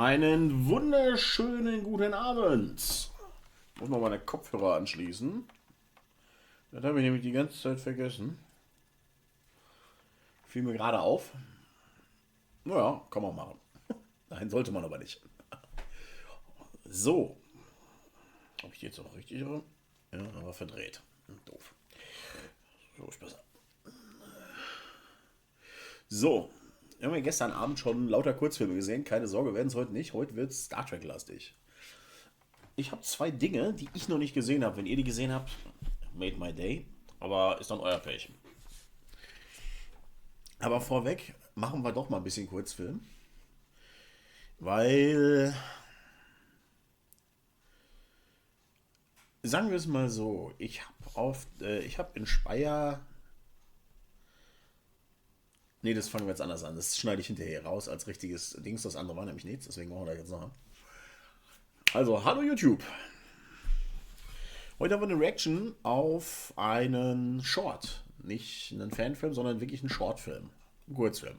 Einen wunderschönen guten Abend. Ich muss noch meine Kopfhörer anschließen. Das habe ich nämlich die ganze Zeit vergessen. Fiel mir gerade auf. Naja, kann man machen. Nein, sollte man aber nicht. So. Habe ich die jetzt auch richtig? Ja, aber verdreht. Doof. So ist besser. So. Wir haben ja gestern Abend schon lauter Kurzfilme gesehen. Keine Sorge, werden es heute nicht. Heute wird es Star Trek-lastig. Ich habe 2 Dinge, die ich noch nicht gesehen habe. Wenn ihr die gesehen habt, made my day. Aber ist dann euer Pech. Aber vorweg machen wir doch mal ein bisschen Kurzfilm. Weil, sagen wir es mal so, ich habe in Speyer. Nee, das fangen wir jetzt anders an. Das schneide ich hinterher raus als richtiges Dings. Das andere war nämlich nichts, deswegen machen wir das jetzt noch. Also, hallo YouTube. Heute haben wir eine Reaction auf einen Short. Nicht einen Fanfilm, sondern wirklich einen Shortfilm. Ein Kurzfilm.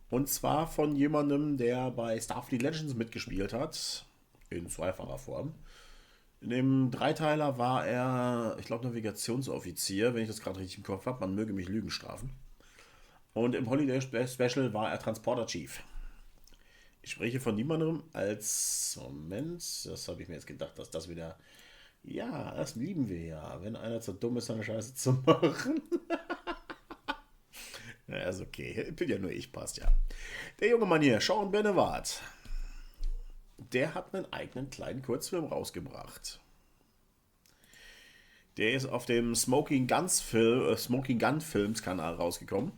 Und zwar von jemandem, der bei Starfleet Legends mitgespielt hat. In zweifacher Form. In dem Dreiteiler war er, ich glaube, Navigationsoffizier, wenn ich das gerade richtig im Kopf habe. Man möge mich Lügen strafen. Und im Holiday Special war er Transporter Chief. Ich spreche von niemandem als... Moment, das habe ich mir jetzt gedacht, dass das wieder... Ja, das lieben wir ja. Wenn einer zu dumm ist, seine Scheiße zu machen. Ja, ist okay. Bin ja nur ich, passt ja. Der junge Mann hier, Sean Benevard, der hat einen eigenen kleinen Kurzfilm rausgebracht. Der ist auf dem Smoking Gun Films Kanal rausgekommen.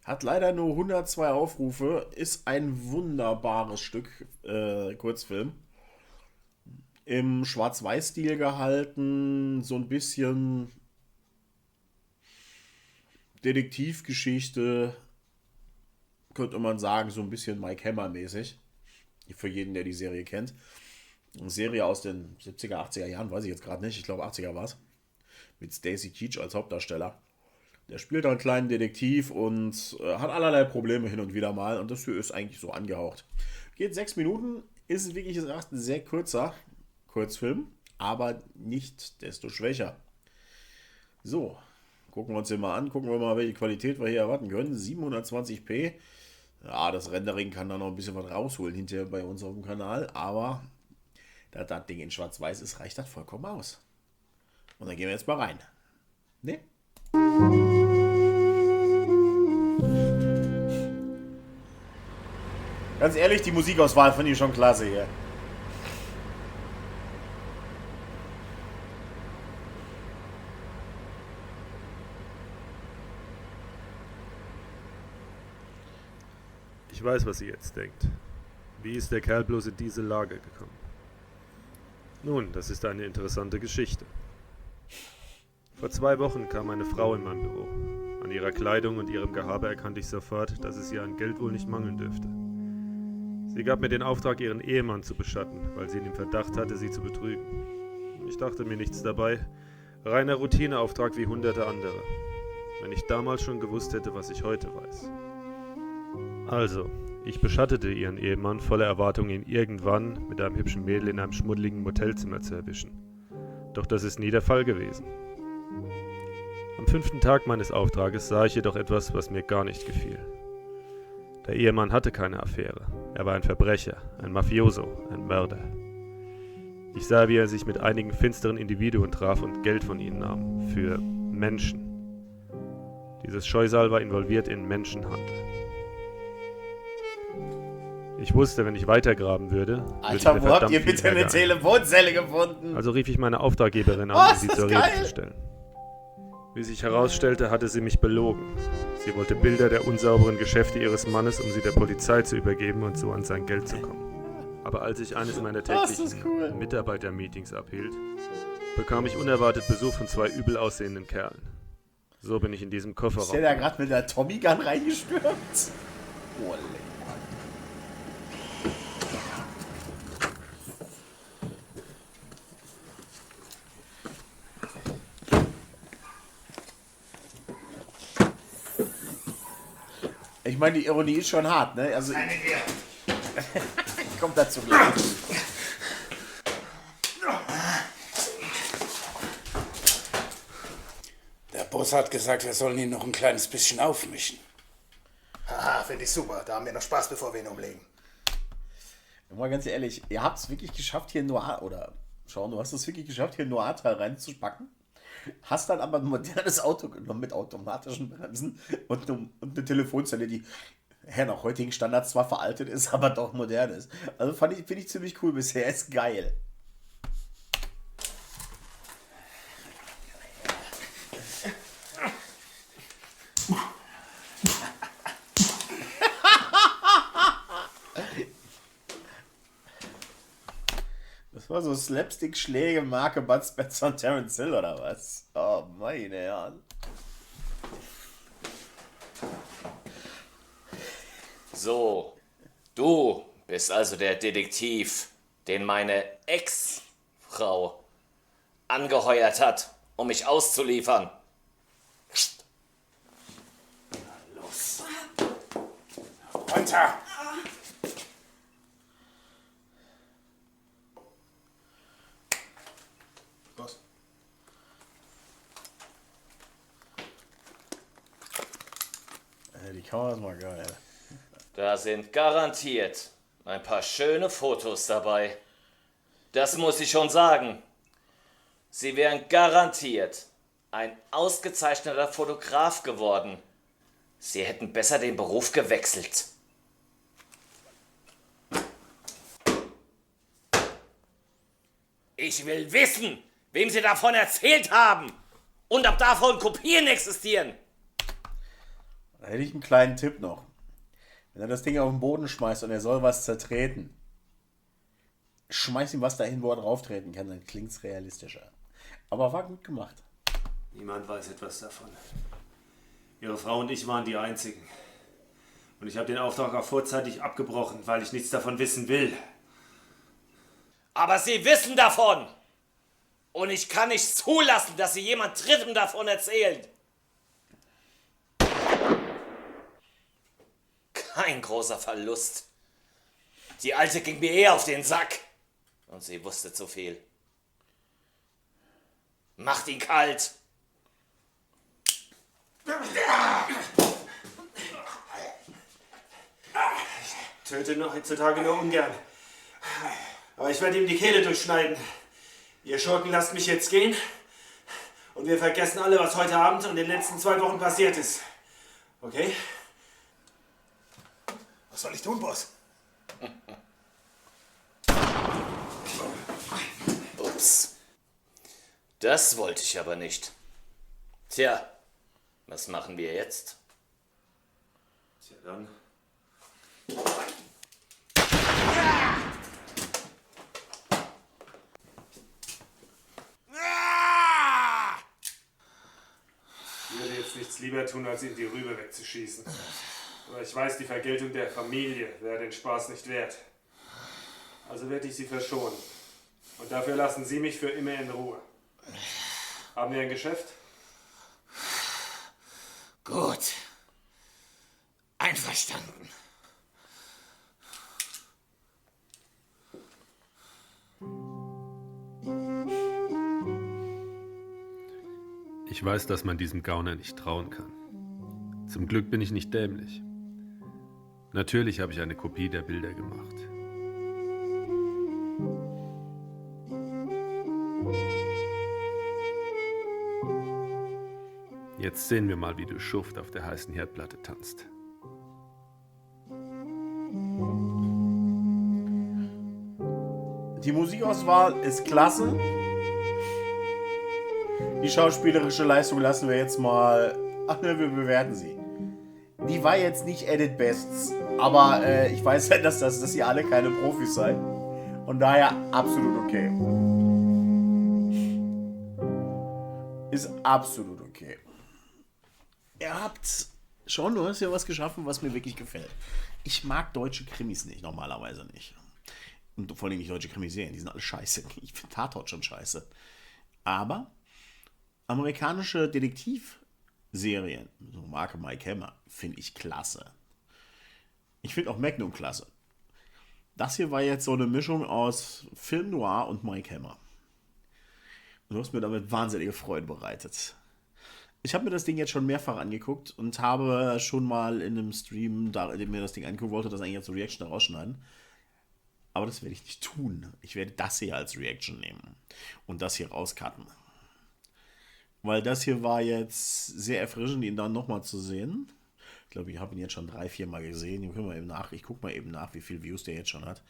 Hat leider nur 102 Aufrufe, ist ein wunderbares Stück Kurzfilm. Im Schwarz-Weiß-Stil gehalten, so ein bisschen Detektivgeschichte, könnte man sagen, so ein bisschen Mike Hammer-mäßig. Für jeden, der die Serie kennt. Eine Serie aus den 70er, 80er Jahren, weiß ich jetzt gerade nicht, ich glaube 80er war es. Mit Stacy Keach als Hauptdarsteller. Der spielt einen kleinen Detektiv und hat allerlei Probleme hin und wieder mal. Und das hier ist eigentlich so angehaucht. Geht 6 Minuten, ist wirklich gesagt ein sehr kurzer Kurzfilm, aber nicht desto schwächer. So, gucken wir uns den mal an. Gucken wir mal, welche Qualität wir hier erwarten können. 720p. Ja, das Rendering kann da noch ein bisschen was rausholen hinterher bei uns auf dem Kanal. Aber da das Ding in Schwarz-Weiß ist, reicht das vollkommen aus. Und dann gehen wir jetzt mal rein. Ne? Ganz ehrlich, die Musikauswahl finde ich schon klasse hier. Ich weiß, was ihr jetzt denkt. Wie ist der Kerl bloß in diese Lage gekommen? Nun, das ist eine interessante Geschichte. Vor 2 Wochen kam eine Frau in mein Büro. An ihrer Kleidung und ihrem Gehabe erkannte ich sofort, dass es ihr an Geld wohl nicht mangeln dürfte. Sie gab mir den Auftrag, ihren Ehemann zu beschatten, weil sie ihn im Verdacht hatte, sie zu betrügen. Ich dachte mir nichts dabei, reiner Routineauftrag wie hunderte andere. Wenn ich damals schon gewusst hätte, was ich heute weiß. Also, ich beschattete ihren Ehemann voller Erwartung, ihn irgendwann mit einem hübschen Mädel in einem schmuddeligen Motelzimmer zu erwischen. Doch das ist nie der Fall gewesen. Am 5. Tag meines Auftrages sah ich jedoch etwas, was mir gar nicht gefiel. Der Ehemann hatte keine Affäre. Er war ein Verbrecher, ein Mafioso, ein Mörder. Ich sah, wie er sich mit einigen finsteren Individuen traf und Geld von ihnen nahm. Für Menschen. Dieses Scheusal war involviert in Menschenhandel. Ich wusste, wenn ich weitergraben würde, Alter, wo habt ihr bitte eine Telefonzelle gefunden? Also rief ich meine Auftraggeberin an, um sie zur Rede zu stellen. Wie sich herausstellte, hatte sie mich belogen. Sie wollte Bilder der unsauberen Geschäfte ihres Mannes, um sie der Polizei zu übergeben und so an sein Geld zu kommen. Aber als ich eines meiner täglichen Mitarbeitermeetings abhielt, bekam ich unerwartet Besuch von 2 übel aussehenden Kerlen. So bin ich in diesem Kofferraum. Ist der da gerade mit der Tommy Gun reingestürmt? Oh, Ich meine, die Ironie ist schon hart, ne? Also, Eine Bier. kommt dazu gleich. Der Boss hat gesagt, wir sollen ihn noch ein kleines bisschen aufmischen. Haha, finde ich super. Da haben wir noch Spaß, bevor wir ihn umlegen. Mal ganz ehrlich, ihr habt es wirklich geschafft, hier Noir, oder Sean, du hast es wirklich geschafft, hier Noir-Teil reinzupacken. Hast dann aber ein modernes Auto genommen mit automatischen Bremsen und eine Telefonzelle, die nach heutigen Standards zwar veraltet ist, aber doch modern ist. Also finde ich ziemlich cool bisher. Ist geil. Das war so Slapstick-Schläge, Marke Bud Spencer und Terence Hill oder was? Oh, meine Herren. So, du bist also der Detektiv, den meine Ex-Frau angeheuert hat, um mich auszuliefern. Los. Runter. Boss. Die Kamera ist mal geil. Da sind garantiert ein paar schöne Fotos dabei. Das muss ich schon sagen. Sie wären garantiert ein ausgezeichneter Fotograf geworden. Sie hätten besser den Beruf gewechselt. Ich will wissen, wem Sie davon erzählt haben und ob davon Kopien existieren. Da hätte ich einen kleinen Tipp noch. Wenn er das Ding auf den Boden schmeißt und er soll was zertreten, schmeiß ihm was dahin, wo er drauf treten kann, dann klingt es realistischer. Aber war gut gemacht. Niemand weiß etwas davon. Ihre Frau und ich waren die Einzigen. Und ich habe den Auftrag auch vorzeitig abgebrochen, weil ich nichts davon wissen will. Aber Sie wissen davon. Und ich kann nicht zulassen, dass Sie jemand Drittem davon erzählen. Kein großer Verlust. Die Alte ging mir eher auf den Sack. Und sie wusste zu viel. Macht ihn kalt. Ich töte noch heutzutage nur ungern. Aber ich werde ihm die Kehle durchschneiden. Ihr Schurken lasst mich jetzt gehen. Und wir vergessen alle, was heute Abend und in den letzten 2 Wochen passiert ist. Okay? Was soll ich tun, Boss? Ups. Das wollte ich aber nicht. Tja, was machen wir jetzt? Tja, dann. Ich würde jetzt nichts lieber tun, als ihm die Rübe wegzuschießen. Aber ich weiß, die Vergeltung der Familie wäre den Spaß nicht wert. Also werde ich sie verschonen. Und dafür lassen Sie mich für immer in Ruhe. Haben wir ein Geschäft? Gut. Einverstanden. Ich weiß, dass man diesem Gauner nicht trauen kann. Zum Glück bin ich nicht dämlich. Natürlich habe ich eine Kopie der Bilder gemacht. Jetzt sehen wir mal, wie du Schuft auf der heißen Herdplatte tanzt. Die Musikauswahl ist klasse. Die schauspielerische Leistung lassen wir jetzt mal. Ach ne, wir bewerten sie. Die war jetzt nicht at its best, aber ich weiß ja, dass ihr alle keine Profis seid. Und daher absolut okay. Ist absolut okay. Ihr habt schon, du hast ja was geschaffen, was mir wirklich gefällt. Ich mag deutsche Krimis nicht, normalerweise nicht. Und vor allem nicht deutsche Krimiserien, die sind alle scheiße. Ich finde Tatort schon scheiße. Aber amerikanische Detektivserien, so Marke Mike Hammer, finde ich klasse. Ich finde auch Magnum klasse. Das hier war jetzt so eine Mischung aus Film Noir und Mike Hammer. Und du hast mir damit wahnsinnige Freude bereitet. Ich habe mir das Ding jetzt schon mehrfach angeguckt und habe schon mal in einem Stream, da in dem mir das Ding angucken wollte, das eigentlich als Reaction rausschneiden. Aber das werde ich nicht tun. Ich werde das hier als Reaction nehmen und das hier rauscutten. Weil das hier war jetzt sehr erfrischend, ihn dann nochmal zu sehen. Ich glaube, ich habe ihn jetzt schon 3-4 Mal gesehen. Ich gucke mal eben nach, wie viele Views der jetzt schon hat.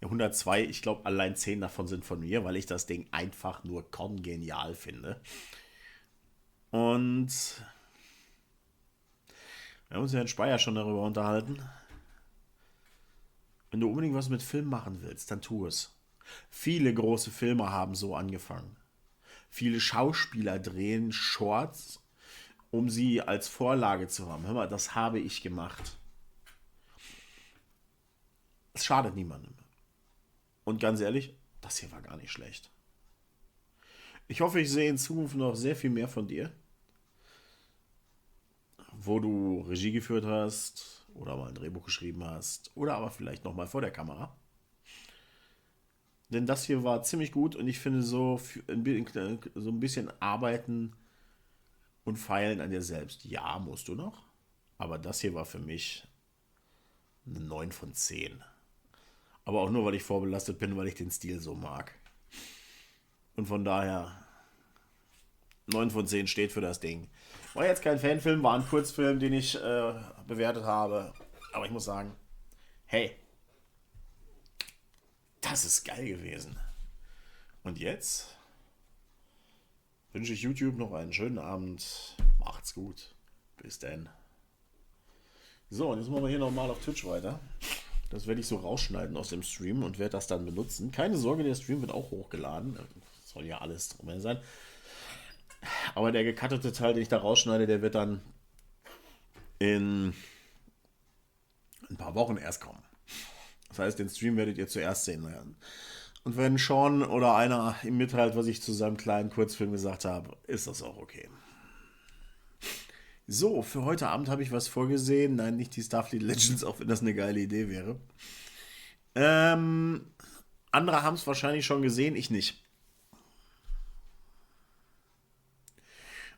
102, ich glaube, allein 10 davon sind von mir, weil ich das Ding einfach nur kongenial finde. Und wir haben uns ja in Speyer schon darüber unterhalten. Wenn du unbedingt was mit Film machen willst, dann tu es. Viele große Filme haben so angefangen. Viele Schauspieler drehen Shorts, um sie als Vorlage zu haben. Hör mal, das habe ich gemacht. Es schadet niemandem. Und ganz ehrlich, das hier war gar nicht schlecht. Ich hoffe, ich sehe in Zukunft noch sehr viel mehr von dir. Wo du Regie geführt hast oder mal ein Drehbuch geschrieben hast oder aber vielleicht nochmal vor der Kamera. Denn das hier war ziemlich gut und ich finde so ein bisschen arbeiten und feilen an dir selbst. Ja, musst du noch. Aber das hier war für mich eine 9 von 10. Aber auch nur, weil ich vorbelastet bin, weil ich den Stil so mag. Und von daher 9 von 10 steht für das Ding. War jetzt kein Fanfilm, war ein Kurzfilm, den ich bewertet habe. Aber ich muss sagen, hey, das ist geil gewesen. Und jetzt wünsche ich YouTube noch einen schönen Abend. Macht's gut. Bis dann. So, und jetzt machen wir hier nochmal auf Twitch weiter. Das werde ich so rausschneiden aus dem Stream und werde das dann benutzen. Keine Sorge, der Stream wird auch hochgeladen. Soll ja alles drum sein. Aber der gecuttete Teil, den ich da rausschneide, der wird dann in ein paar Wochen erst kommen. Das heißt, den Stream werdet ihr zuerst sehen werden. Und wenn Sean oder einer ihm mitteilt, was ich zu seinem kleinen Kurzfilm gesagt habe, ist das auch okay. So, für heute Abend habe ich was vorgesehen. Nein, nicht die Starfleet Legends, auch wenn das eine geile Idee wäre. Andere haben es wahrscheinlich schon gesehen, ich nicht.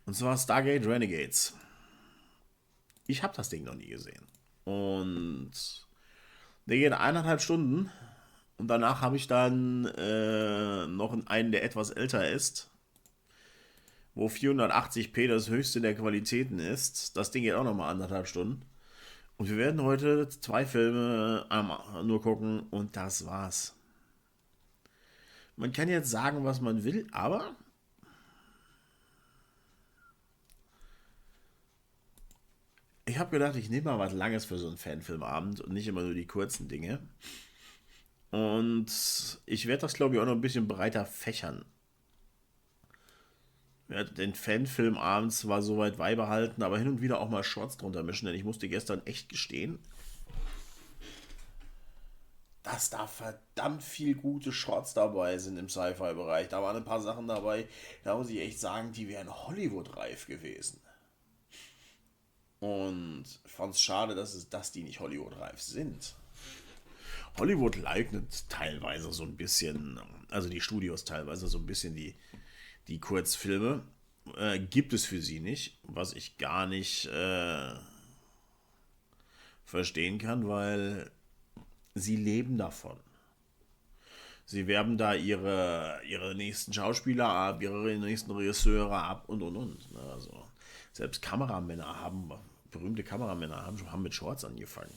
Und zwar Stargate Renegades. Ich habe das Ding noch nie gesehen. Und der geht 1,5 Stunden. Und danach habe ich dann noch einen, der etwas älter ist. Wo 480p das höchste der Qualitäten ist. Das Ding geht auch nochmal 1,5 Stunden. Und wir werden heute 2 Filme nur gucken und das war's. Man kann jetzt sagen, was man will, aber ich habe gedacht, ich nehme mal was Langes für so einen Fanfilmabend und nicht immer nur die kurzen Dinge. Und ich werde das, glaube ich, auch noch ein bisschen breiter fächern. Ich werde den Fanfilmabend zwar soweit beibehalten, aber hin und wieder auch mal Shorts drunter mischen, denn ich musste gestern echt gestehen, dass da verdammt viel gute Shorts dabei sind im Sci-Fi-Bereich. Da waren ein paar Sachen dabei, da muss ich echt sagen, die wären Hollywood-reif gewesen. Und ich fand es schade, dass die nicht Hollywood-reif sind. Hollywood leugnet teilweise so ein bisschen, also die Studios teilweise so ein bisschen die Kurzfilme. Gibt es für sie nicht, was ich gar nicht verstehen kann, weil sie leben davon. Sie werben da ihre nächsten Schauspieler ab, ihre nächsten Regisseure ab und. Also, selbst berühmte Kameramänner haben mit Shorts angefangen.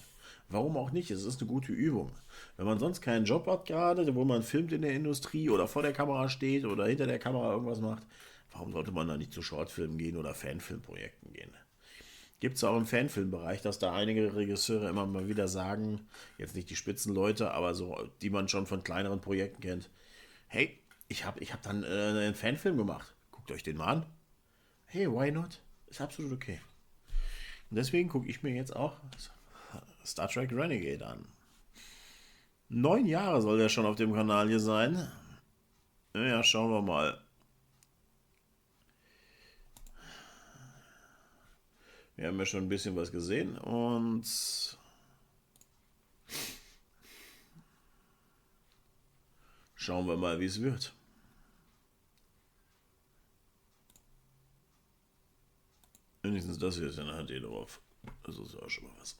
Warum auch nicht? Es ist eine gute Übung. Wenn man sonst keinen Job hat gerade, wo man filmt in der Industrie oder vor der Kamera steht oder hinter der Kamera irgendwas macht, warum sollte man da nicht zu Shortfilmen gehen oder Fanfilmprojekten gehen? Gibt es auch im Fanfilmbereich, dass da einige Regisseure immer mal wieder sagen, jetzt nicht die Spitzenleute, aber so, die man schon von kleineren Projekten kennt, hey, ich hab dann einen Fanfilm gemacht. Guckt euch den mal an. Hey, why not? Ist absolut okay. Und deswegen gucke ich mir jetzt auch Star Trek Renegade an. 9 Jahre soll der schon auf dem Kanal hier sein. Ja, schauen wir mal. Wir haben ja schon ein bisschen was gesehen und Schauen wir mal, wie es wird. Wenigstens das hier ist ja eine HD drauf. Das ist ja auch schon mal was.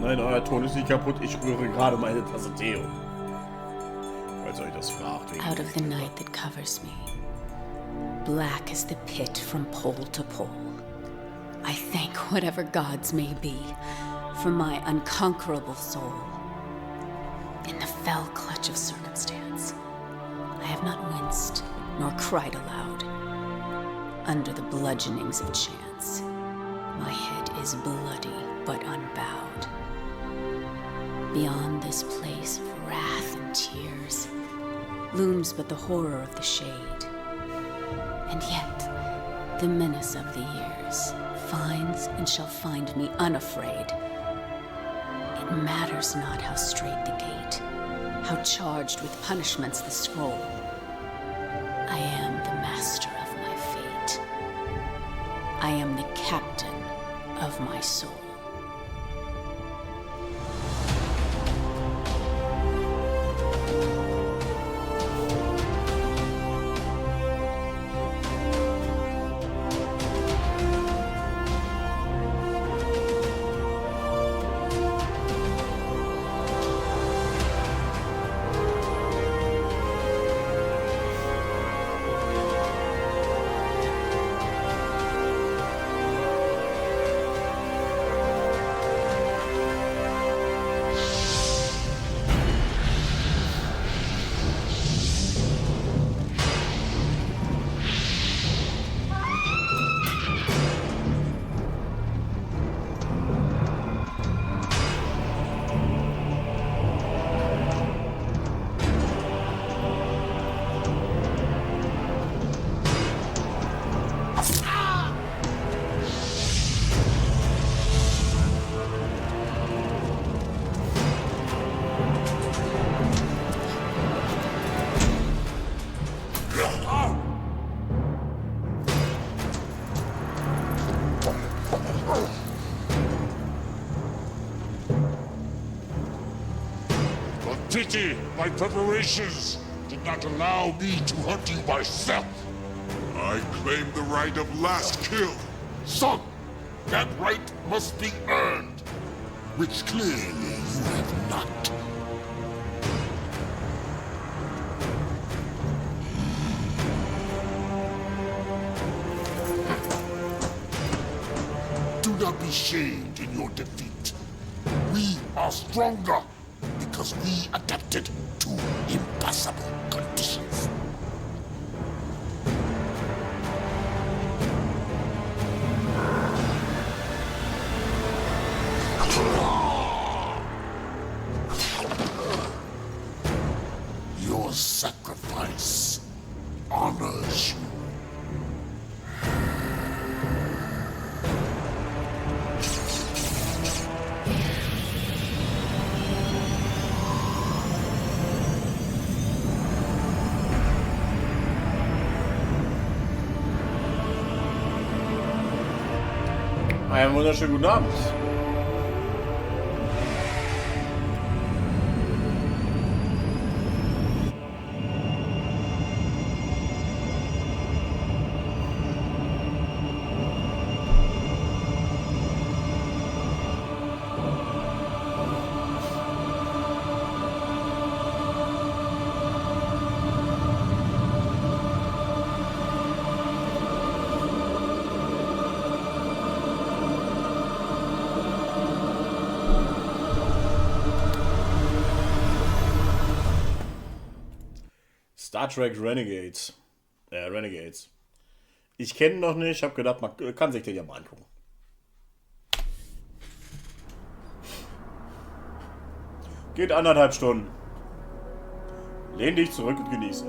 Nein, euer Ton ist nicht kaputt. Ich rühre gerade meine Tasse Tee um. Falls euch das fragt. Out of the night that covers me, black as the pit from pole to pole, I thank whatever gods may be for my unconquerable soul. In the fell clutch of circumstance, I have not winced nor cried aloud. Under the bludgeonings of chance, my head is bloody but unbowed. Beyond this place of wrath and tears looms but the horror of the shade. And yet, the menace of the years finds and shall find me unafraid. It matters not how straight the gate, how charged with punishments the scroll. I am the master of my fate. I am the captain of my soul. Pity my preparations did not allow me to hunt you myself. I claim the right of last kill. Son, that right must be earned, which clearly you have not. Do not be shamed in your defeat. We are stronger because we adapted to impossible conditions. Your sacrifice honors you. Einen wunderschönen guten Abend. Star Trek Renegades. Renegades. Ich kenne ihn noch nicht, habe gedacht, man kann sich den ja mal angucken. Geht 1,5 Stunden. Lehn dich zurück und genieße.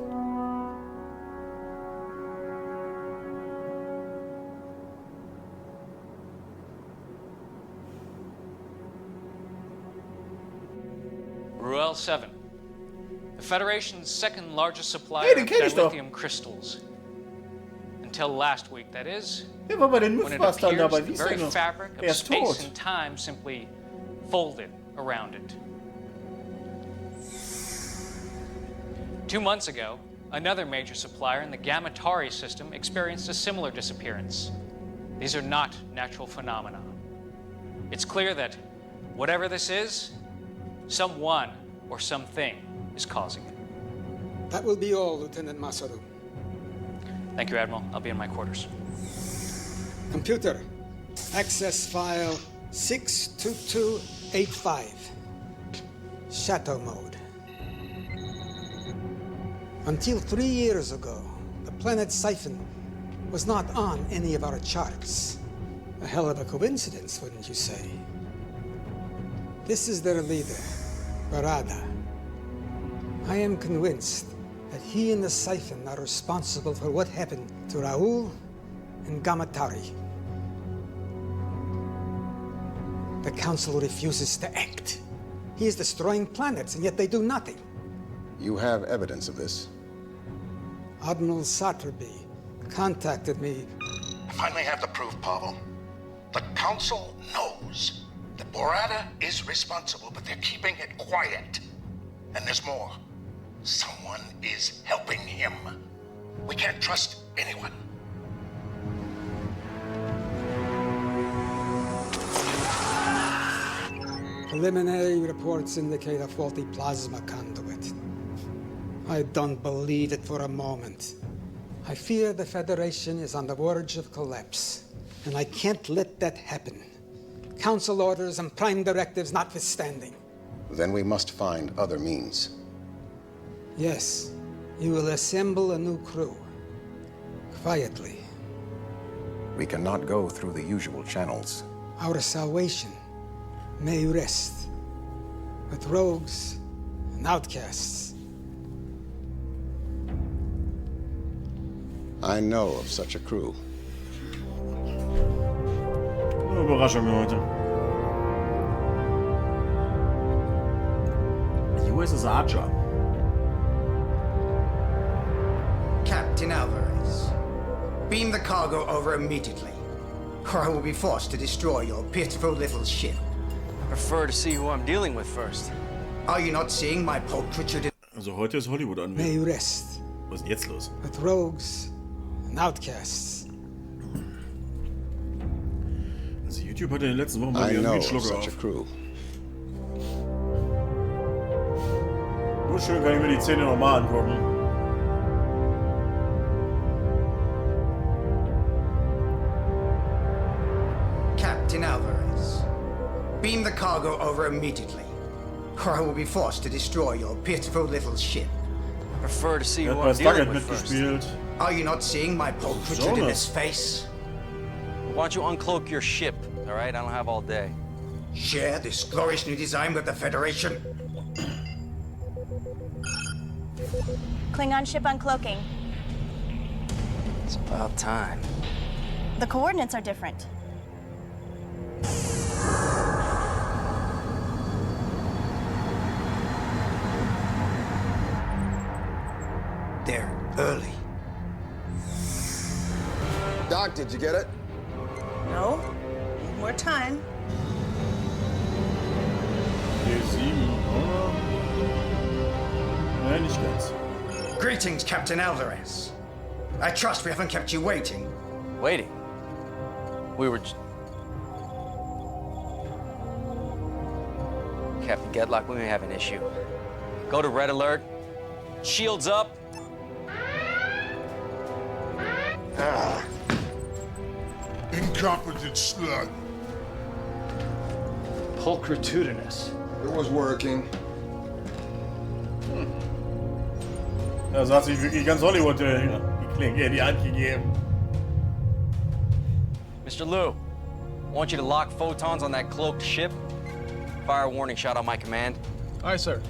Ruel 7. The Federation's second largest supplier Hey, den of kenn ich doch. dilithium crystals. Until last week, that is. Der war bei den When it Mythbustern appears dabei. the Wie ist very der noch? fabric Er of ist space tot. and time simply folded around it. 2 months ago, another major supplier in the Gamatari system experienced a similar disappearance. These are not natural phenomena. It's clear that whatever this is, someone or something is causing it. That will be all, Lieutenant Masaru. Thank you, Admiral. I'll be in my quarters. Computer, access file 62285. Shadow mode. Until 3 years ago, the planet Siphon was not on any of our charts. A hell of a coincidence, wouldn't you say? This is their leader, Barada. I am convinced that he and the Siphon are responsible for what happened to Raoul and Gamatari. The Council refuses to act. He is destroying planets, and yet they do nothing. You have evidence of this? Admiral Satrby contacted me. I finally have the proof, Pavel. The Council knows that Borata is responsible, but they're keeping it quiet. And there's more. Someone is helping him. We can't trust anyone. Preliminary reports indicate a faulty plasma conduit. I don't believe it for a moment. I fear the Federation is on the verge of collapse, and I can't let that happen. Council orders and prime directives notwithstanding. Then we must find other means. Yes, you will assemble a new crew. Quietly. We cannot go through the usual channels. Our salvation may rest with rogues and outcasts. I know of such a crew. Überraschung heute. USS Archer. Captain Alvarez, beam the cargo over immediately, or I will be forced to destroy your pitiful little ship. Prefer to see who I'm dealing with first. Are you not seeing my portrait? Also heute ist Hollywood an. May rest. Was ist denn jetzt los? With rogues and outcasts. Also YouTube hat in den letzten Wochen mal I wieder know einen of Schluck such a auf. crew. Nur schön kann ich mir die Szene nochmal angucken. Captain Alvarez, beam the cargo over immediately, or I will be forced to destroy your pitiful little ship. Prefer to see Er who hat bei I'm dealing Stargate with first. mitgespielt. Are you not seeing my portrait in his face? Why don't you uncloak your ship, all right? I don't have all day. Share this glorious new design with the Federation? Klingon ship uncloaking. It's about time. The coordinates are different. They're early. Doc, did you get it? No. Need more time. D7, oder? Nein, nicht ganz. Greetings, Captain Alvarez. I trust we haven't kept you waiting. Waiting? We were Captain Gedlock, we may have an issue. Go to red alert. Shields up. Incompetent slug. Pulchritudinous. It was working. Ja, so hat sich wirklich ganz Hollywood die Klinge in die Hand gegeben. Mr. Liu, I want you to lock photons on that cloaked ship. Fire warning shot on my command. Aye, sir.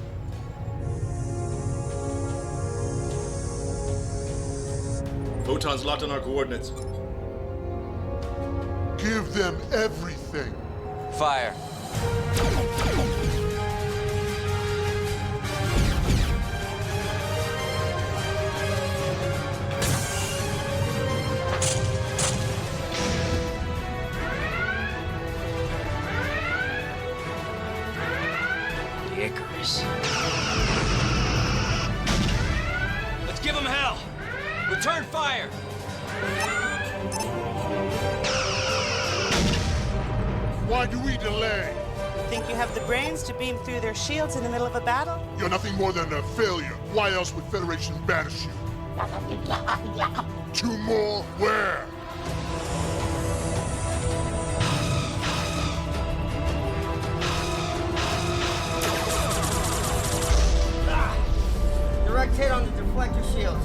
Photons locked on our coordinates. Give them everything. Fire. The Icarus. Let's give them hell. Return fire. Why do we delay? Think you have the brains to beam through their shields in the middle of a battle? You're nothing more than a failure. Why else would Federation banish you? 2 more? Where? Direct hit on the deflector shield.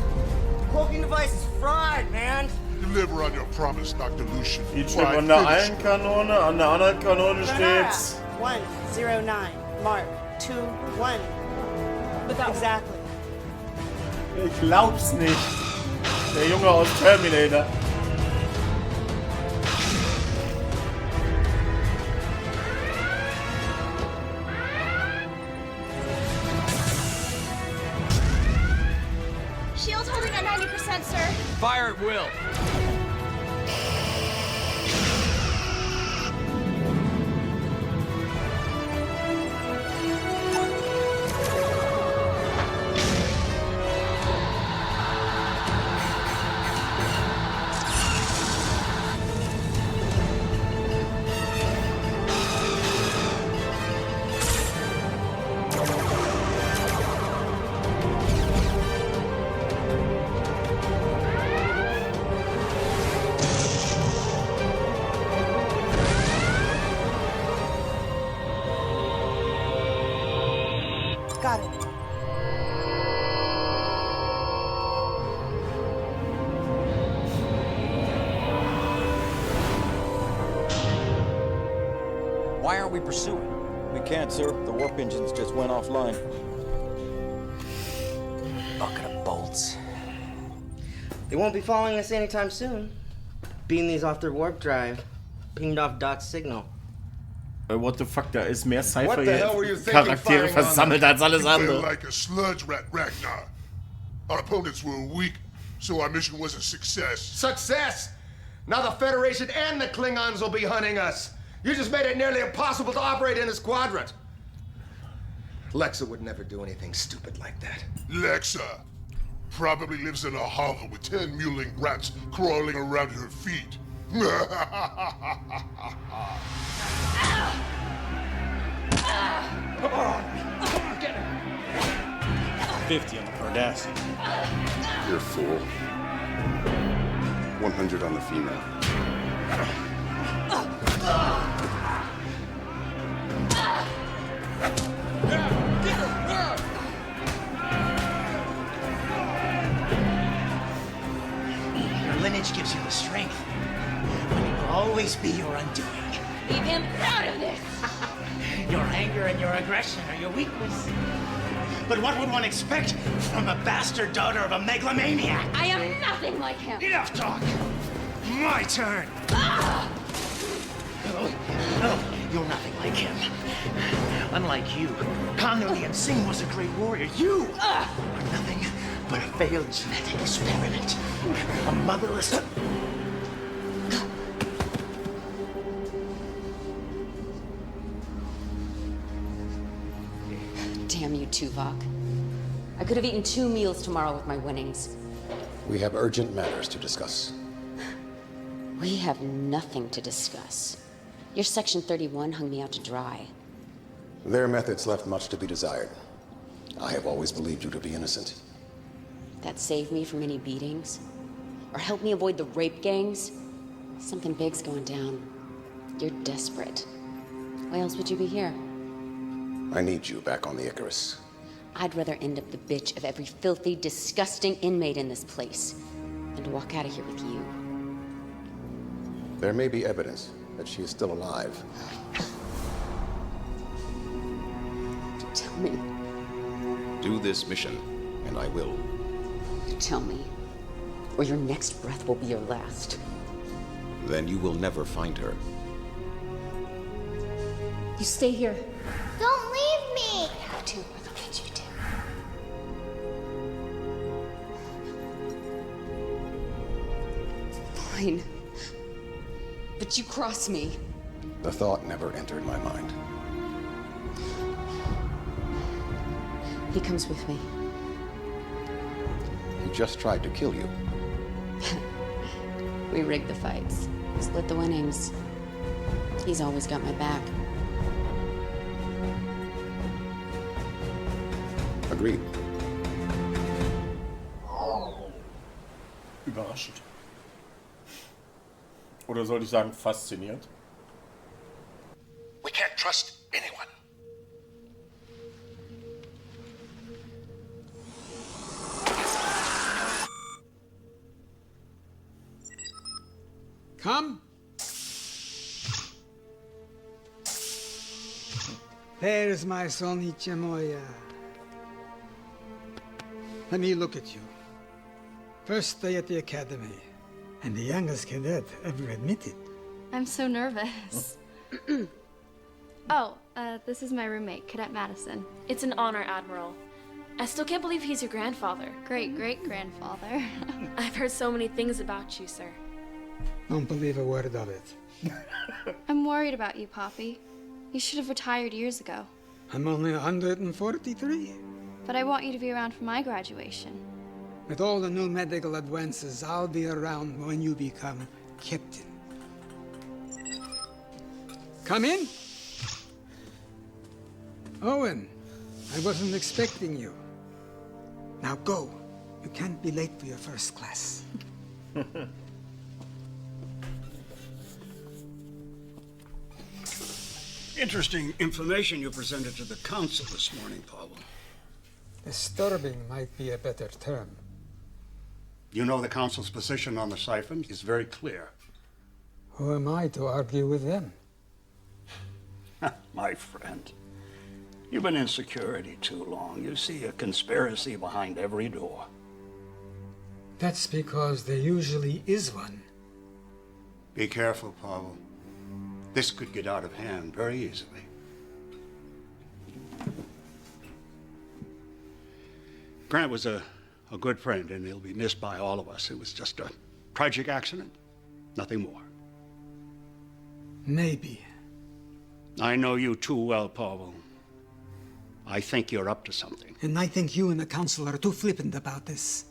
Cloaking device is fried, man. Deliver on your promise, Dr. Lucian. Steht schon an der einen Kanone, an der anderen Kanone steht's. 109. Mark 21. Exactly. Ich glaub's nicht. Der Junge aus Terminator. Shield's holding at 90%, sir. Fire at will. Got it. Why aren't we pursuing? We can't, sir. The warp engines just went offline. Bucket of bolts. They won't be following us anytime soon. Beam these off their warp drive. Pinged off Doc's signal. What the fuck, da ist mehr What the hell were you thinking Cypher-Charaktere firing versammelt als alles We played andere. like a sludge rat, Ragnar. Our opponents were weak, so our mission was a success. Success! Now the Federation and the Klingons will be hunting us. You just made it nearly impossible to operate in this quadrant. Lexa would never do anything stupid like that. Lexa probably lives in a hovel with 10 mewling rats crawling around her feet. 50 on the Cardassian. You're a fool. 100 on the female. Your lineage gives you the strength, but it will always be your undoing. Leave him out of this! Your anger and your aggression are your weakness. But what would one expect from a bastard daughter of a megalomaniac? I am nothing like him! Enough talk! My turn! No, you're nothing like him. Unlike you, Connerly Singh was a great warrior. You are nothing but a failed genetic experiment. A motherless... Damn you, Tuvok. I could have eaten 2 meals tomorrow with my winnings. We have urgent matters to discuss. We have nothing to discuss. Your Section 31 hung me out to dry. Their methods left much to be desired. I have always believed you to be innocent. That saved me from any beatings? Or helped me avoid the rape gangs? Something big's going down. You're desperate. Why else would you be here? I need you back on the Icarus. I'd rather end up the bitch of every filthy, disgusting inmate in this place than to walk out of here with you. There may be evidence that she is still alive. Tell me. Do this mission, and I will. Tell me, or your next breath will be your last. Then you will never find her. You stay here. Don't leave me! I have to, or they'll get you too. Fine. But you cross me. The thought never entered my mind. He comes with me. He just tried to kill you. We rigged the fights. Split the winnings. He's always got my back. Agreed. Überraschend. Oder sollte ich sagen, fasziniert? We can't trust anyone. Come. There's my Sonicha Moya. Let me look at you. First day at the academy, and the youngest cadet ever admitted. I'm so nervous. This is my roommate, Cadet Madison. It's an honor, Admiral. I still can't believe he's your grandfather. Great-great-grandfather. I've heard so many things about you, sir. Don't believe a word of it. I'm worried about you, Poppy. You should have retired years ago. I'm only 143. But I want you to be around for my graduation. With all the new medical advances, I'll be around when you become captain. Come in. Owen, I wasn't expecting you. Now go. You can't be late for your first class. Interesting information you presented to the council this morning, Pavel. Disturbing might be a better term. You know the council's position on the siphon is very clear. Who am I to argue with them? My friend, you've been in security too long. You see a conspiracy behind every door. That's because there usually is one. Be careful, Pavel. This could get out of hand very easily. Grant was a good friend, and he'll be missed by all of us. It was just a tragic accident, nothing more. Maybe. I know you too well, Pavel. I think you're up to something. And I think you and the council are too flippant about this.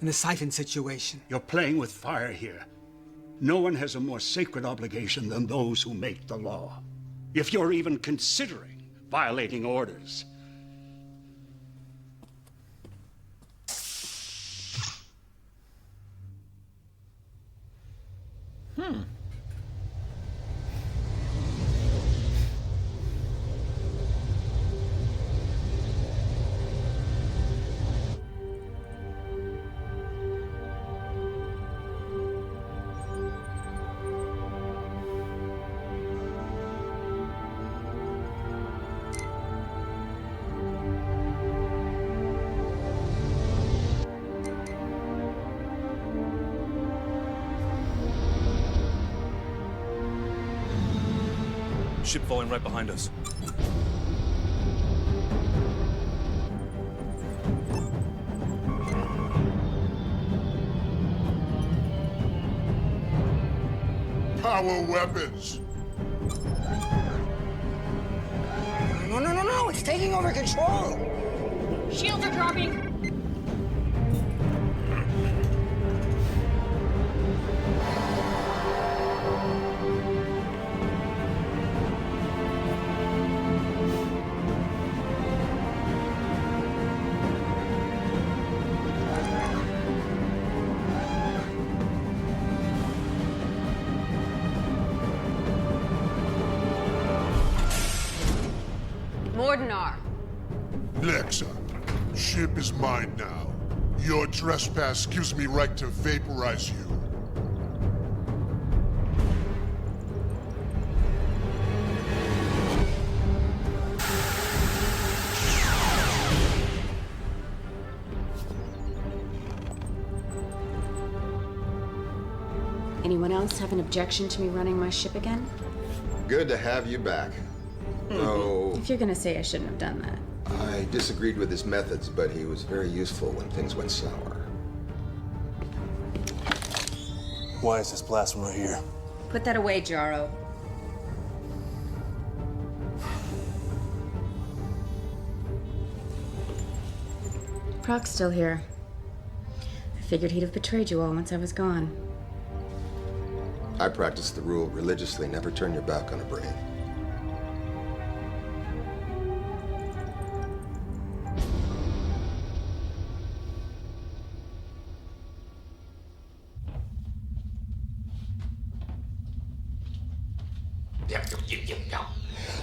In the siphon situation. You're playing with fire here. No one has a more sacred obligation than those who make the law. If you're even considering violating orders. Ship falling right behind us. Power weapons! No, it's taking over control! Shields are dropping! Mordenar. Lexa, ship is mine now. Your trespass gives me right to vaporize you. Anyone else have an objection to me running my ship again? Good to have you back. Though If you're gonna say I shouldn't have done that. I disagreed with his methods, but he was very useful when things went sour. Why is this blast from right here? Put that away, Jaro. Proc's still here. I figured he'd have betrayed you all once I was gone. I practice the rule religiously, never turn your back on a brave.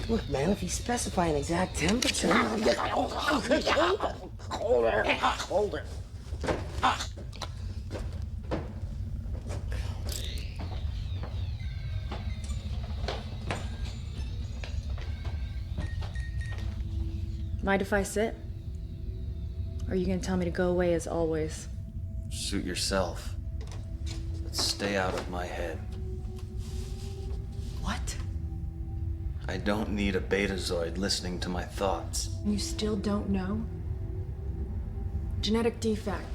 Look, man, if you specify an exact temperature... Hold it. Mind if I sit? Or are you gonna tell me to go away as always? Suit yourself. But stay out of my head. What? I don't need a betazoid listening to my thoughts. You still don't know? Genetic defect.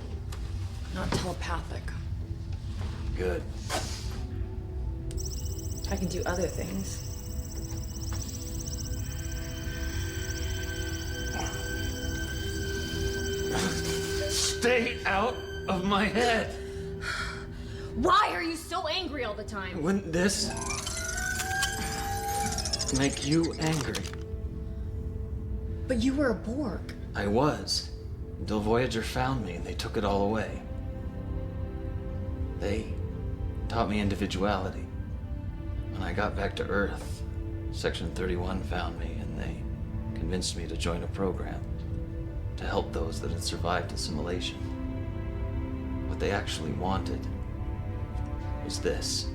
Not telepathic. Good. I can do other things. Stay out of my head! Why are you so angry all the time? Wouldn't this make you angry? But you were a Borg. I was, until Voyager found me and they took it all away. They taught me individuality. When I got back to Earth, Section 31 found me and they convinced me to join a program to help those that had survived assimilation. What they actually wanted was this.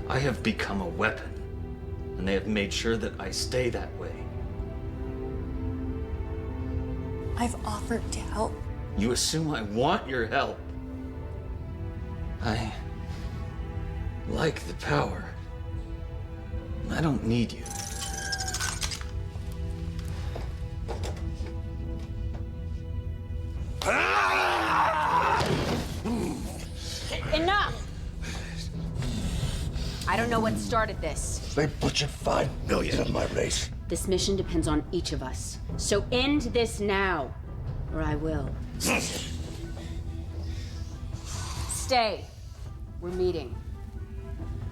I have become a weapon, and they have made sure that I stay that way. I've offered to help. You assume I want your help. I like the power. I don't need you. Enough! I don't know what started this. They butchered 5 million of my race. This mission depends on each of us. So end this now, or I will. Stay. We're meeting.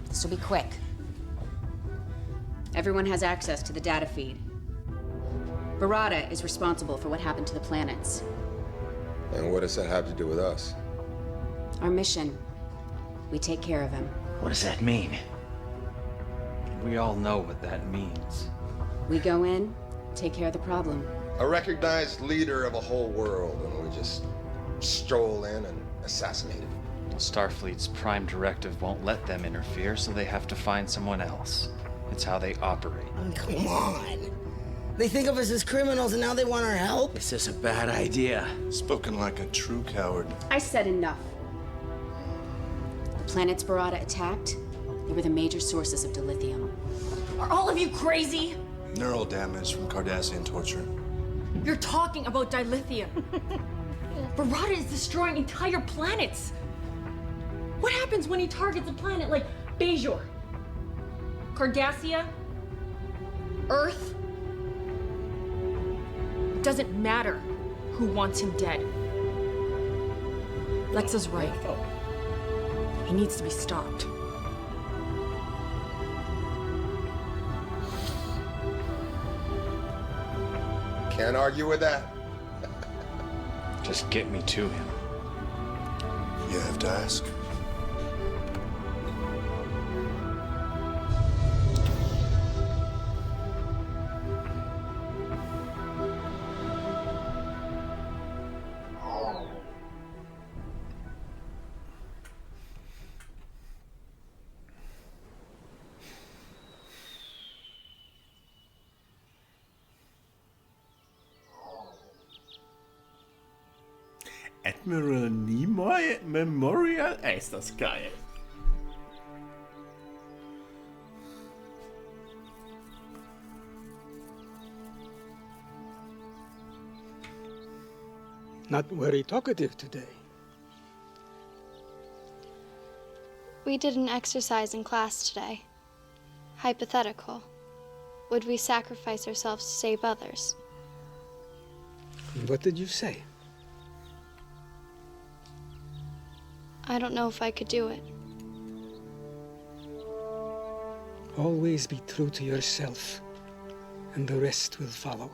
This will be quick. Everyone has access to the data feed. Barada is responsible for what happened to the planets. And what does that have to do with us? Our mission. We take care of him. What does that mean? We all know what that means. We go in, take care of the problem. A recognized leader of a whole world, and we just stroll in and assassinate him. Starfleet's prime directive won't let them interfere, so they have to find someone else. It's how they operate. Come on. They think of us as criminals and now they want our help? This is a bad idea. Spoken like a true coward. I said enough. The planets Barada attacked, they were the major sources of dilithium. Are all of you crazy? Neural damage from Cardassian torture. You're talking about dilithium. Barada is destroying entire planets. What happens when he targets a planet like Bajor? Cardassia? Earth? It doesn't matter who wants him dead. Lexa's right. He needs to be stopped. Can't argue with that. Just get me to him. You have to ask. Admiral Nimoy Memorial. Ey, ist das geil. Not very talkative today. We did an exercise in class today. Hypothetical. Would we sacrifice ourselves to save others? What did you say? I don't know if I could do it. Always be true to yourself, and the rest will follow.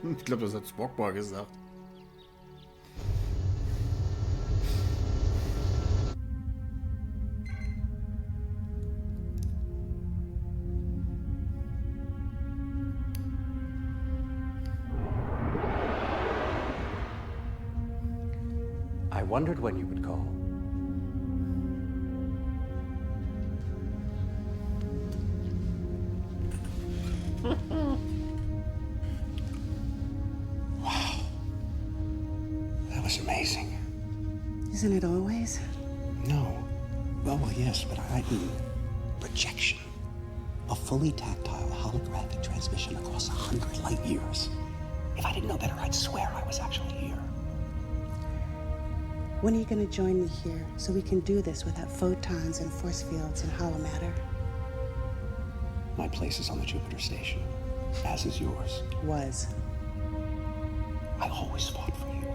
Ich glaube, das hat Spock mal gesagt. I wondered when you would call. Wow. That was amazing. Isn't it always? No. Well, yes, but I mean projection. A fully tactile holographic transmission across 100 light years. If I didn't know better, I'd swear I was actually here. When are you going to join me here so we can do this without photons and force fields and hollow matter? My place is on the Jupiter station, as is yours. Was. I always fought for you.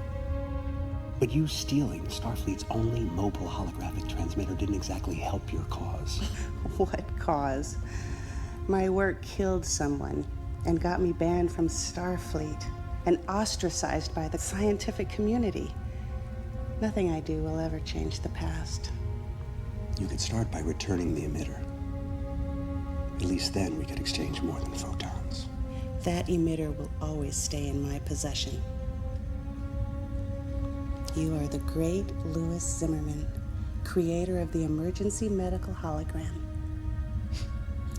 But you stealing Starfleet's only mobile holographic transmitter didn't exactly help your cause. What cause? My work killed someone and got me banned from Starfleet and ostracized by the scientific community. Nothing I do will ever change the past. You could start by returning the emitter. At least then we could exchange more than photons. That emitter will always stay in my possession. You are the great Louis Zimmerman, creator of the emergency medical hologram.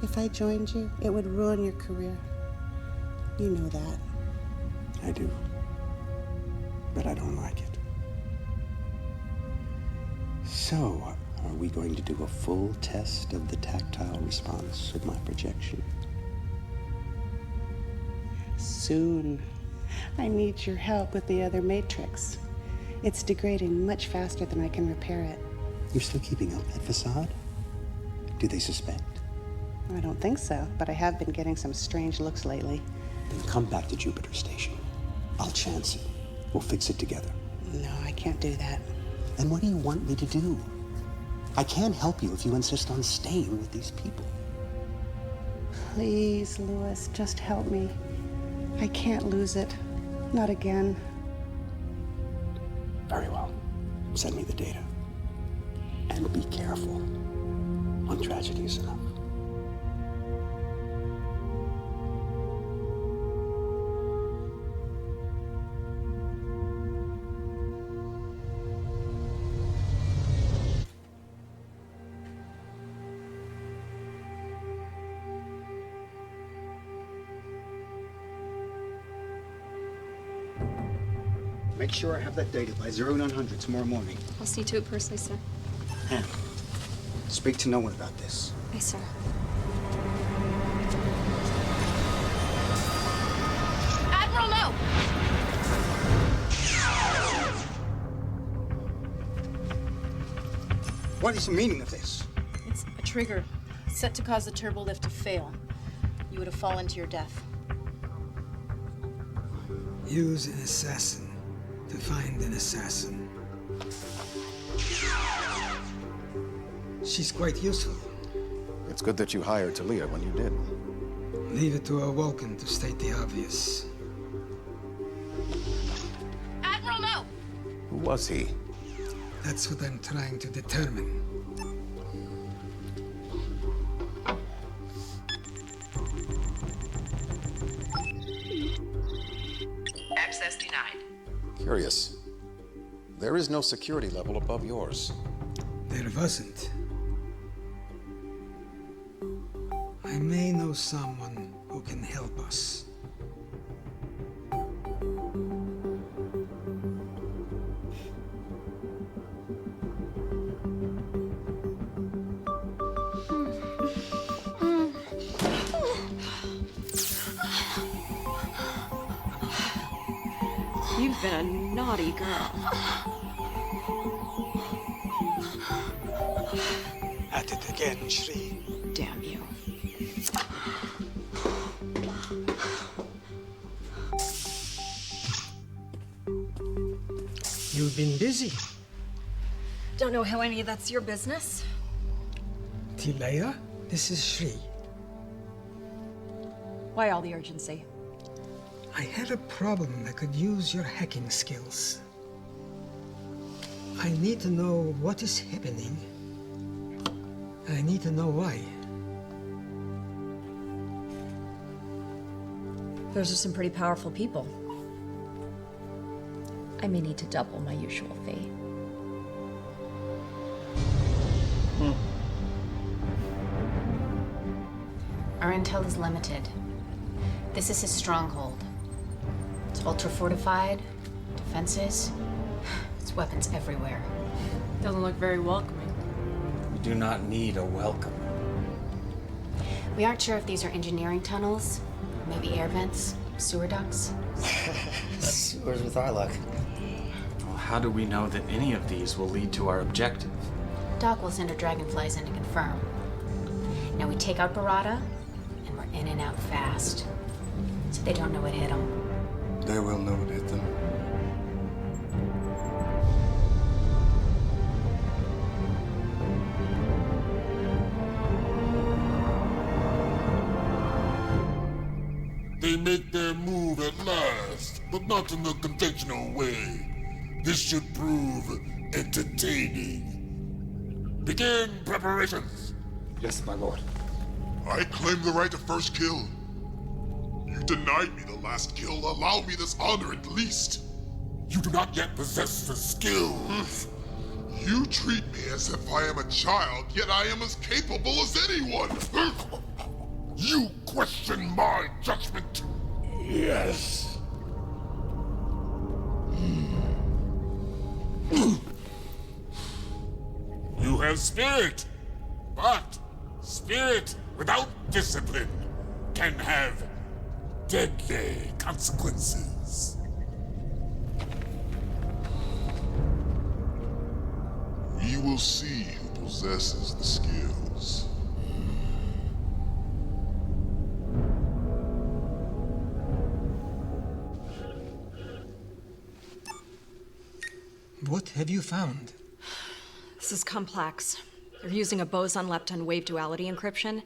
If I joined you, it would ruin your career. You know that. I do. But I don't like it. So, are we going to do a full test of the tactile response of my projection? Soon. I need your help with the other matrix. It's degrading much faster than I can repair it. You're still keeping up that facade? Do they suspect? I don't think so, but I have been getting some strange looks lately. Then come back to Jupiter Station. I'll chance it. We'll fix it together. No, I can't do that. Then what do you want me to do? I can't help you if you insist on staying with these people. Please, Louis, just help me. I can't lose it. Not again. Very well. Send me the data. And be careful. One tragedy is enough. Make sure I have that data by 0900 tomorrow morning. I'll see to it personally, sir. And speak to no one about this. Aye, sir. Admiral, no! What is the meaning of this? It's a trigger set to cause the turbo lift to fail. You would have fallen to your death. Use an assassin to find an assassin. She's quite useful. It's good that you hired Talia when you did. Leave it to a Vulcan to state the obvious. Admiral, no! Who was he? That's what I'm trying to determine. Access denied. Curious. There is no security level above yours. There wasn't. I may know someone who can help us. You've been a naughty girl. At it again, Shri. Damn you. You've been busy. Don't know how any of that's your business. Tilea, this is Shri. Why all the urgency? I had a problem that could use your hacking skills. I need to know what is happening. I need to know why. Those are some pretty powerful people. I may need to double my usual fee. Our intel is limited. This is his stronghold. It's ultra-fortified, defenses, it's weapons everywhere. Doesn't look very welcoming. We do not need a welcome. We aren't sure if these are engineering tunnels, maybe air vents, sewer ducts. Sewers with our luck. Well, how do we know that any of these will lead to our objective? Doc will send her dragonflies in to confirm. Now we take out Barada, and we're in and out fast. So they don't know what hit them. They will know what hit them. They make their move at last, but not in the conventional way. This should prove entertaining. Begin preparations. Yes, my lord. I claim the right to first kill. You denied me the last kill. Allow me this honor at least. You do not yet possess the skills. You treat me as if I am a child, yet I am as capable as anyone. You question my judgment? Yes. You have spirit, but spirit without discipline can have deadly consequences. We will see who possesses the skills. What have you found? This is complex. They're using a boson-lepton wave duality encryption.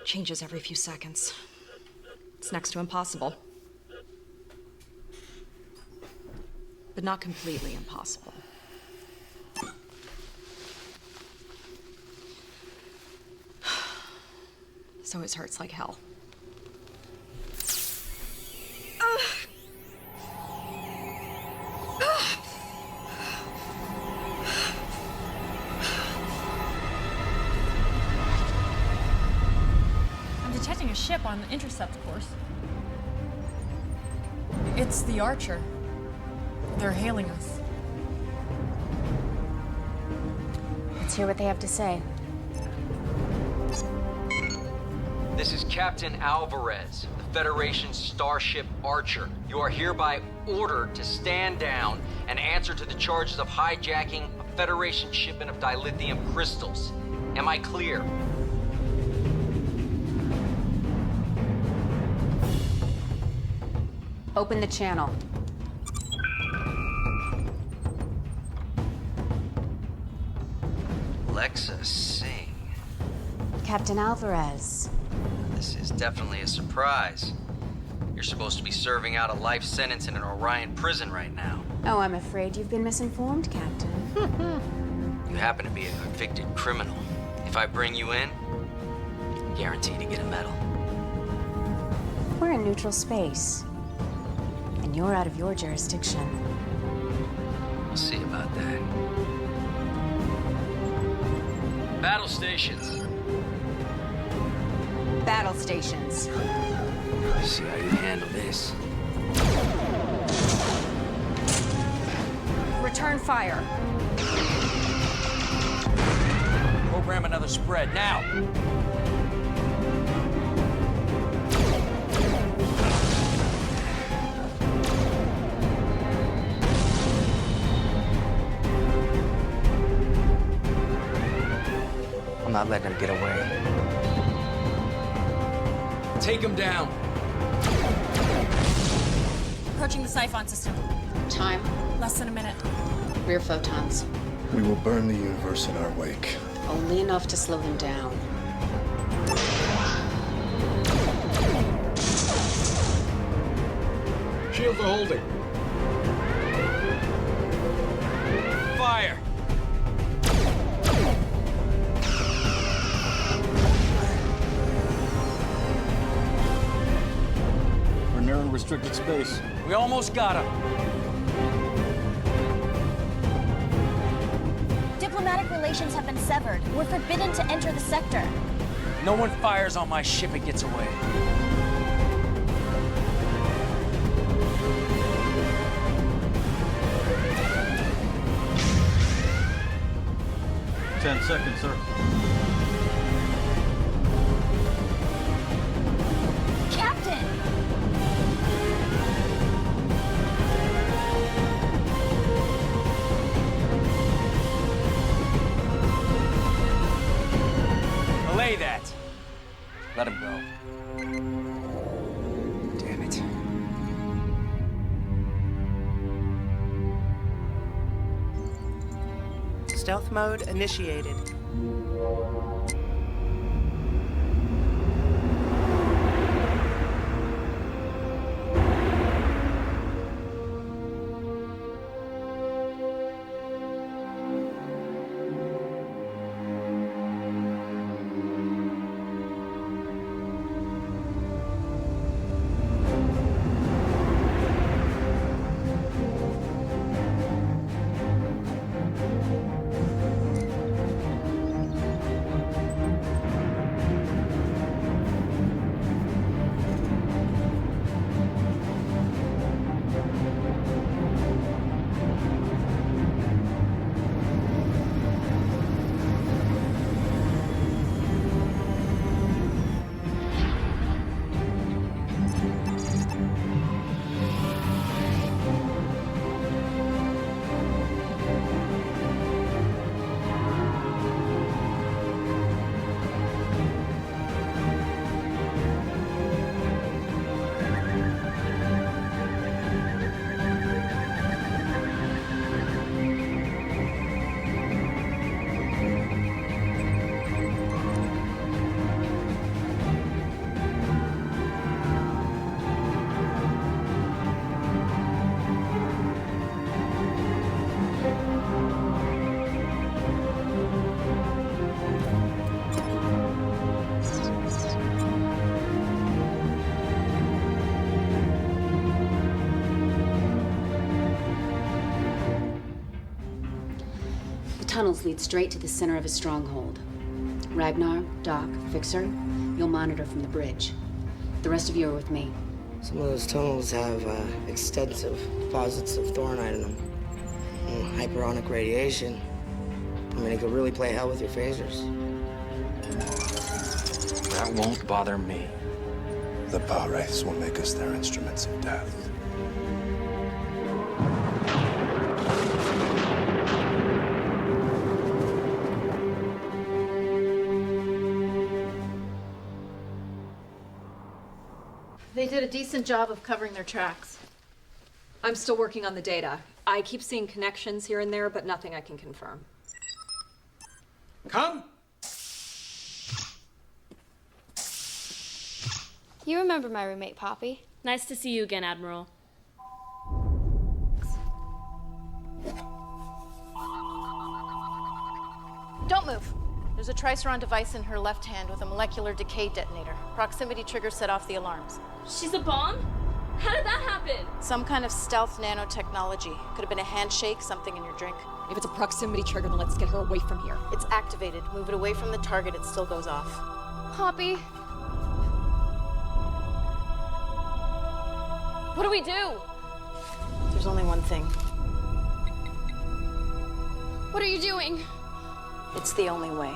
Changes every few seconds. It's next to impossible. But not completely impossible. So it hurts like hell. I'm detecting a ship on the intercept course. It's the Archer. They're hailing us. Let's hear what they have to say. This is Captain Alvarez, the Federation's starship Archer. You are hereby ordered to stand down and answer to the charges of hijacking a Federation shipment of dilithium crystals. Am I clear? Open the channel. Alexa, sing. Captain Alvarez. This is definitely a surprise. You're supposed to be serving out a life sentence in an Orion prison right now. Oh, I'm afraid you've been misinformed, Captain. You happen to be a convicted criminal. If I bring you in, you're guaranteed to get a medal. We're in neutral space. And you're out of your jurisdiction. We'll see about that. Battle stations. Battle stations. Let's see how you handle this. Return fire. Program another spread, now! not letting him get away. Take him down. Approaching the siphon system. Time? Less than a minute. Rear photons. We will burn the universe in our wake. Only enough to slow him down. Shields are holding. Fire! We're nearing restricted space. We almost got him. Diplomatic relations have been severed. We're forbidden to enter the sector. No one fires on my ship and gets away. 10 seconds, sir. Captain! Belay that. Let him go. Damn it. Stealth mode initiated. Tunnels lead straight to the center of his stronghold. Ragnar, Doc, Fixer, you'll monitor from the bridge. The rest of you are with me. Some of those tunnels have extensive deposits of thornite in them. Hyperonic radiation. I mean, it could really play hell with your phasers. That won't bother me. The power wraiths will make us their instruments of death. They did a decent job of covering their tracks. I'm still working on the data. I keep seeing connections here and there, but nothing I can confirm. Come! You remember my roommate, Poppy. Nice to see you again, Admiral. Don't move. There's a Triceron device in her left hand with a molecular decay detonator. Proximity trigger set off the alarms. She's a bomb? How did that happen? Some kind of stealth nanotechnology. Could have been a handshake, something in your drink. If it's a proximity trigger, then let's get her away from here. It's activated. Move it away from the target, it still goes off. Poppy. What do we do? There's only one thing. What are you doing? It's the only way.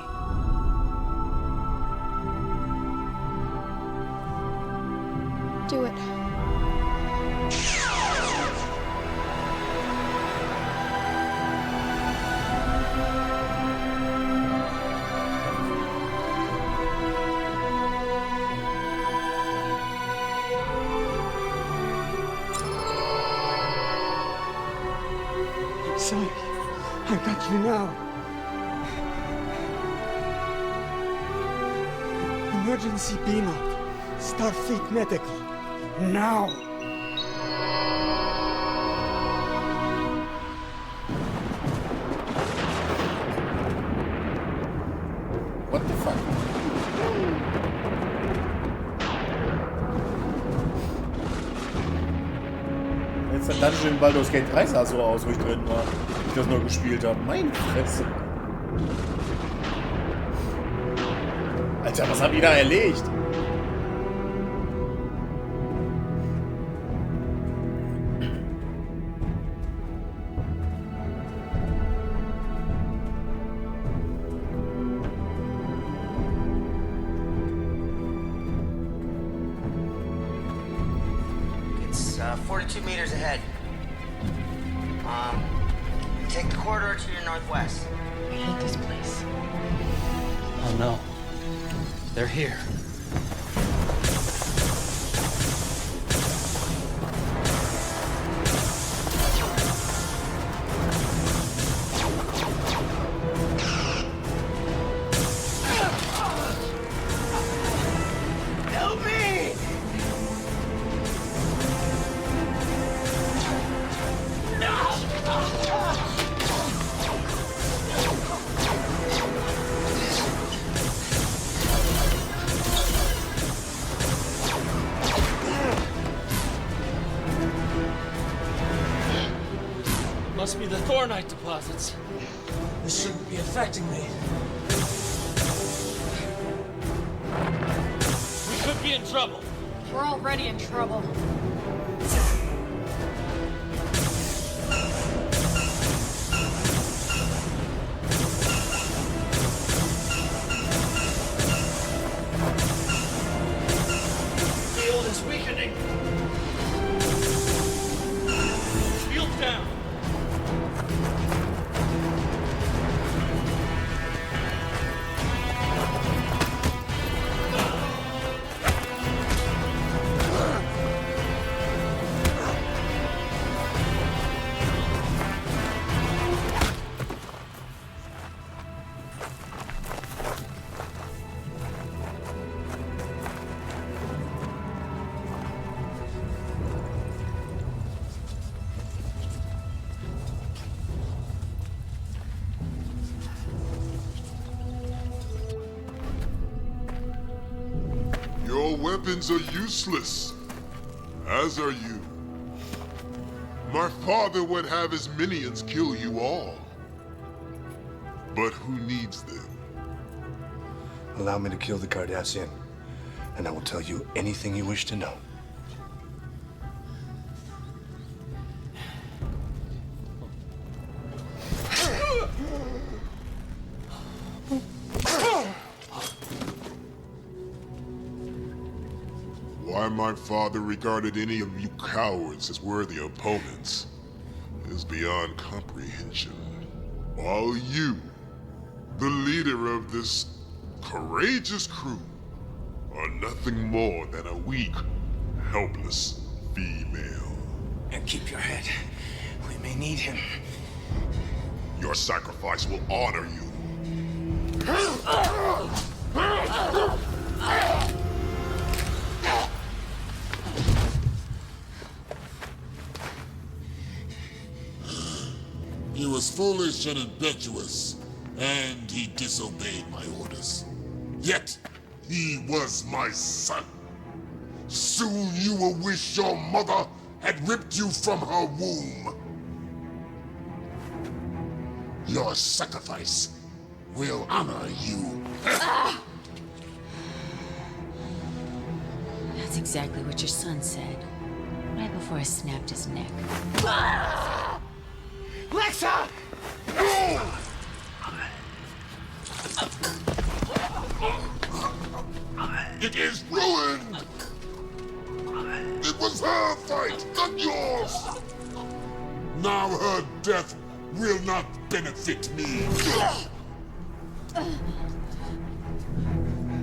Do it. son. I've got you now. Emergency beam up. Starfleet Medical. Now! What the fuck? Jetzt der Dungeon in Baldur's Gate 3 sah so aus, wo ich drin war. Ich das nur gespielt habe. Meine Fresse. Alter, was haben die da erlegt? It's 42 meters ahead. Take the corridor to your northwest. I hate this place. Oh no. They're here. Help me! Must be the Thornite deposits. This shouldn't be affecting me. We could be in trouble. We're already in trouble. Field is weakening. Field down. Your weapons are useless, as are you. My father would have his minions kill you all. But who needs them? Allow me to kill the Cardassian, and I will tell you anything you wish to know. Why my father regarded any of you cowards as worthy opponents is beyond comprehension. While you, the leader of this courageous crew, are nothing more than a weak, helpless female. And keep your head. We may need him. Your sacrifice will honor you. He was foolish and impetuous, and he disobeyed my orders. Yet, he was my son. Soon you will wish your mother had ripped you from her womb. Your sacrifice will honor you. That's exactly what your son said. Right before I snapped his neck. Lexa! It is ruined! It was her fight, not yours! Now her death will not benefit me.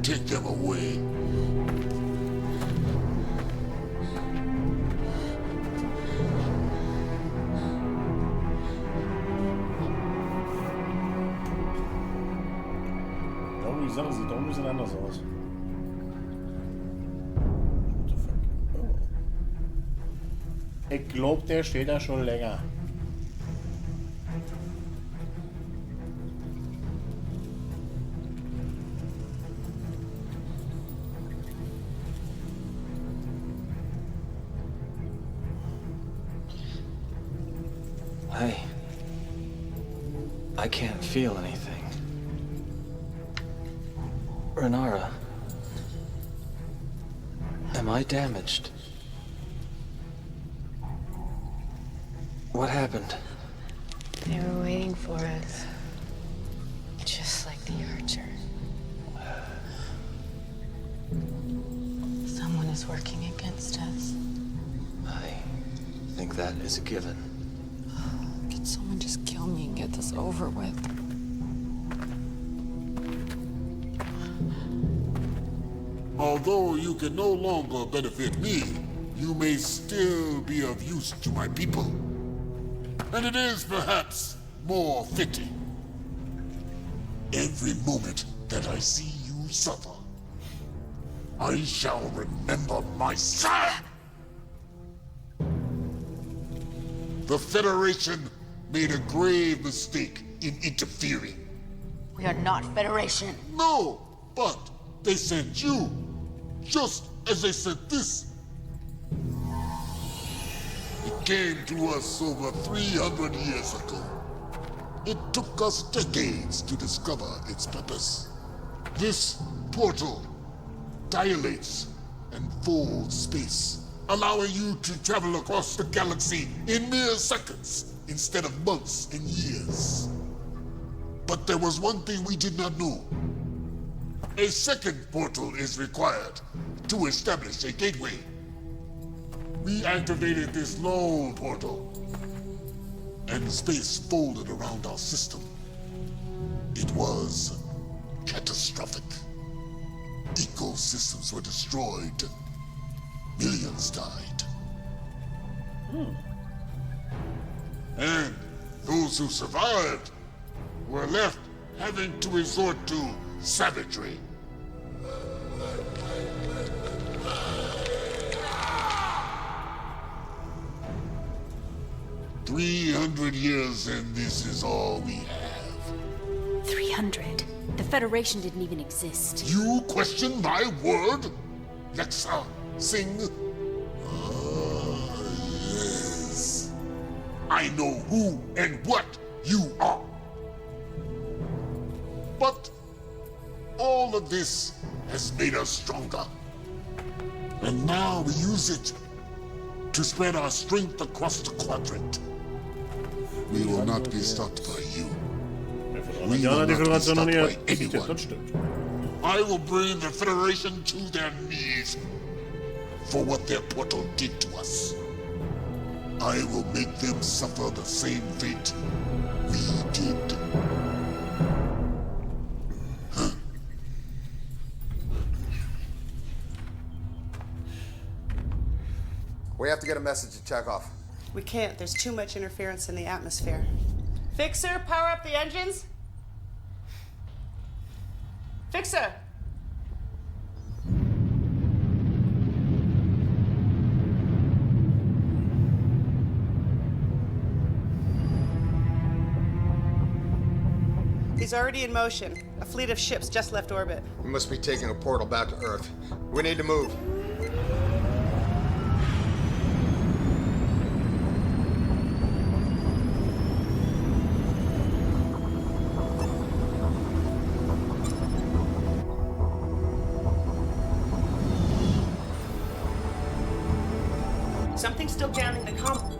Take them away. Sache, sieht doch ein bisschen anders aus. Ich glaube, der steht da schon länger. I can't feel anything. Renara, am I damaged? What happened? They were waiting for us. Just like the Archer. Someone is working against us. I think that is a given. Could someone just kill me and get this over with? Although you can no longer benefit me, you may still be of use to my people. And it is perhaps more fitting. Every moment that I see you suffer, I shall remember my son! The Federation made a grave mistake in interfering. We are not Federation. No, but they sent you, just as they sent this. It came to us over 300 years ago. It took us decades to discover its purpose. This portal dilates and folds space, allowing you to travel across the galaxy in mere seconds instead of months and years. But there was one thing we did not know. A second portal is required to establish a gateway. We activated this lone portal, and space folded around our system. It was catastrophic. Ecosystems were destroyed. Millions died. And those who survived were left having to resort to savagery. "300 years and this is all we have." 300? The Federation didn't even exist. You question my word? Lexa, Singh? Yes. I know who and what you are. But all of this has made us stronger. And now we use it to spread our strength across the quadrant. We will not be stopped by you. We will not be stopped by anyone. I will bring the Federation to their knees for what their portal did to us. I will make them suffer the same fate we did. We have to get a message to Chekhov. We can't. There's too much interference in the atmosphere. Fixer, power up the engines. Fixer! He's already in motion. A fleet of ships just left orbit. We must be taking a portal back to Earth. We need to move. Something's still jamming the comm.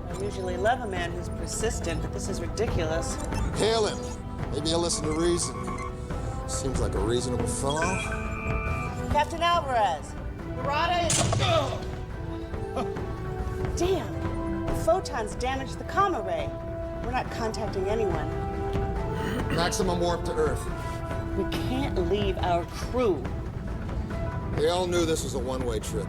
I usually love a man who's persistent, but this is ridiculous. Hail him. Maybe he'll listen to reason. Seems like a reasonable fellow. Captain Alvarez, Murata is... Damn, the photons damaged the comm array. We're not contacting anyone. Maximum warp to Earth. We can't leave our crew. They all knew this was a one-way trip.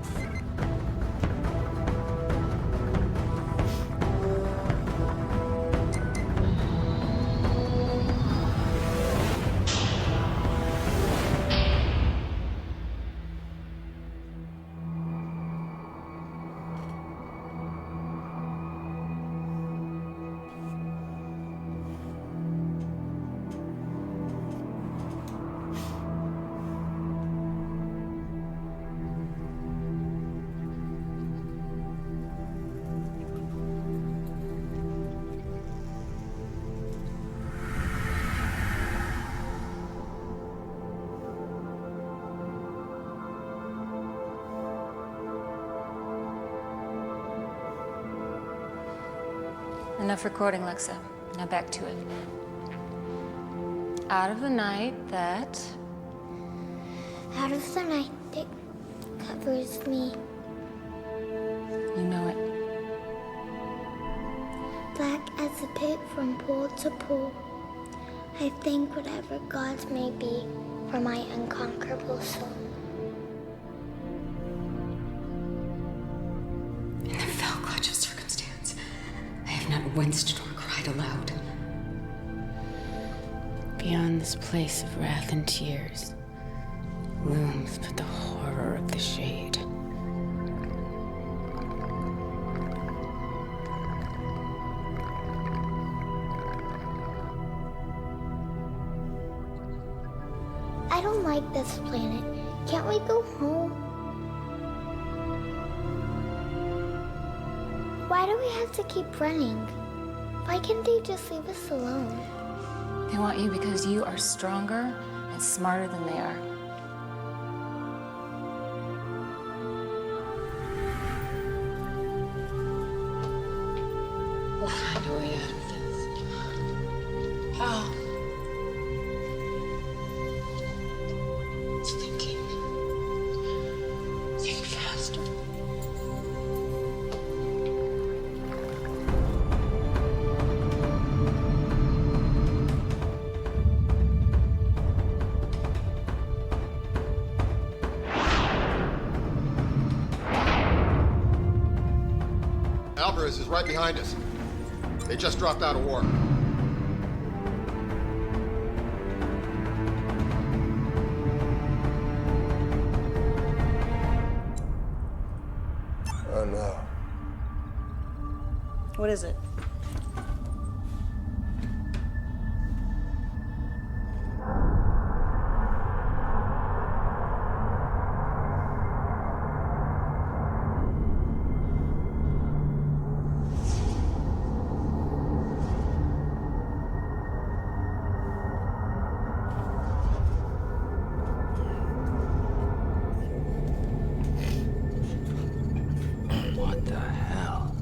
Enough recording, Lexa. Now back to it. Out of the night that... Out of the night that covers me. You know it. Black as a pit from pole to pole. I thank whatever gods may be for my unconquerable soul. In the fell clutch of circumstance, I have not winced nor cried aloud. Beyond this place of wrath and tears looms but the horror of the shade. I don't like this planet. Can't we go home? Why do we have to keep running? Why can't they just leave us alone? They want you because you are stronger and smarter than they are. We'll find a way out of this. How? It's thinking. Think faster. Alvarez is right behind us. They just dropped out of war. Oh no. What is it? What the hell?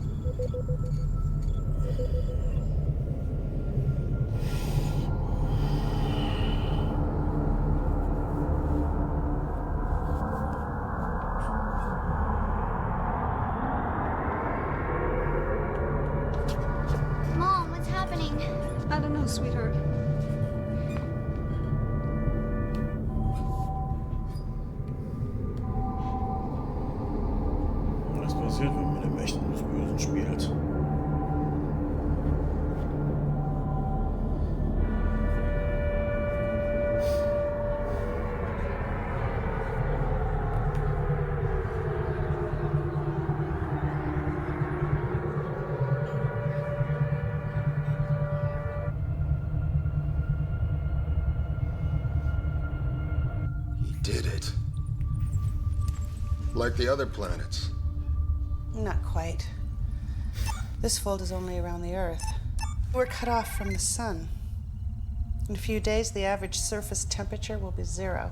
Mom, what's happening? I don't know, sweetheart. Was passiert, wenn man mit den Mächten des Bösen spielt? He did it. Like the other planets. Not quite. This fold is only around the Earth. We're cut off from the sun. In a few days, the average surface temperature will be 0.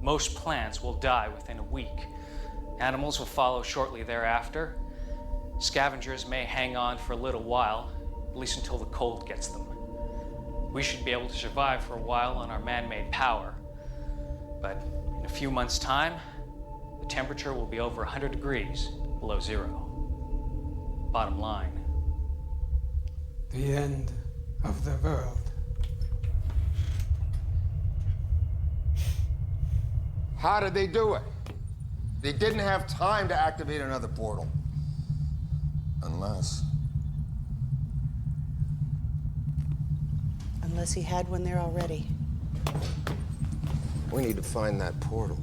Most plants will die within a week. Animals will follow shortly thereafter. Scavengers may hang on for a little while, at least until the cold gets them. We should be able to survive for a while on our man-made power. But in a few months' time, the temperature will be over 100 degrees below 0. Bottom line. The end of the world. How did they do it? They didn't have time to activate another portal. Unless he had one there already. we need to find that portal.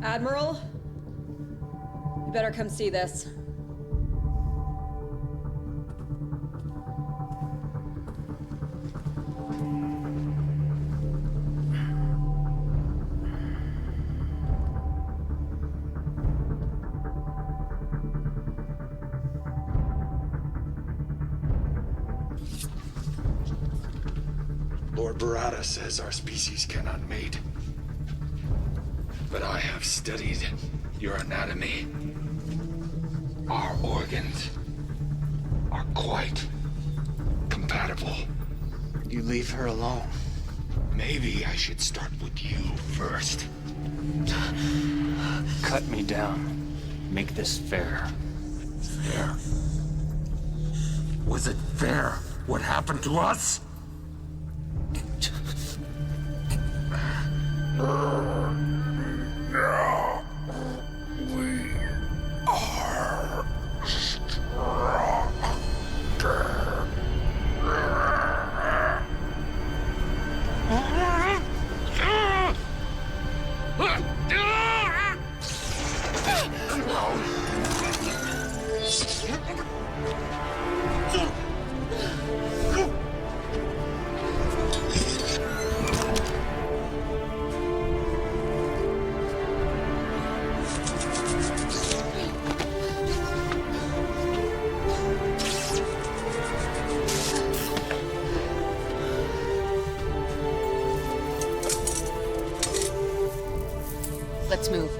Admiral, you better come see this. Lord Barada says our species cannot mate. But I have studied your anatomy. Our organs are quite compatible. You leave her alone. Maybe I should start with you first. Cut me down. Make this fair. Fair? Was it fair what happened to us? Now we are Let's move.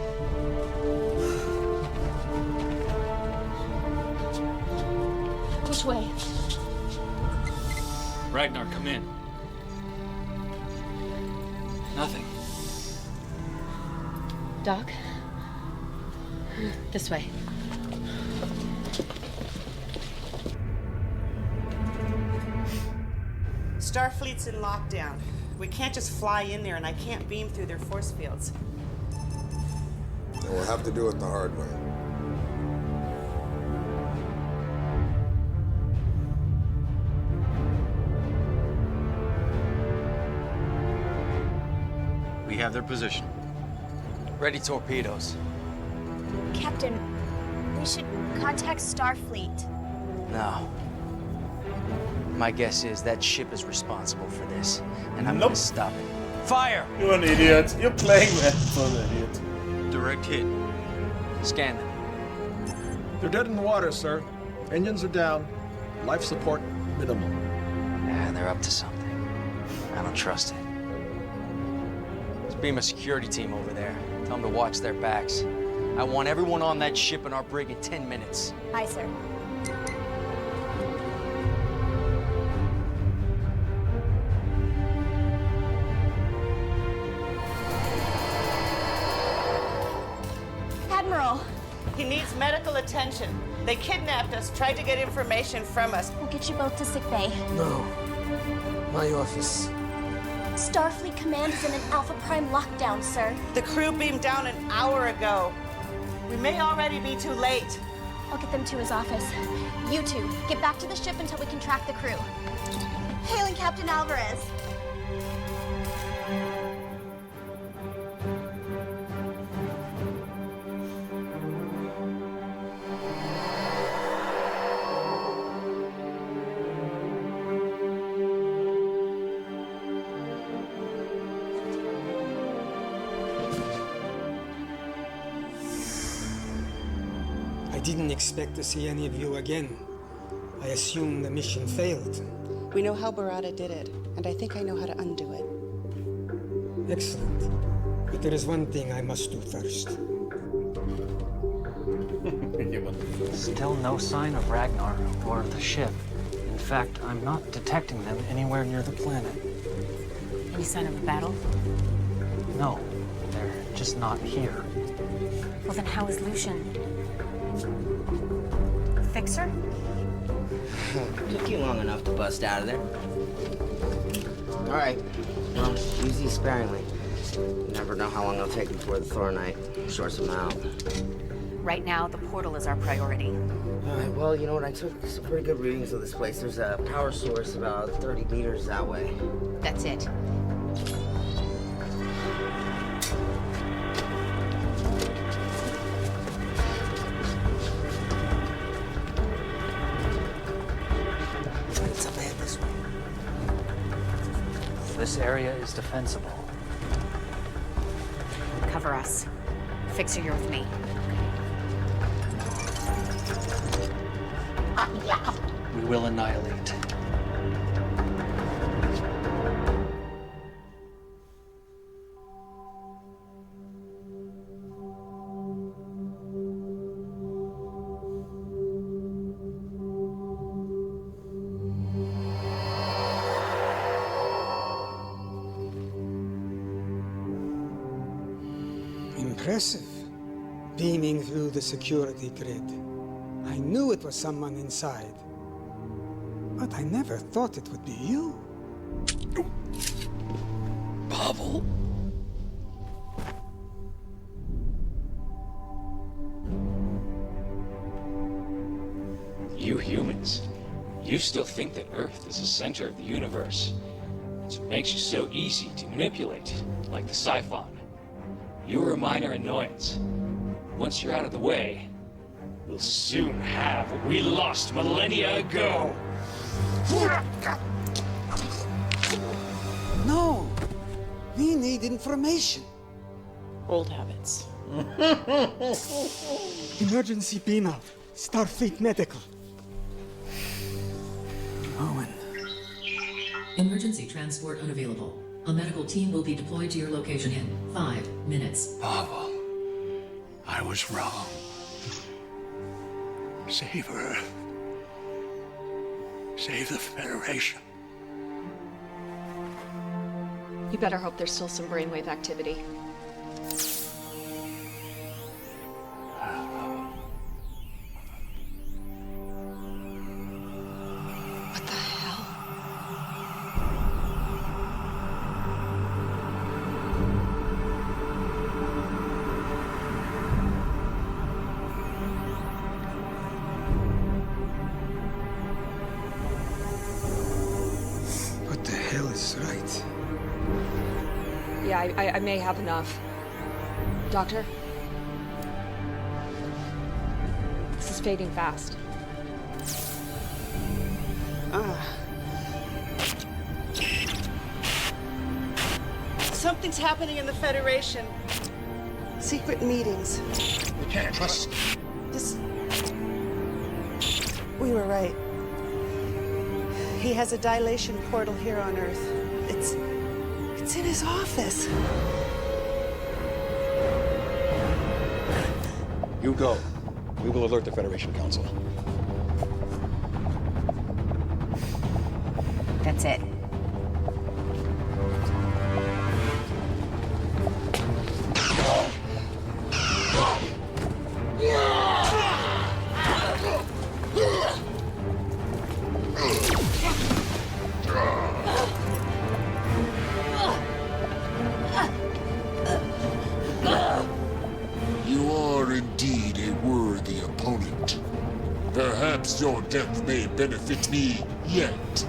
Which way? Ragnar, come in. Nothing. Doc? This way. Starfleet's in lockdown. We can't just fly in there, and I can't beam through their force fields. And we'll have to do it the hard way. We have their position. Ready torpedoes. Captain, we should contact Starfleet. No. My guess is that ship is responsible for this, and I'm gonna stop it. Fire! You're an idiot. You're playing that for an idiot. Direct hit. Scan them. They're dead in the water, sir. Engines are down. Life support minimal. Yeah, they're up to something. I don't trust it. Let's beam a security team over there. Tell them to watch their backs. I want everyone on that ship and our brig in 10 minutes. Aye, sir. Admiral! He needs medical attention. They kidnapped us, tried to get information from us. We'll get you both to sickbay. No. My office. Starfleet Command is in an Alpha Prime lockdown, sir. The crew beamed down an hour ago. We may already be too late. I'll get them to his office. You two, get back to the ship until we can track the crew. Hailing Captain Alvarez. I didn't expect to see any of you again. I assumed the mission failed. We know how Barada did it, and I think I know how to undo it. Excellent. But there is one thing I must do first. Still no sign of Ragnar or the ship. In fact, I'm not detecting them anywhere near the planet. Any sign of a battle? No, they're just not here. Well, then how is Lucian? Fixer? Took you long enough to bust out of there. All right. Well, use these sparingly. You never know how long it'll take before the Thoronite sorts them out. Right now, the portal is our priority. All right, well, you know what? I took some pretty good readings of this place. There's a power source about 30 meters that way. That's it. It's up ahead this way. This area is defensible. Cover us. Fixer, you're with me. We will annihilate. Impressive. Beaming through the security grid. I knew it was someone inside. But I never thought it would be you. Pavel. You humans, you still think that Earth is the center of the universe. It's what makes you so easy to manipulate, like the Siphon. You're a minor annoyance. Once you're out of the way, we'll soon have what we lost millennia ago. No! We need information. Old habits. Emergency beam out. Starfleet Medical. Owen. Emergency transport unavailable. A medical team will be deployed to your location in 5 minutes. Pavel, I was wrong. Save Earth. Save the Federation. You better hope there's still some brainwave activity. What the hell? What the hell is right? Yeah, I may have enough. Doctor? This is fading fast. Something's happening in the Federation. Secret meetings. We can't trust. This... We were right. He has a dilation portal here on Earth. It's in his office. You go. We will alert the Federation Council. That's it. You are indeed a worthy opponent. Perhaps your death may benefit me yet.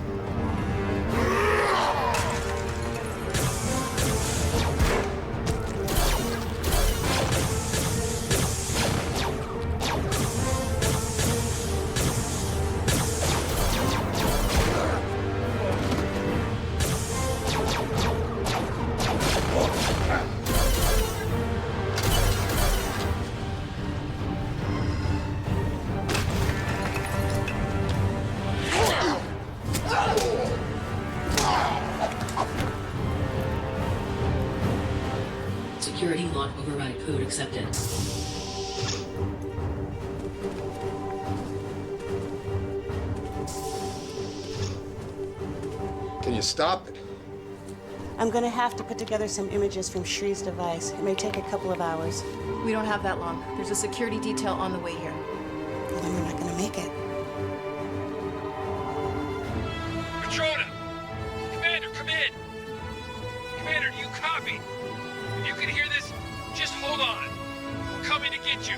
Security lock override code accepted. Can you stop it? I'm gonna have to put together some images from Shree's device. It may take a couple of hours. We don't have that long. There's a security detail on the way here. Well, then we're not gonna make it. Patrona! Commander, come in! Commander, do you copy? If you can hear this, just hold on. We're coming to get you.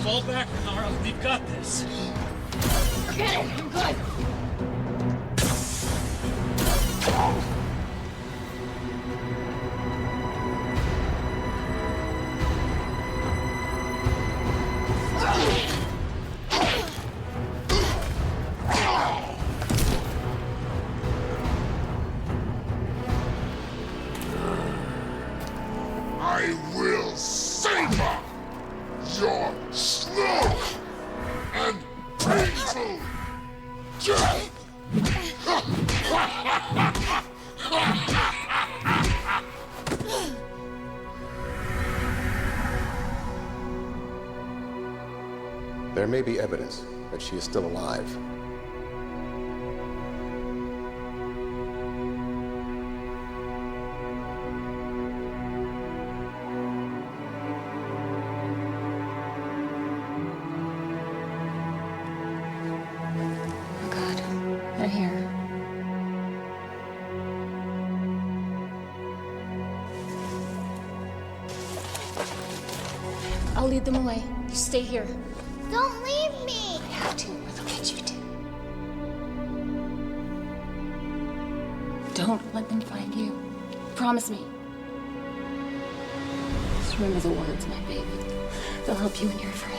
Fall back, Nara. We've got this. Forget it. I'm good. I will savor your slow and painful death! There may be evidence that she is still alive. Oh God, they're here. I'll lead them away. You stay here. Don't leave me! I have to, or they'll get you too. Don't let them find you. Promise me. Just remember the words, my baby. They'll help you and your friend.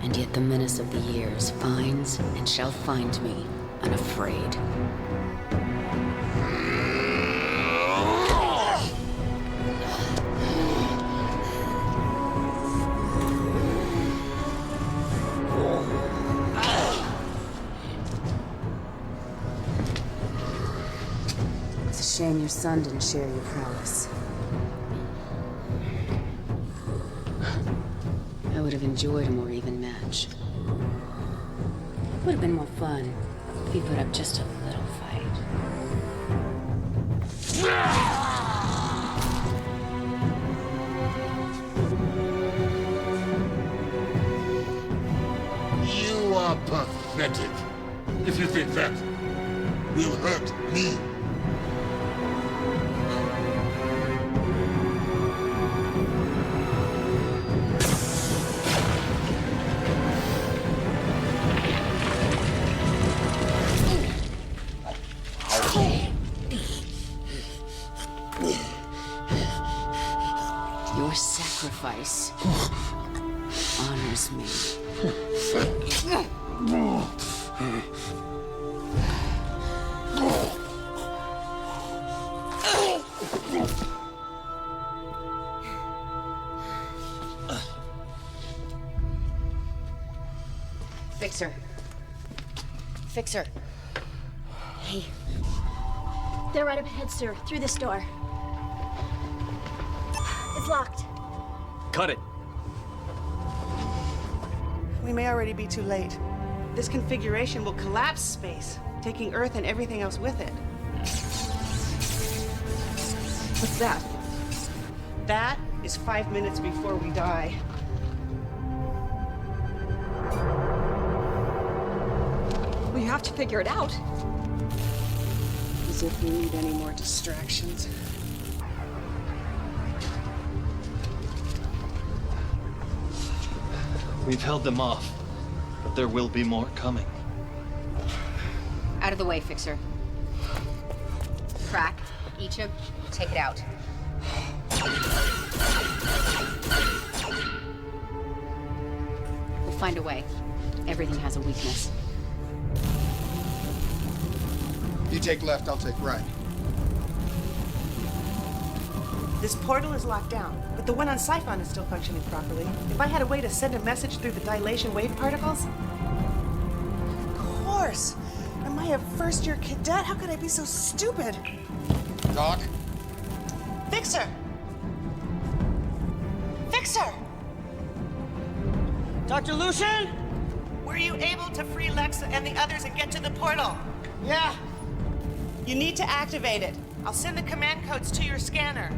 And yet the menace of the years finds and shall find me unafraid. It's a shame your son didn't share your prowess. I would have enjoyed a more even match. Would have been more fun if you put up just a little fight. You are pathetic. If you think that will hurt me. Your sacrifice honors me. Fixer. Fixer. Hey. They're right up ahead, sir. Through this door. It's locked. Cut it. We may already be too late. This configuration will collapse space, taking Earth and everything else with it. What's that? That is 5 minutes before we die. Well, you have to figure it out. See if we need any more distractions. We've held them off, but there will be more coming. Out of the way, Fixer. Crack, each of, take it out. We'll find a way. Everything has a weakness. You take left, I'll take right. This portal is locked down, but the one on Siphon is still functioning properly. If I had a way to send a message through the dilation wave particles... Of course! Am I a first-year cadet? How could I be so stupid? Doc? Fixer! Fixer! Dr. Lucian? Were you able to free Lexa and the others and get to the portal? Yeah. You need to activate it. I'll send the command codes to your scanner.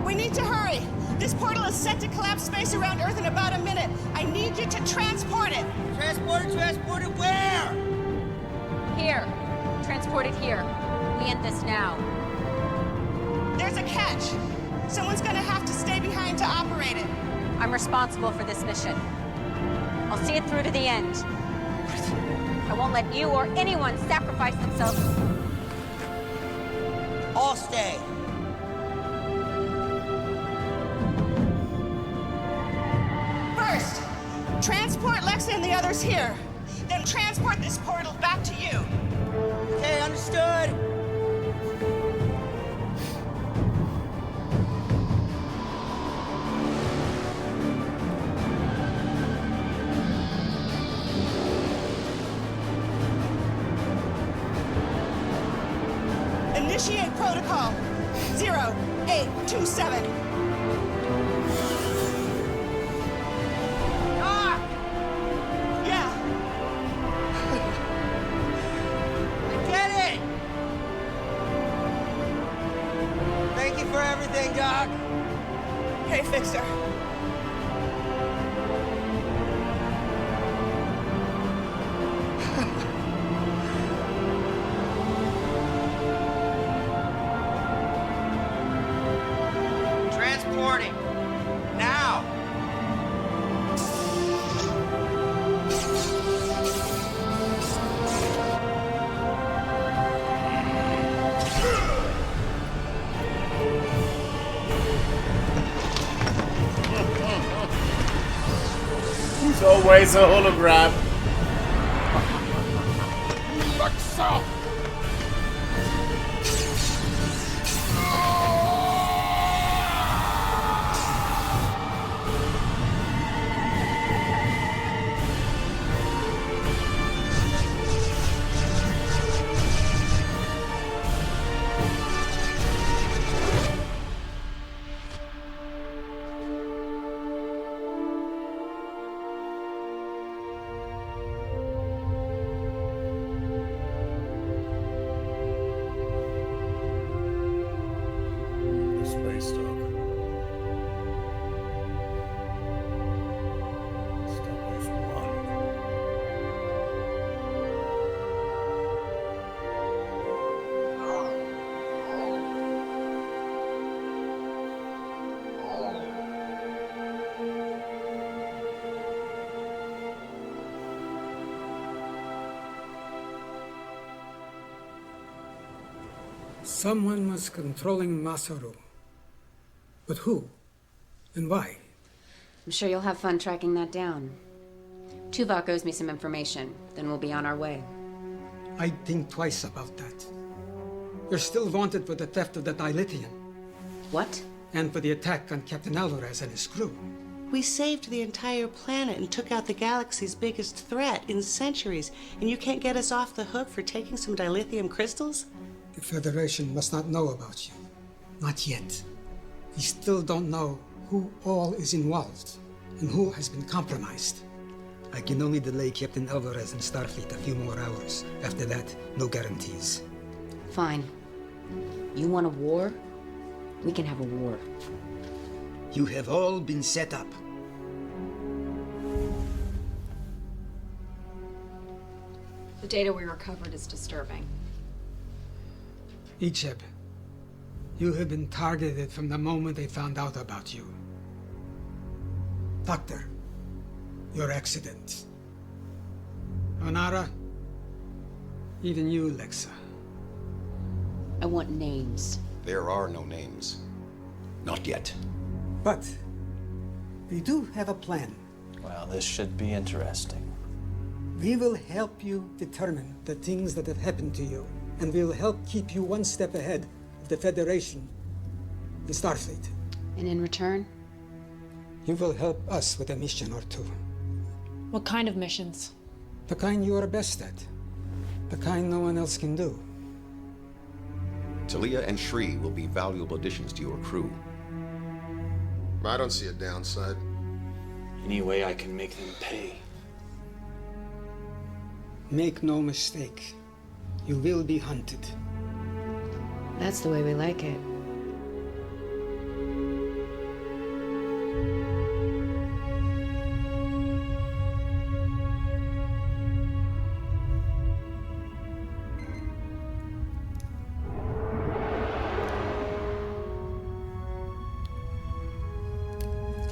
We need to hurry. This portal is set to collapse space around Earth in about a minute. I need you to transport it. Transport it where? Here. Transport it here. We end this now. There's a catch. Someone's gonna have to stay behind to operate it. I'm responsible for this mission. I'll see it through to the end. I won't let you or anyone sacrifice themselves. All stay. First, transport Lexa and the others here. Then transport this portal back to you. Okay, understood. Initiate protocol 0827. Yeah. Get it! Thank you for everything, Doc. Hey, Fixer. Transporting. Now! He's always a hologram. Lexa! Space dog. Stop with one. Someone was controlling Masaru. But who? And why? I'm sure you'll have fun tracking that down. Tuvok owes me some information, then we'll be on our way. I'd think twice about that. You're still wanted for the theft of the dilithium. What? And for the attack on Captain Alvarez and his crew. We saved the entire planet and took out the galaxy's biggest threat in centuries, and you can't get us off the hook for taking some dilithium crystals? The Federation must not know about you. Not yet. We still don't know who all is involved and who has been compromised. I can only delay Captain Alvarez and Starfleet a few more hours. After that, no guarantees. Fine. You want a war? We can have a war. You have all been set up. The data we recovered is disturbing. Icheb, you have been targeted from the moment they found out about you. Doctor, your accident. Onara, even you, Lexa. I want names. There are no names. Not yet. But we do have a plan. Well, this should be interesting. We will help you determine the things that have happened to you, and we will help keep you one step ahead of the Federation, the Starfleet. And in return? You will help us with a mission or two. What kind of missions? The kind you are best at. The kind no one else can do. Talia and Shri will be valuable additions to your crew. I don't see a downside. Any way I can make them pay. Make no mistake. You will be hunted. That's the way we like it.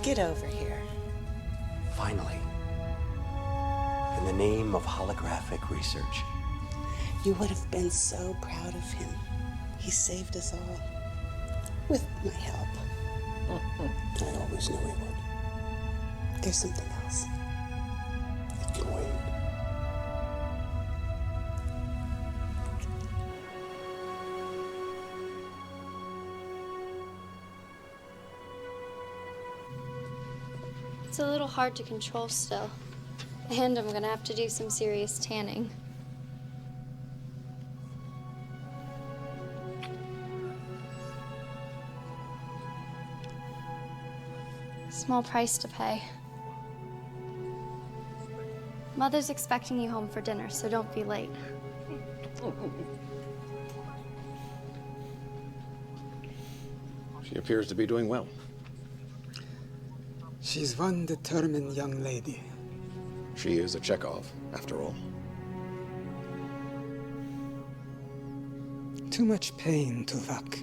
Get over here. Finally. In the name of holographic research. You would have been so proud of him. He saved us all. With my help. I always knew he would. There's something else. It can wait. It's a little hard to control still. And I'm gonna have to do some serious tanning. Small price to pay. Mother's expecting you home for dinner, so don't be late. She appears to be doing well. She's one determined young lady. She is a Chekhov, after all. Too much pain, Tuvok.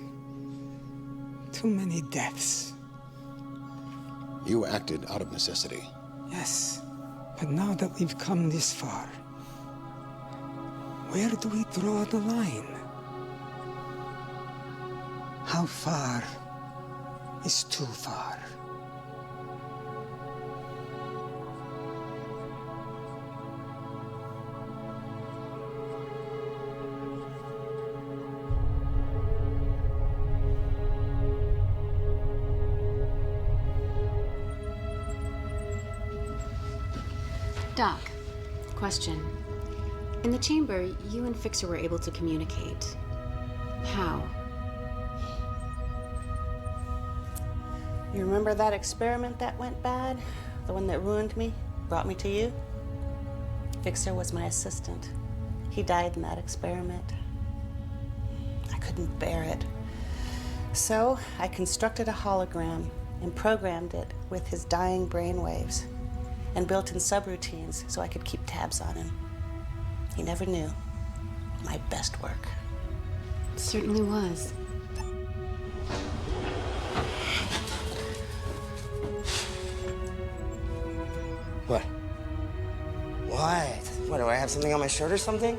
Too many deaths. You acted out of necessity. Yes, but now that we've come this far, where do we draw the line? How far is too far? Doc, question. In the chamber, you and Fixer were able to communicate. How? You remember that experiment that went bad? The one that ruined me? Brought me to you? Fixer was my assistant. He died in that experiment. I couldn't bear it. So I constructed a hologram and programmed it with his dying brainwaves and built in subroutines so I could keep tabs on him. He never knew. My best work. It certainly was. What? What? What, do I have something on my shirt or something?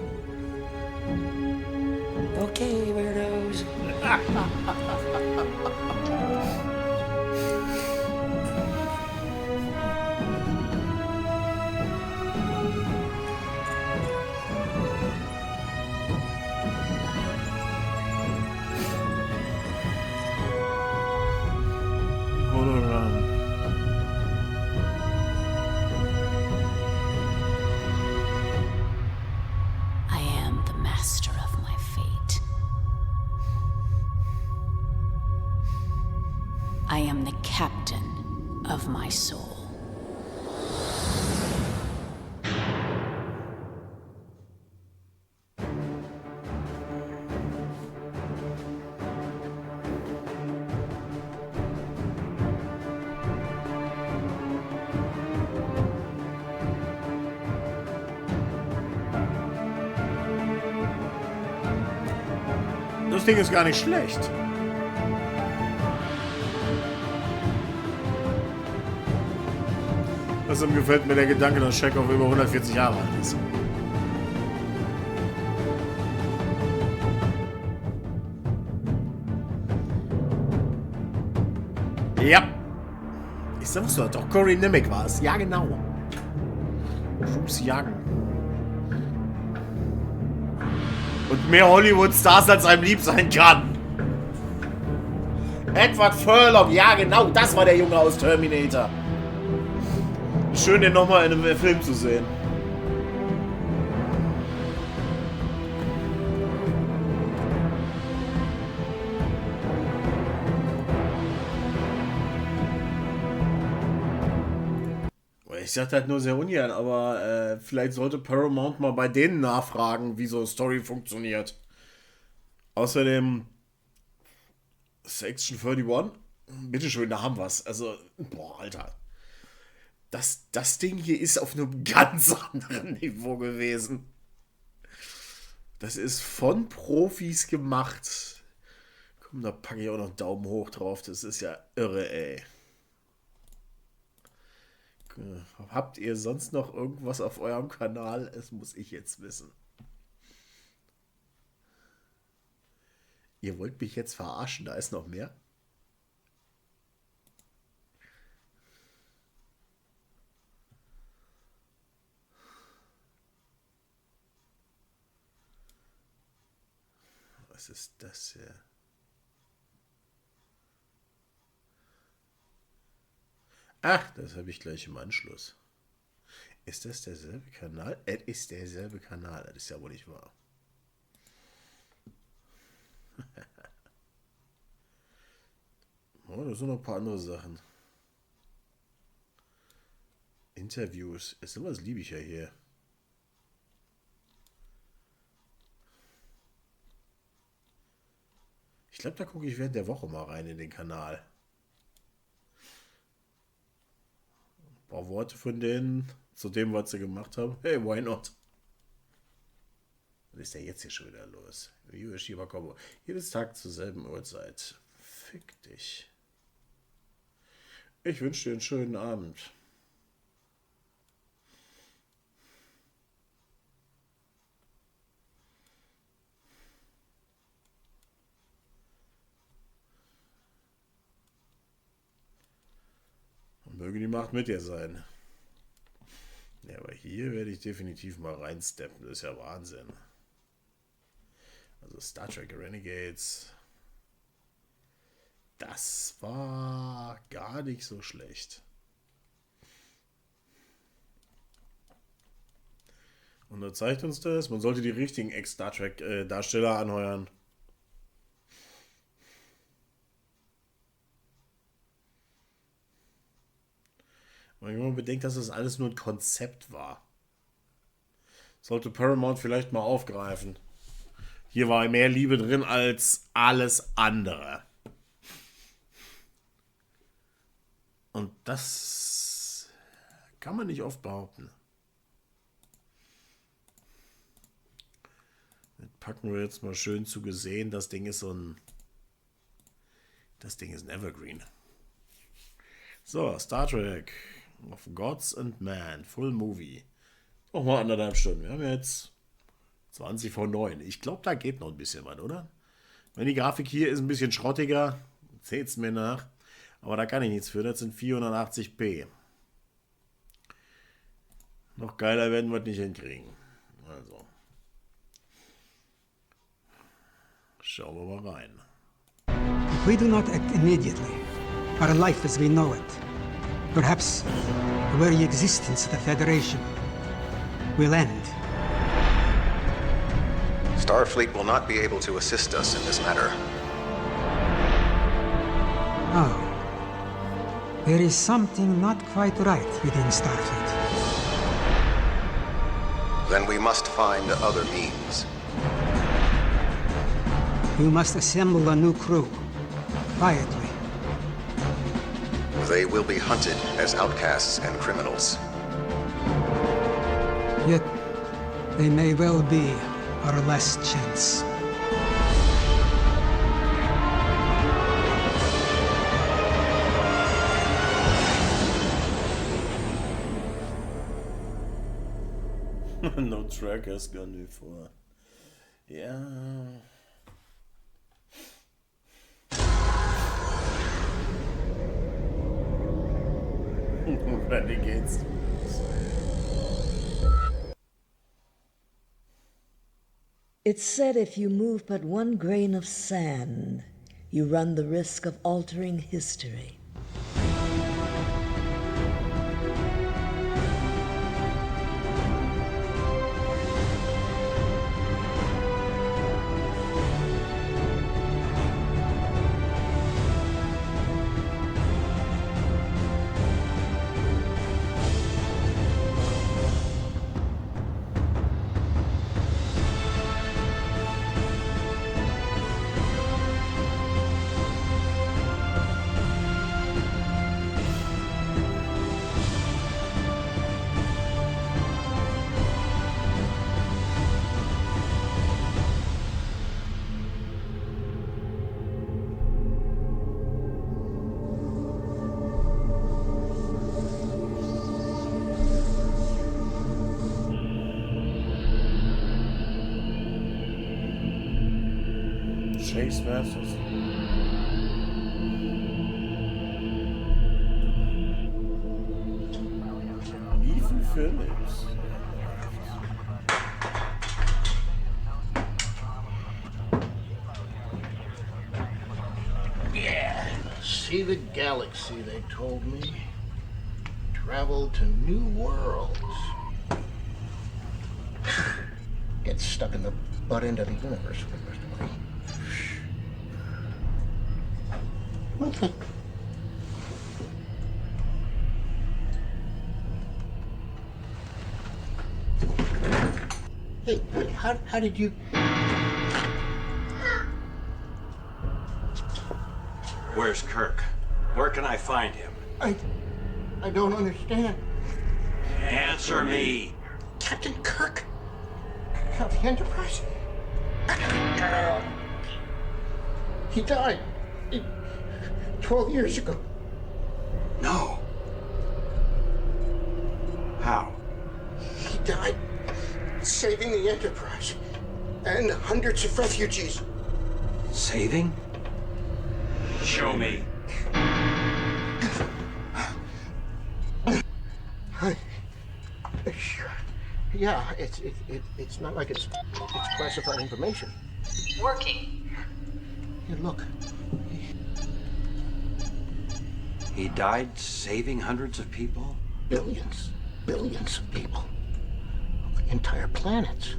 Okay, weirdos. I am the master of my fate. I am the captain of my soul. Das Ding ist gar nicht schlecht. Deshalb gefällt mir der Gedanke, dass Chekhov über 140 Jahre alt ist. Ja. Ich sag's doch, Cory Nemec war es. Ja, genau. Troops jagen. Und mehr Hollywood-Stars als einem lieb sein kann. Edward Furlong, ja genau, das war der Junge aus Terminator. Schön, den nochmal in einem Film zu sehen. Ich sag halt nur sehr ungern, aber vielleicht sollte Paramount mal bei denen nachfragen, wie so eine Story funktioniert. Außerdem Section 31, bitteschön, da haben wir's. Also, boah, Alter. Das Ding hier ist auf einem ganz anderen Niveau gewesen. Das ist von Profis gemacht. Komm, da packe ich auch noch einen Daumen hoch drauf. Das ist ja irre, ey. Habt ihr sonst noch irgendwas auf eurem Kanal? Das muss ich jetzt wissen. Ihr wollt mich jetzt verarschen? Da ist noch mehr? Was ist das hier? Ach, das habe ich gleich im Anschluss. Ist das derselbe Kanal? Es ist derselbe Kanal. Das ist ja wohl nicht wahr. Oh, da sind noch ein paar andere Sachen. Interviews. Sowas liebe ich ja hier. Ich glaube, da gucke ich während der Woche mal rein in den Kanal. Ein paar Worte von denen zu dem, was sie gemacht haben. Hey, why not? Was ist denn jetzt hier schon wieder los? Yoshiba Kombo. Jedes Tag zur selben Uhrzeit. Fick dich. Ich wünsche dir einen schönen Abend. Und möge die Macht mit dir sein. Ja, aber hier werde ich definitiv mal reinsteppen. Das ist ja Wahnsinn. Also Star Trek Renegades. Das war gar nicht so schlecht. Und da zeigt uns das, man sollte die richtigen Ex-Star Trek Darsteller anheuern. Wenn man bedenkt, dass das alles nur ein Konzept war. Sollte Paramount vielleicht mal aufgreifen. Hier war mehr Liebe drin als alles andere. Und das kann man nicht oft behaupten. Das packen wir jetzt mal schön zu gesehen. Das Ding ist ein Evergreen. So, Star Trek of Gods and Man, Full Movie. Nochmal 1,5 Stunden. Wir haben jetzt 20 vor 9. Ich glaube, da geht noch ein bisschen was, oder? Wenn die Grafik hier ist ein bisschen schrottiger, seht es mir nach. Aber da kann ich nichts für. Das sind 480p. Noch geiler werden wir es nicht hinkriegen. Also. Schauen wir mal rein. If we do not act immediately, our life as we know it, perhaps the very existence of the Federation, will end. Starfleet will not be able to assist us in this matter. Oh. There is something not quite right within Starfleet. Then we must find other means. You must assemble a new crew, quietly. They will be hunted as outcasts and criminals. Yet, they may well be our last chance. No trackers gone before. Ja. Renegades. It's said if you move but one grain of sand, you run the risk of altering history. Chase Masters. Ethan Phillips. Yeah, see the galaxy, they told me. Travel to new worlds. Get stuck in the butt end of the universe for the rest of my life. Hey, how did you... Where's Kirk? Where can I find him? I don't understand. Answer me. Captain Kirk of the Enterprise? He died 12 years ago. No. How? He died saving the Enterprise and hundreds of refugees. Saving? Show me. Yeah, it's not like it's classified information. Working. Here, look. He died saving hundreds of people? Billions of people. Entire planets.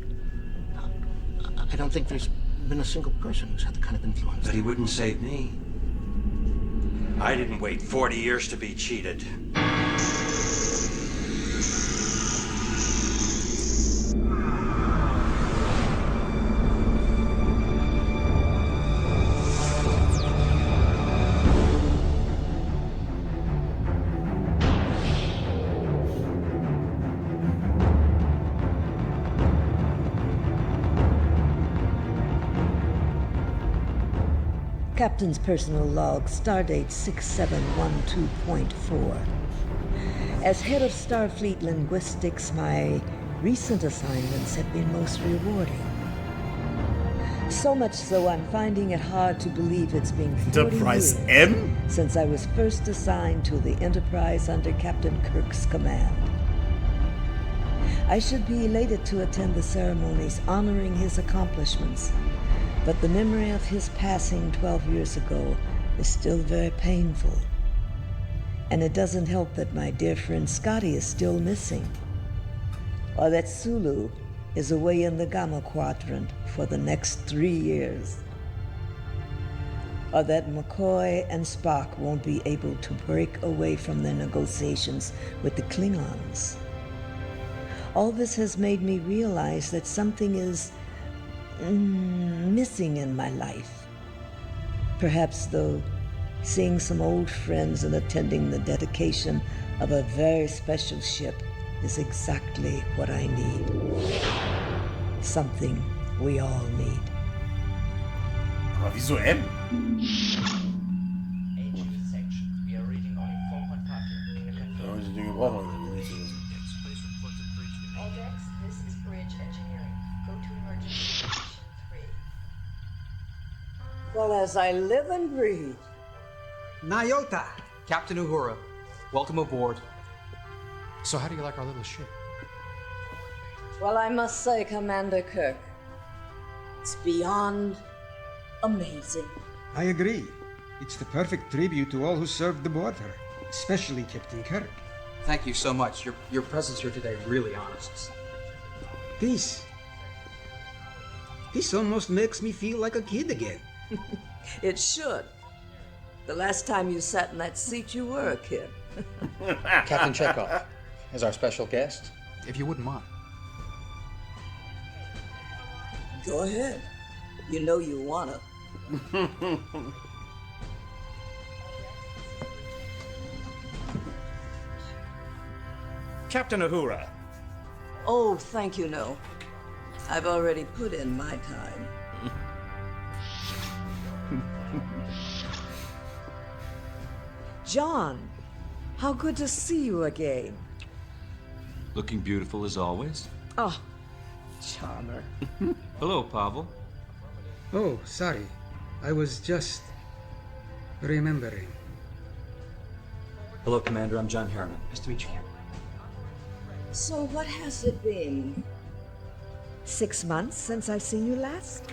I don't think there's been a single person who's had the kind of influence. But he wouldn't save me. I didn't wait 40 years to be cheated. Captain's personal log, stardate 6712.4. As head of Starfleet Linguistics, my recent assignments have been most rewarding. So much so I'm finding it hard to believe it's been 40 Enterprise years M? since I was first assigned to the Enterprise under Captain Kirk's command. I should be elated to attend the ceremonies honoring his accomplishments, but the memory of his passing 12 years ago is still very painful. And it doesn't help that my dear friend Scotty is still missing, or that Sulu is away in the Gamma Quadrant for the next 3 years, or that McCoy and Spock won't be able to break away from their negotiations with the Klingons. All this has made me realize that something is missing in my life. Perhaps, though, seeing some old friends and attending the dedication of a very special ship is exactly what I need. Something we all need. Aber wieso M? Ja, die Dinge brauchen wir nicht zu wissen. this is bridge engineering. Go to emergency position 3. Well, as I live and breathe. Nyota! Captain Uhura, welcome aboard. So how do you like our little ship? Well, I must say, Commander Kirk, it's beyond amazing. I agree. It's the perfect tribute to all who served aboard her, especially Captain Kirk. Thank you so much. Your presence here today really honors us. This almost makes me feel like a kid again. It should. The last time you sat in that seat, you were a kid. Captain Chekhov, as our special guest, if you wouldn't mind. Go ahead. You know you wanna. Captain Uhura. Oh, thank you, no. I've already put in my time. John, how good to see you again. Looking beautiful as always. Oh, charmer. Hello, Pavel. Oh, sorry. I was just remembering. Hello, Commander. I'm John Harriman. Nice to meet you. So what has it been? 6 months since I've seen you last?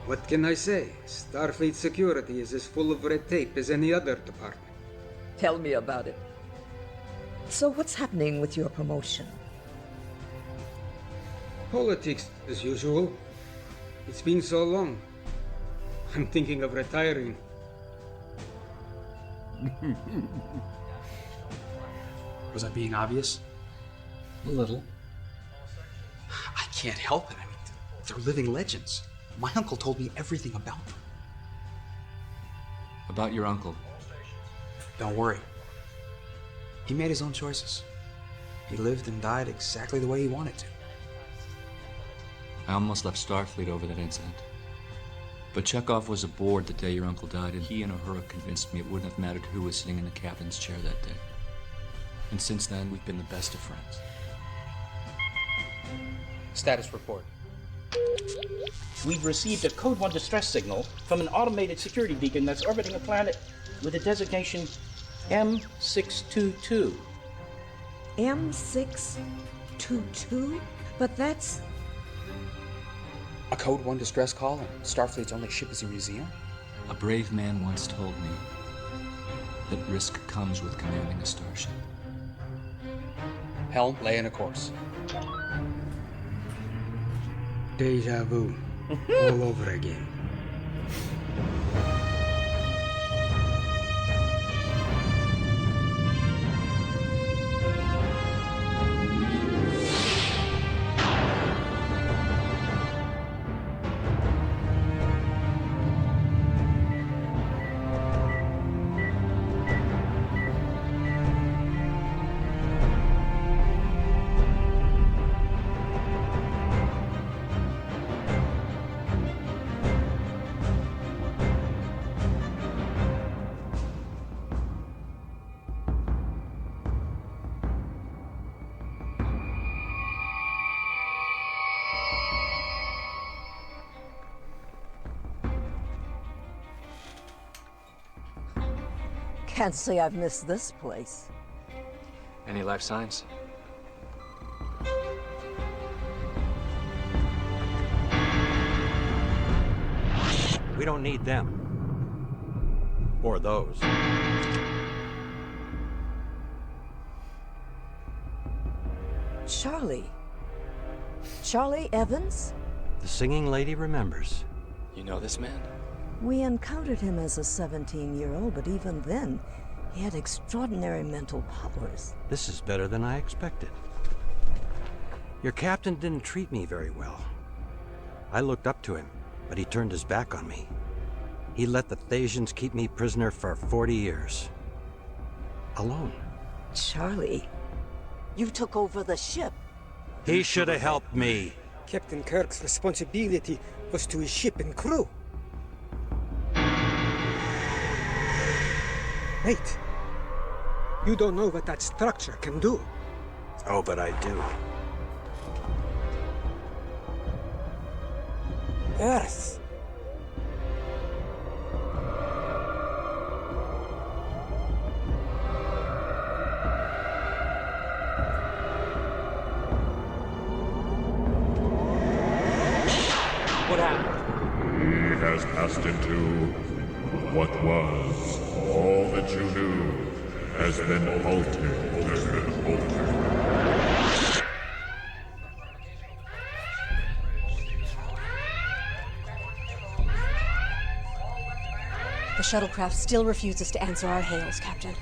What can I say? Starfleet security is as full of red tape as any other department. Tell me about it. So what's happening with your promotion? Politics, as usual. It's been so long. I'm thinking of retiring. Was I being obvious? A little. I can't help it. I mean, they're living legends. My uncle told me everything about them. About your uncle. Don't worry. He made his own choices. He lived and died exactly the way he wanted to. I almost left Starfleet over that incident. But Chekhov was aboard the day your uncle died, and he and Uhura convinced me it wouldn't have mattered who was sitting in the captain's chair that day. And since then, we've been the best of friends. Status report. We've received a Code 1 distress signal from an automated security beacon that's orbiting a planet with a designation M622. M622? But that's... A Code 1 distress call and Starfleet's only ship is a museum? A brave man once told me that risk comes with commanding a starship. Helm, lay in a course. Deja vu. All over again. Can't say I've missed this place. Any life signs? We don't need them. Or those. Charlie. Charlie Evans? The singing lady remembers. You know this man? We encountered him as a 17-year-old, but even then, he had extraordinary mental powers. This is better than I expected. Your captain didn't treat me very well. I looked up to him, but he turned his back on me. He let the Thasians keep me prisoner for 40 years. Alone. Charlie, you took over the ship. He should have helped me. Captain Kirk's responsibility was to his ship and crew. Wait. You don't know what that structure can do. Oh, but I do. Earth. What happened? He has passed into what was. All that you knew has been altered. The shuttlecraft still refuses to answer our hails, Captain.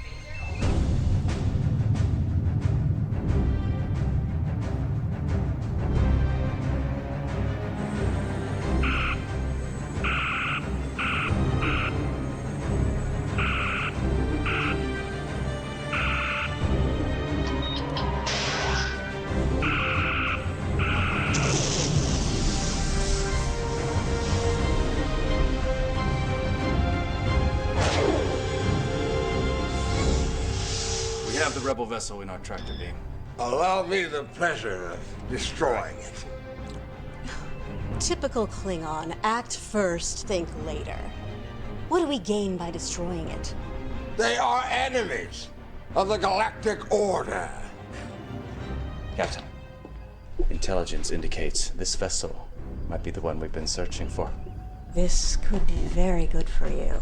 We have the rebel vessel in our tractor beam. Allow me the pleasure of destroying it. Typical Klingon. Act first, think later. What do we gain by destroying it? They are enemies of the Galactic Order. Captain, intelligence indicates this vessel might be the one we've been searching for. This could be very good for you.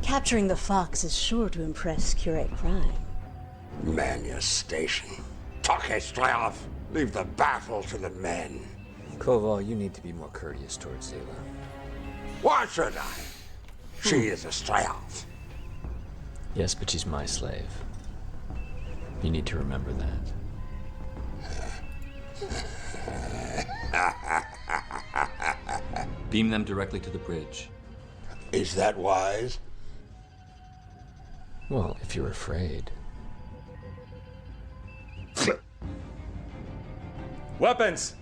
Capturing the Fox is sure to impress Curate Prime. Man your station. Take Strav. Leave the battle to the men. Koval, you need to be more courteous towards Zayla. Why should I? She is a Strav. Yes, but she's my slave. You need to remember that. Beam them directly to the bridge. Is that wise? Well, if you're afraid. Weapons!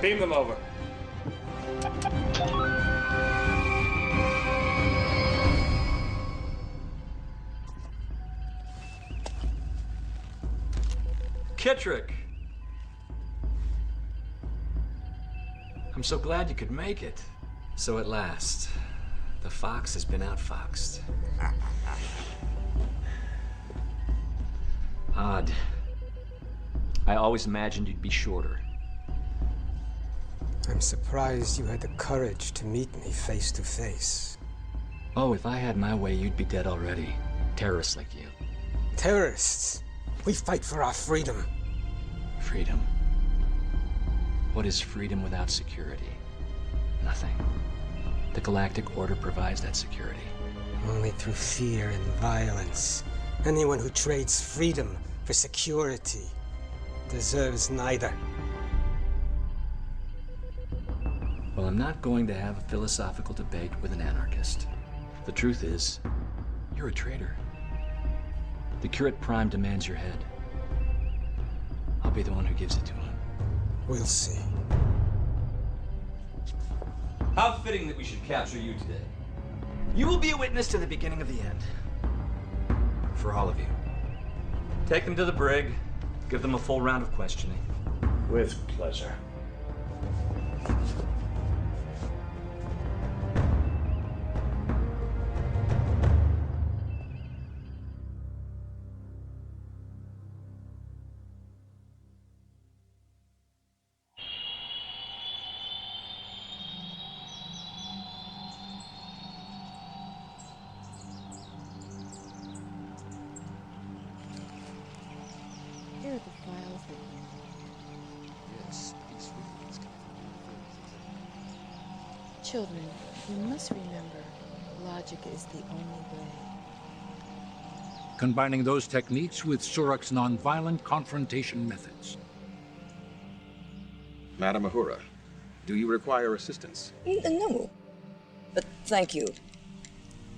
Beam them over. Kittrick! I'm so glad you could make it. So at last, the Fox has been outfoxed. Odd. I always imagined you'd be shorter. I'm surprised you had the courage to meet me face to face. Oh, if I had my way, you'd be dead already. Terrorists like you. Terrorists? We fight for our freedom. Freedom. What is freedom without security? Nothing. The Galactic Order provides that security. Only through fear and violence. Anyone who trades freedom for security deserves neither. Well, I'm not going to have a philosophical debate with an anarchist. The truth is, you're a traitor. The Curate Prime demands your head. I'll be the one who gives it to him. We'll see. How fitting that we should capture you today. You will be a witness to the beginning of the end. For all of you. Take them to the brig. Give them a full round of questioning. With pleasure. Here are the files that you... Yes, these readings come from Children, you must remember, logic is the only way. Combining those techniques with Surak's nonviolent confrontation methods. Madam Uhura, do you require assistance? No, but thank you.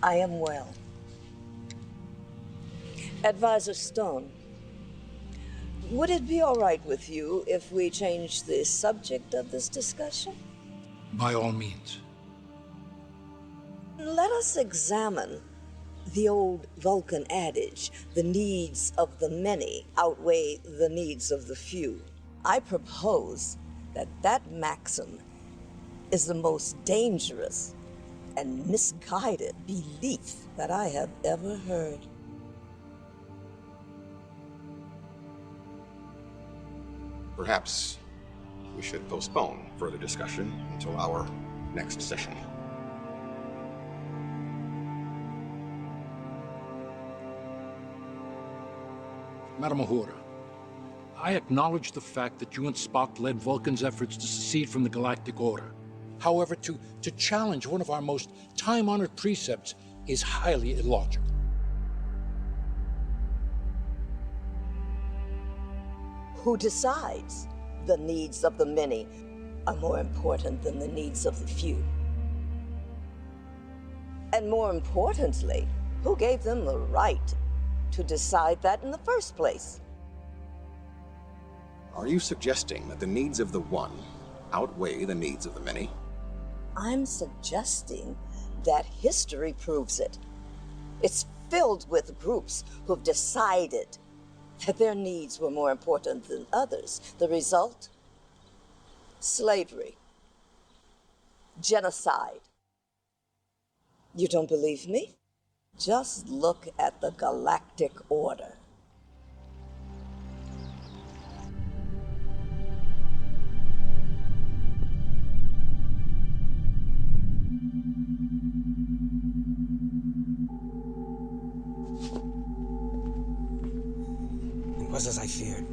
I am well. Advisor Stone, would it be all right with you if we change the subject of this discussion? By all means. Let us examine the old Vulcan adage, the needs of the many outweigh the needs of the few. I propose that that maxim is the most dangerous and misguided belief that I have ever heard. Perhaps we should postpone further discussion until our next session. Madam Uhura, I acknowledge the fact that you and Spock led Vulcan's efforts to secede from the Galactic Order. However, to challenge one of our most time-honored precepts is highly illogical. Who decides the needs of the many are more important than the needs of the few? And more importantly, who gave them the right to decide that in the first place? Are you suggesting that the needs of the one outweigh the needs of the many? I'm suggesting that history proves it. It's filled with groups who've decided that their needs were more important than others. The result? Slavery. Genocide. You don't believe me? Just look at the Galactic Order. It was as I feared.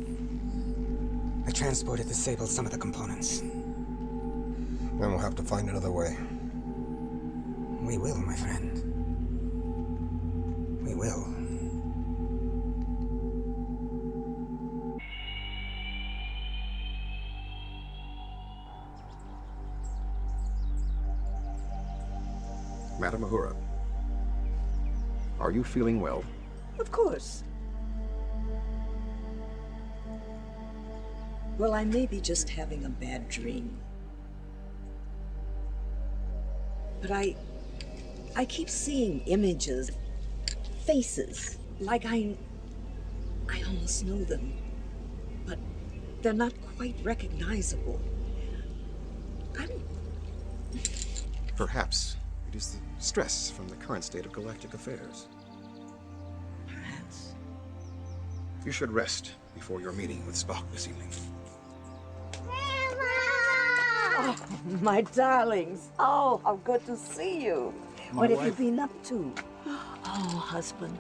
The transporter disabled some of the components. Then we'll have to find another way. We will, my friend. We will. Madam Uhura, are you feeling well? Of course. Well, I may be just having a bad dream. But I keep seeing images, faces, like I almost know them. But they're not quite recognizable. Perhaps it is the stress from the current state of galactic affairs. Perhaps. You should rest before your meeting with Spock this evening. Oh, my darlings. Oh, how good to see you. What have you been up to? Oh, husband.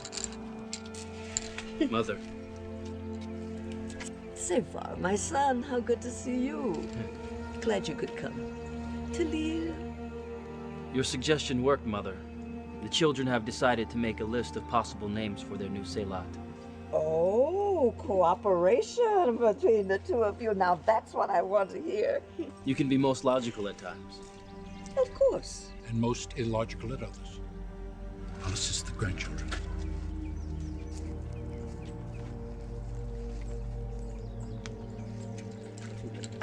Mother. Sevar, my son, how good to see you. Glad you could come. Talia. Your suggestion worked, Mother. The children have decided to make a list of possible names for their new Selat. Oh, cooperation between the two of you. Now that's what I want to hear. You can be most logical at times. Of course. And most illogical at others. I'll assist the grandchildren.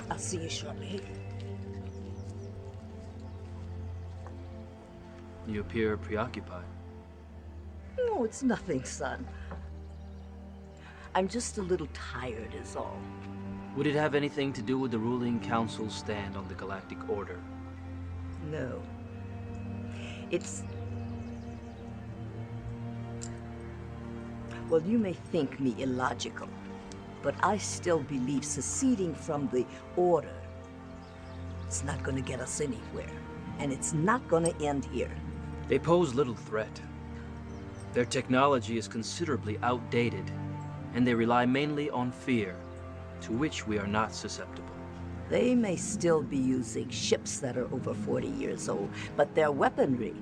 I'll see you shortly. You appear preoccupied. No, it's nothing, son. I'm just a little tired is all. Would it have anything to do with the ruling council's stand on the Galactic Order? No. It's... Well, you may think me illogical, but I still believe seceding from the Order is not going to get us anywhere. And it's not going to end here. They pose little threat. Their technology is considerably outdated, and they rely mainly on fear, to which we are not susceptible. They may still be using ships that are over 40 years old, but their weaponry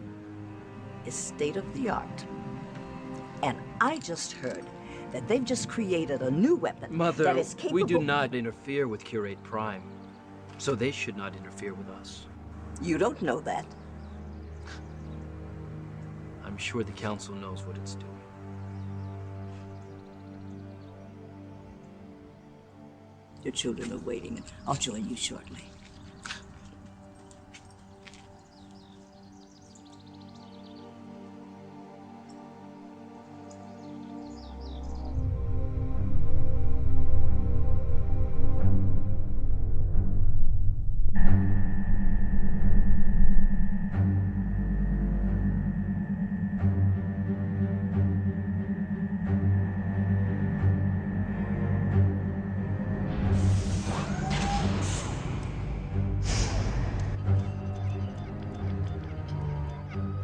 is state-of-the-art. And I just heard that they've just created a new weapon Mother, that is capable... we do not interfere with Curate Prime, so they should not interfere with us. You don't know that. I'm sure the Council knows what it's doing. Your children are waiting. I'll join you shortly.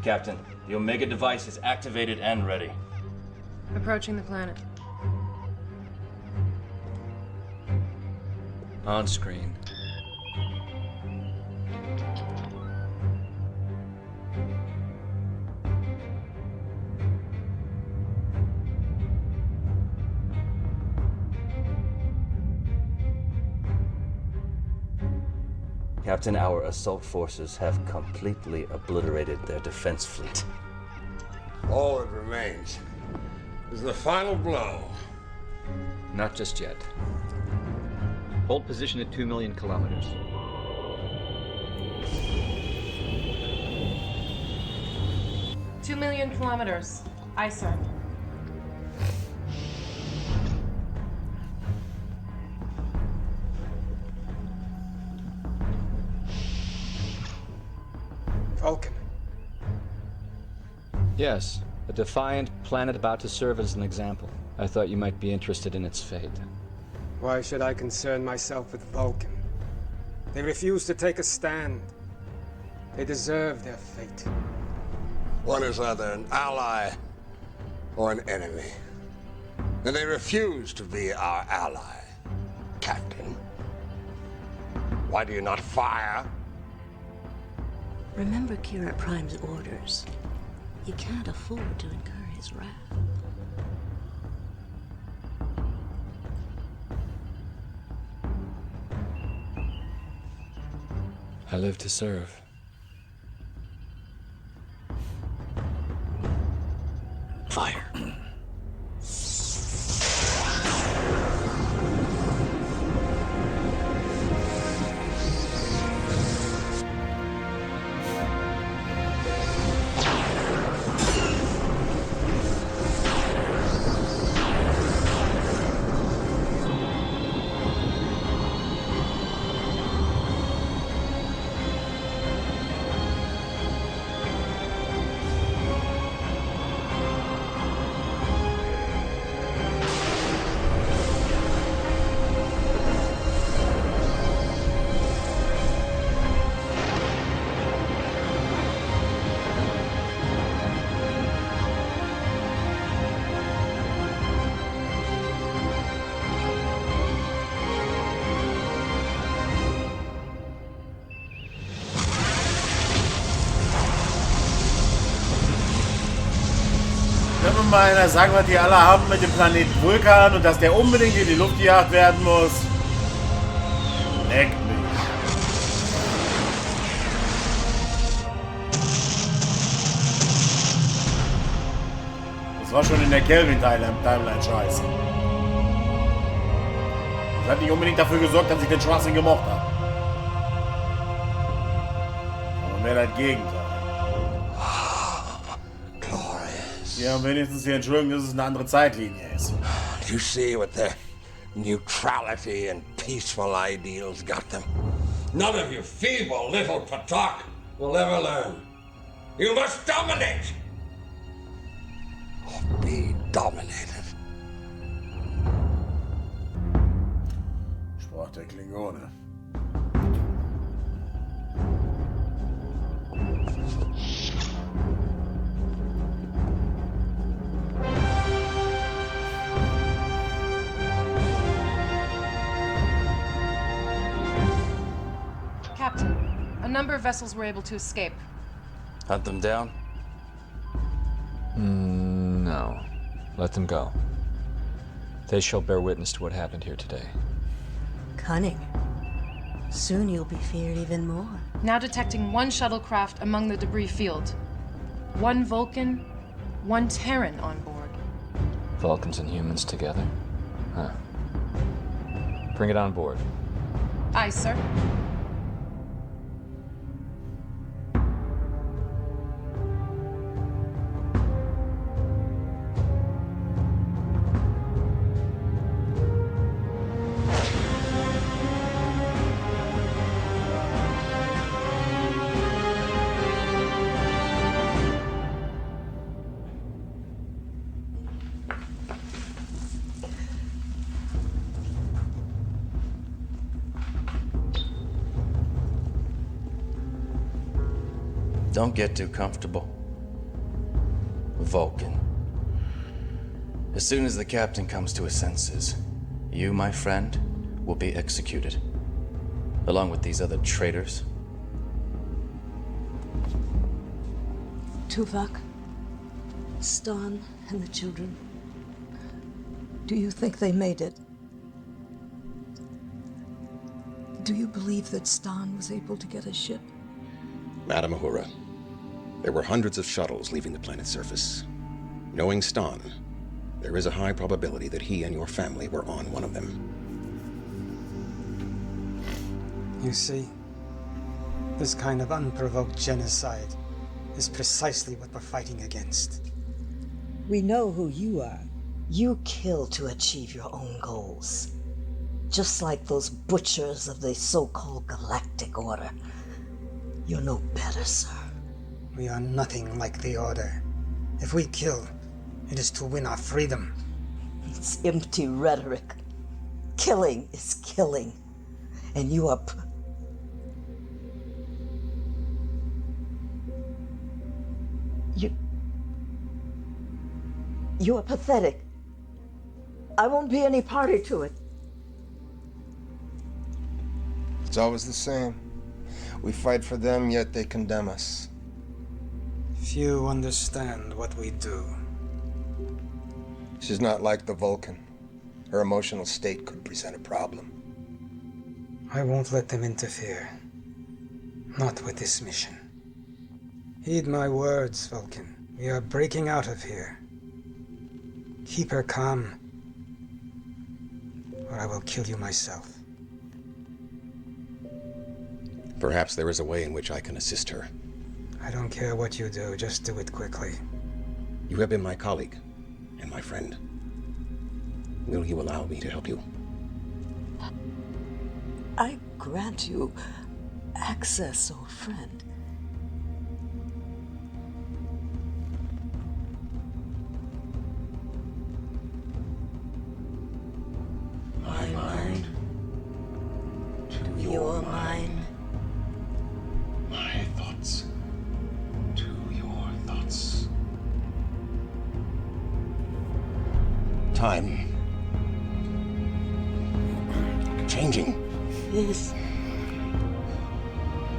Captain, the Omega device is activated and ready. Approaching the planet. On screen. Captain, our assault forces have completely obliterated their defense fleet. All that remains is the final blow. Not just yet. Hold position at 2 million kilometers. $2 million kilometers. Aye, sir. Vulcan. Yes, a defiant planet about to serve as an example. I thought you might be interested in its fate. Why should I concern myself with Vulcan? They refuse to take a stand. They deserve their fate. One is either an ally or an enemy. And they refuse to be our ally, Captain. Why do you not fire? Remember Kira Prime's orders. You can't afford to incur his wrath. I live to serve. Fire. Wenn wir mal einer sagen, was die alle haben mit dem Planeten Vulkan und dass der unbedingt in die Luft gejagt werden muss. Leck mich. Das war schon in der Kelvin-Timeline scheiße. Das hat nicht unbedingt dafür gesorgt, dass ich den Schwachsinn gemocht habe. Aber mehr das Gegenteil. Ja, wenigstens die Entschuldigung, dass es eine andere Zeitlinie ist. You see what their neutrality and peaceful ideals got them? None of you feeble little patak will ever learn. You must dominate! Or be dominated. Sprach der Klingone. Captain, a number of vessels were able to escape. Hunt them down? No. Let them go. They shall bear witness to what happened here today. Cunning. Soon you'll be feared even more. Now detecting one shuttlecraft among the debris field. One Vulcan, one Terran on board. Vulcans and humans together? Huh. Bring it on board. Aye, sir. Don't get too comfortable. Vulcan. As soon as the captain comes to his senses, you, my friend, will be executed, along with these other traitors. Tuvok, Stan, and the children. Do you think they made it? Do you believe that Stan was able to get a ship? Madam Uhura, there were hundreds of shuttles leaving the planet's surface. Knowing Stan, there is a high probability that he and your family were on one of them. You see, this kind of unprovoked genocide is precisely what we're fighting against. We know who you are. You kill to achieve your own goals. Just like those butchers of the so-called Galactic Order. You're no better, sir. We are nothing like the Order. If we kill, it is to win our freedom. It's empty rhetoric. Killing is killing. And you are... You are pathetic. I won't be any party to it. It's always the same. We fight for them, yet they condemn us. Few understand what we do. She's not like the Vulcan. Her emotional state could present a problem. I won't let them interfere. Not with this mission. Heed my words, Vulcan. We are breaking out of here. Keep her calm, or I will kill you myself. Perhaps there is a way in which I can assist her. I don't care what you do, just do it quickly. You have been my colleague and my friend. Will you allow me to help you? I grant you access, old friend. My mind to your mind. My thoughts to your thoughts. Time. Changing. Yes.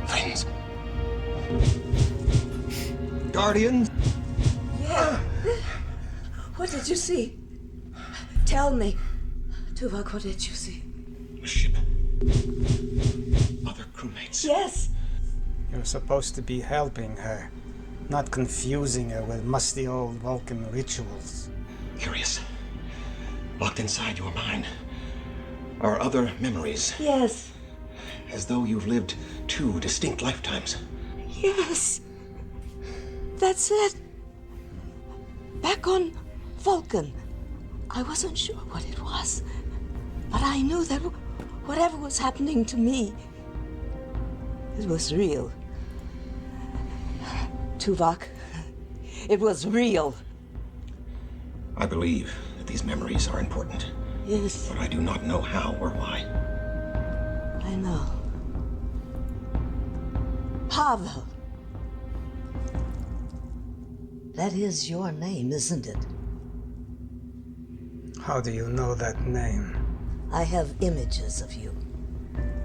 Friends. Guardians? Yeah. What did you see? Tell me. Tuvok, what did you see? A ship. Other crewmates. Yes. You're supposed to be helping her, not confusing her with musty old Vulcan rituals. Curious. Locked inside your mind are other memories. Yes. As though you've lived 2 distinct lifetimes. Yes. That's it. Back on Vulcan. I wasn't sure what it was, but I knew that whatever was happening to me, it was real. Tuvok, it was real. I believe that these memories are important. Yes. But I do not know how or why. I know. Pavel. That is your name, isn't it? How do you know that name? I have images of you,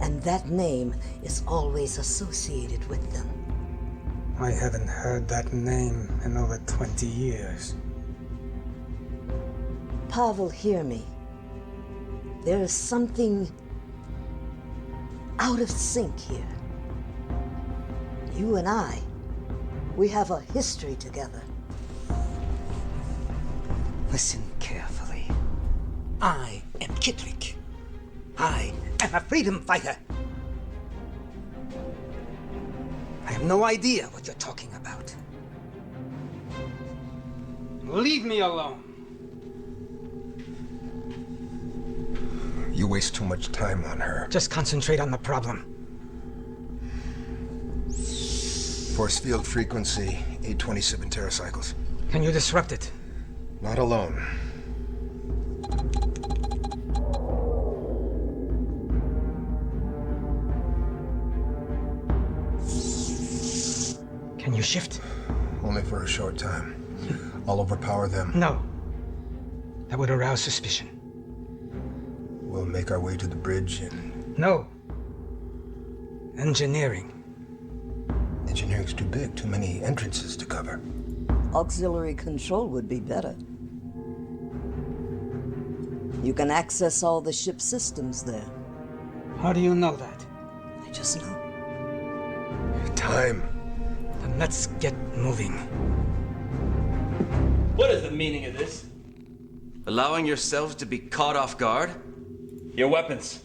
and that name is always associated with them. I haven't heard that name in over 20 years. Pavel, hear me. There is something out of sync here. You and I, we have a history together. Listen carefully. I am Kittrik. I am a freedom fighter. I have no idea what you're talking about. Leave me alone. You waste too much time on her. Just concentrate on the problem. Force field frequency, 827 teracycles. Can you disrupt it? Not alone. Can you shift? Only for a short time. I'll overpower them. No. That would arouse suspicion. We'll make our way to the bridge and... No. Engineering. Engineering's too big, too many entrances to cover. Auxiliary control would be better. You can access all the ship's systems there. How do you know that? I just know. Time. Then let's get moving. What is the meaning of this? Allowing yourselves to be caught off guard? Your weapons.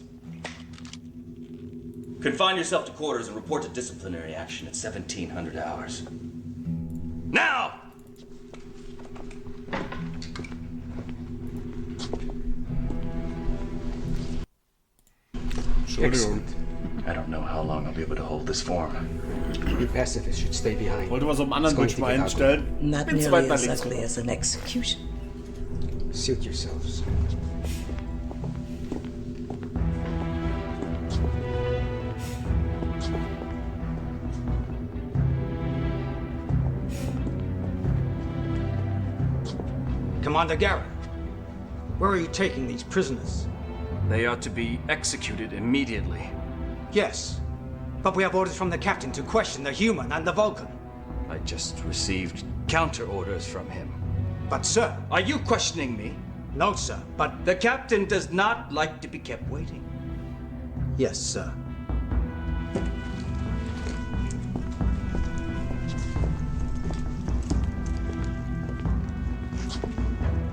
Confine yourself to quarters and report to disciplinary action at 1700 hours. Now! Entschuldigung. I don't know how long I'll be able to hold this form. You pacifists should stay behind. Wollte man so einen anderen Bildschirm einstellen? Not Bin zu nearly weit nach as links ugly rüber. as an execution. Suit yourselves. Commander Garrett, where are you taking these prisoners? They are to be executed immediately. Yes, but we have orders from the captain to question the human and the Vulcan. I just received counter orders from him. But sir... Are you questioning me? No, sir, but... The captain does not like to be kept waiting. Yes, sir.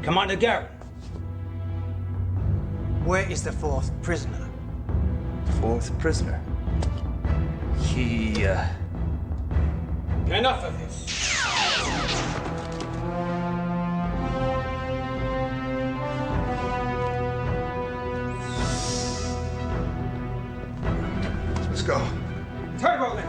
Commander Garrett, where is the fourth prisoner? Fourth prisoner? He, Enough of this. Let's go. Turbo then.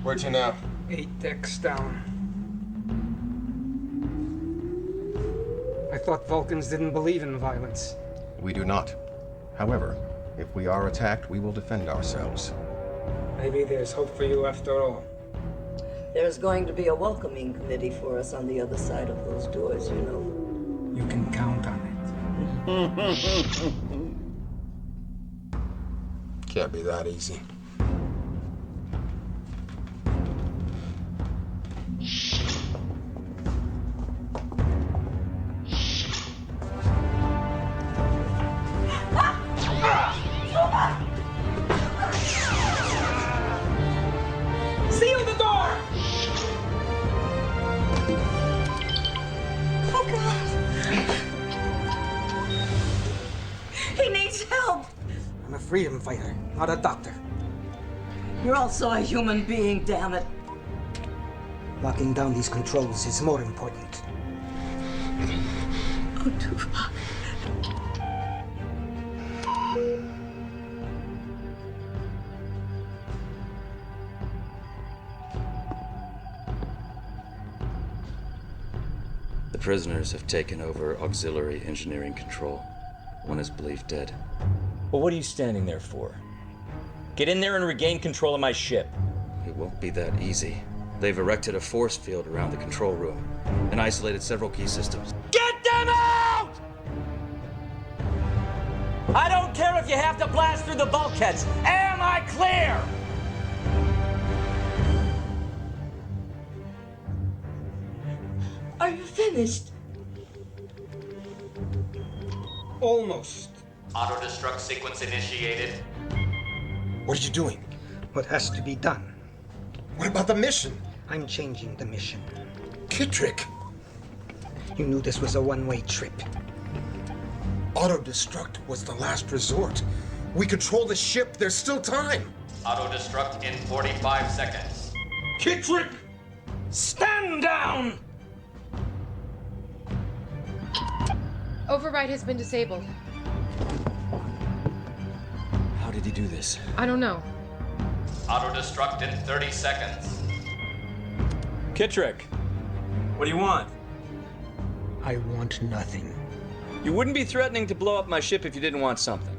Where to now? 8 decks down. I thought Vulcans didn't believe in violence. We do not. However, if we are attacked, we will defend ourselves. Maybe there's hope for you after all. There's going to be a welcoming committee for us on the other side of those doors, you know. You can count on it. Can't be that easy. Seal the door! Oh, God. He needs help. I'm a freedom fighter, not a doctor. You're also a human being, damn it. Locking down these controls is more important. Oh, Tuvok. The prisoners have taken over auxiliary engineering control. One is believed dead. Well, what are you standing there for? Get in there and regain control of my ship. It won't be that easy. They've erected a force field around the control room and isolated several key systems. Get them out! I don't care if you have to blast through the bulkheads. Am I clear? Are you finished? Almost. Auto-destruct sequence initiated. What are you doing? What has to be done? What about the mission? I'm changing the mission. Kittrick! You knew this was a one-way trip. Auto-destruct was the last resort. We control the ship. There's still time. Auto-destruct in 45 seconds. Kittrick! Stand down! Override has been disabled. How did he do this? I don't know. Auto-destruct in 30 seconds. Kittrick, what do you want? I want nothing. You wouldn't be threatening to blow up my ship if you didn't want something.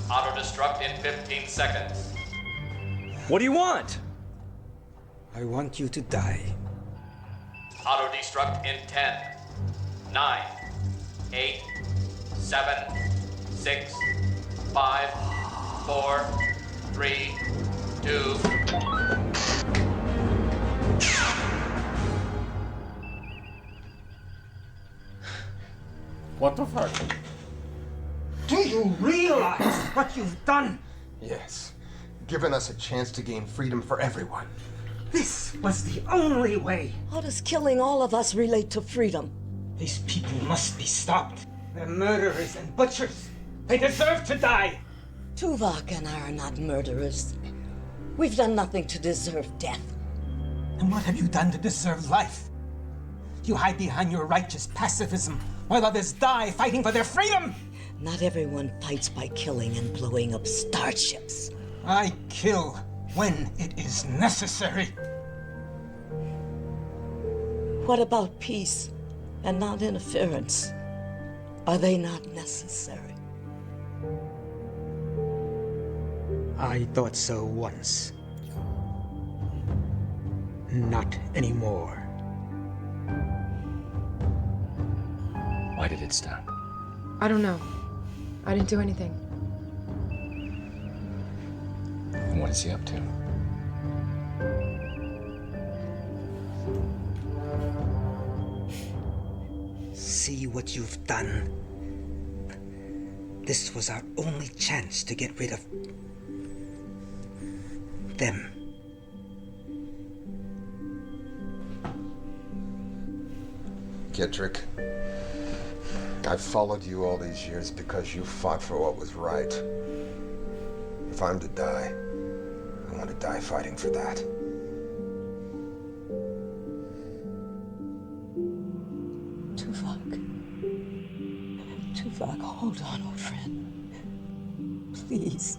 Auto-destruct in 15 seconds. What do you want? I want you to die. Auto-destruct in 10, 9, 8, 7, 6, 5, 4, 3, 2... What the fuck? Do you realize what you've done? Yes. Given us a chance to gain freedom for everyone. This was the only way. How does killing all of us relate to freedom? These people must be stopped. They're murderers and butchers. They deserve to die. Tuvok and I are not murderers. We've done nothing to deserve death. And what have you done to deserve life? You hide behind your righteous pacifism while others die fighting for their freedom. Not everyone fights by killing and blowing up starships. I kill when it is necessary. What about peace and non-interference? Are they not necessary? I thought so once. Not anymore. Why did it stop? I don't know. I didn't do anything. And what is he up to? See what you've done. This was our only chance to get rid of them. Kendrick, I've followed you all these years because you fought for what was right. If I'm to die, I want to die fighting for that. Tuvok, hold on, old friend. Please.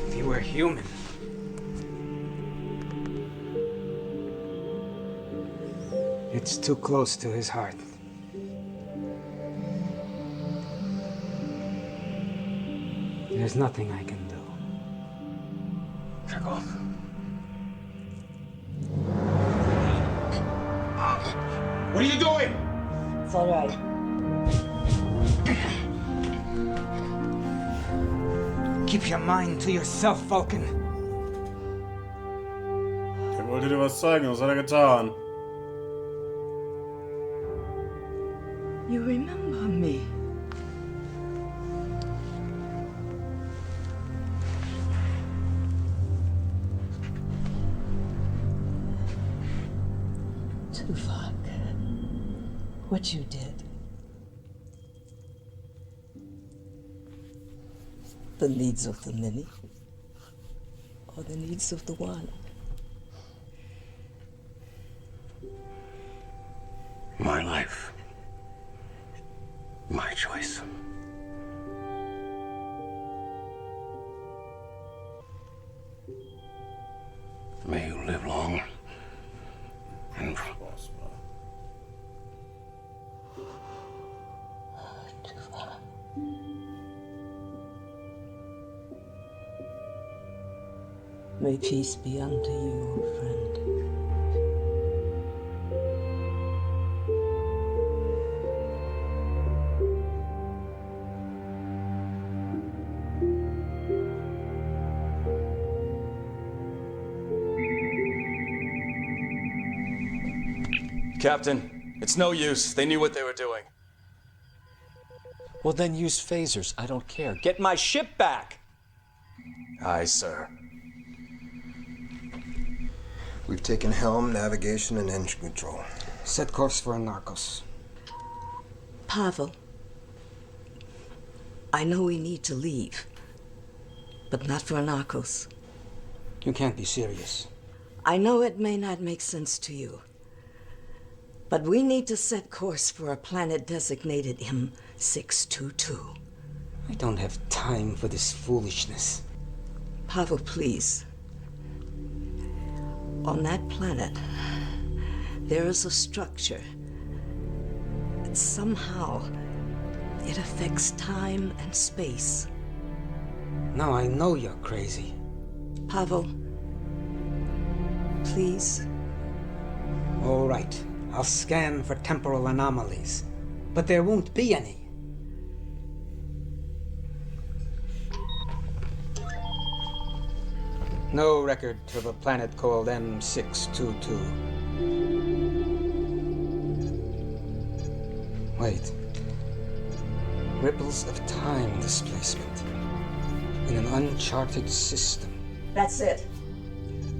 If you were human, it's too close to his heart. There's nothing I can do. Check off. What are you doing? It's all right. Keep your mind to yourself, Vulcan. Der wollte dir was zeigen, was hat er getan? You remember me. Tuvok, what you did. The needs of the many, or the needs of the one. My life. My choice. May you live long and May peace be unto you, old friend. Captain, it's no use. They knew what they were doing. Well, then use phasers. I don't care. Get my ship back! Aye, sir. We've taken helm, navigation, and engine control. Set course for Anarchos. Pavel, I know we need to leave, but not for Anarchos. You can't be serious. I know it may not make sense to you, but we need to set course for a planet designated M622. I don't have time for this foolishness. Pavel, please. On that planet, There is a structure. Somehow, it affects time and space. Now I know you're crazy. Pavel, please. All right. I'll scan for temporal anomalies. But there won't be any. No record of a planet called M622. Wait. Ripples of time displacement in an uncharted system. That's it.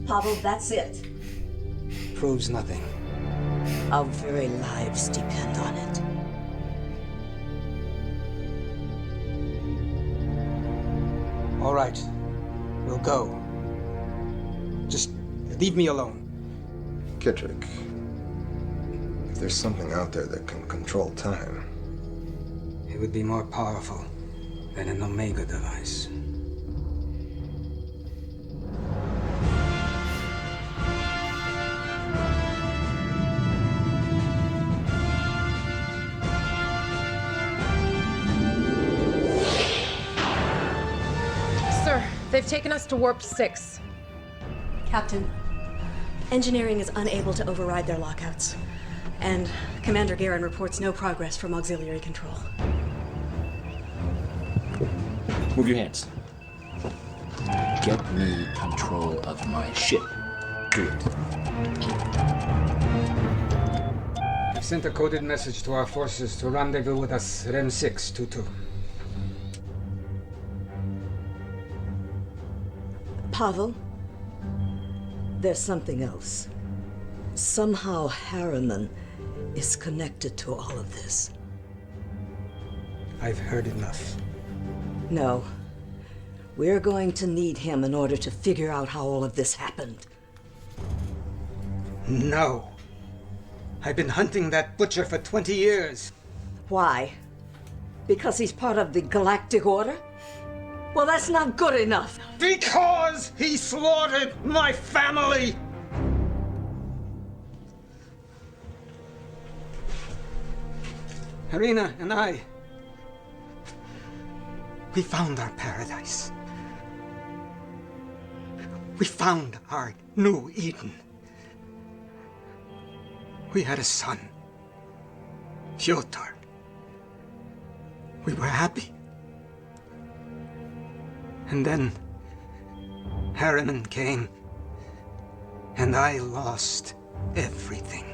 Pavel, that's it. Proves nothing. Our very lives depend on it. All right. We'll go. Just leave me alone. Kittrick, if there's something out there that can control time, it would be more powerful than an Omega device. Sir, they've taken us to Warp 6. Captain, engineering is unable to override their lockouts. And Commander Garen reports no progress from auxiliary control. Move your hands. Get me control of my ship. Do it. I've sent a coded message to our forces to rendezvous with us at M622. Pavel, there's something else. Somehow Harriman is connected to all of this. I've heard enough. No. We're going to need him in order to figure out how all of this happened. No. I've been hunting that butcher for 20 years. Why? Because he's part of the Galactic Order? Well, that's not good enough. Because he slaughtered my family! Irina and I, we found our paradise. We found our new Eden. We had a son, Fyodor. We were happy. And then Harriman came, and I lost everything.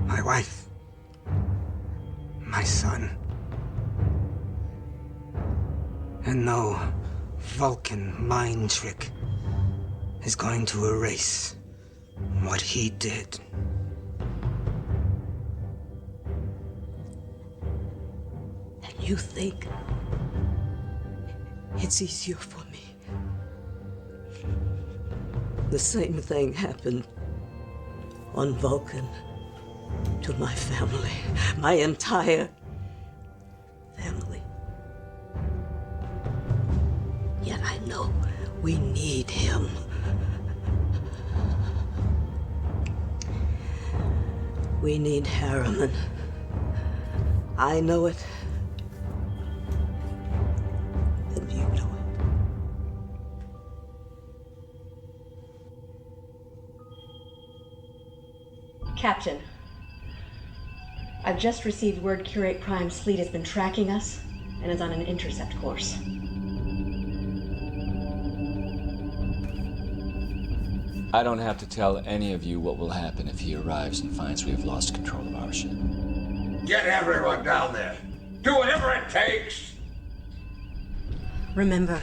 My wife, my son, and no Vulcan mind trick is going to erase what he did. And you think it's easier for me? The same thing happened on Vulcan to my family, my entire family. Yet I know we need him. We need Harriman. I know it. And you know it. Captain, I've just received word Curate Prime's fleet has been tracking us and is on an intercept course. I don't have to tell any of you what will happen if he arrives and finds we have lost control of our ship. Get everyone down there. Do whatever it takes. Remember,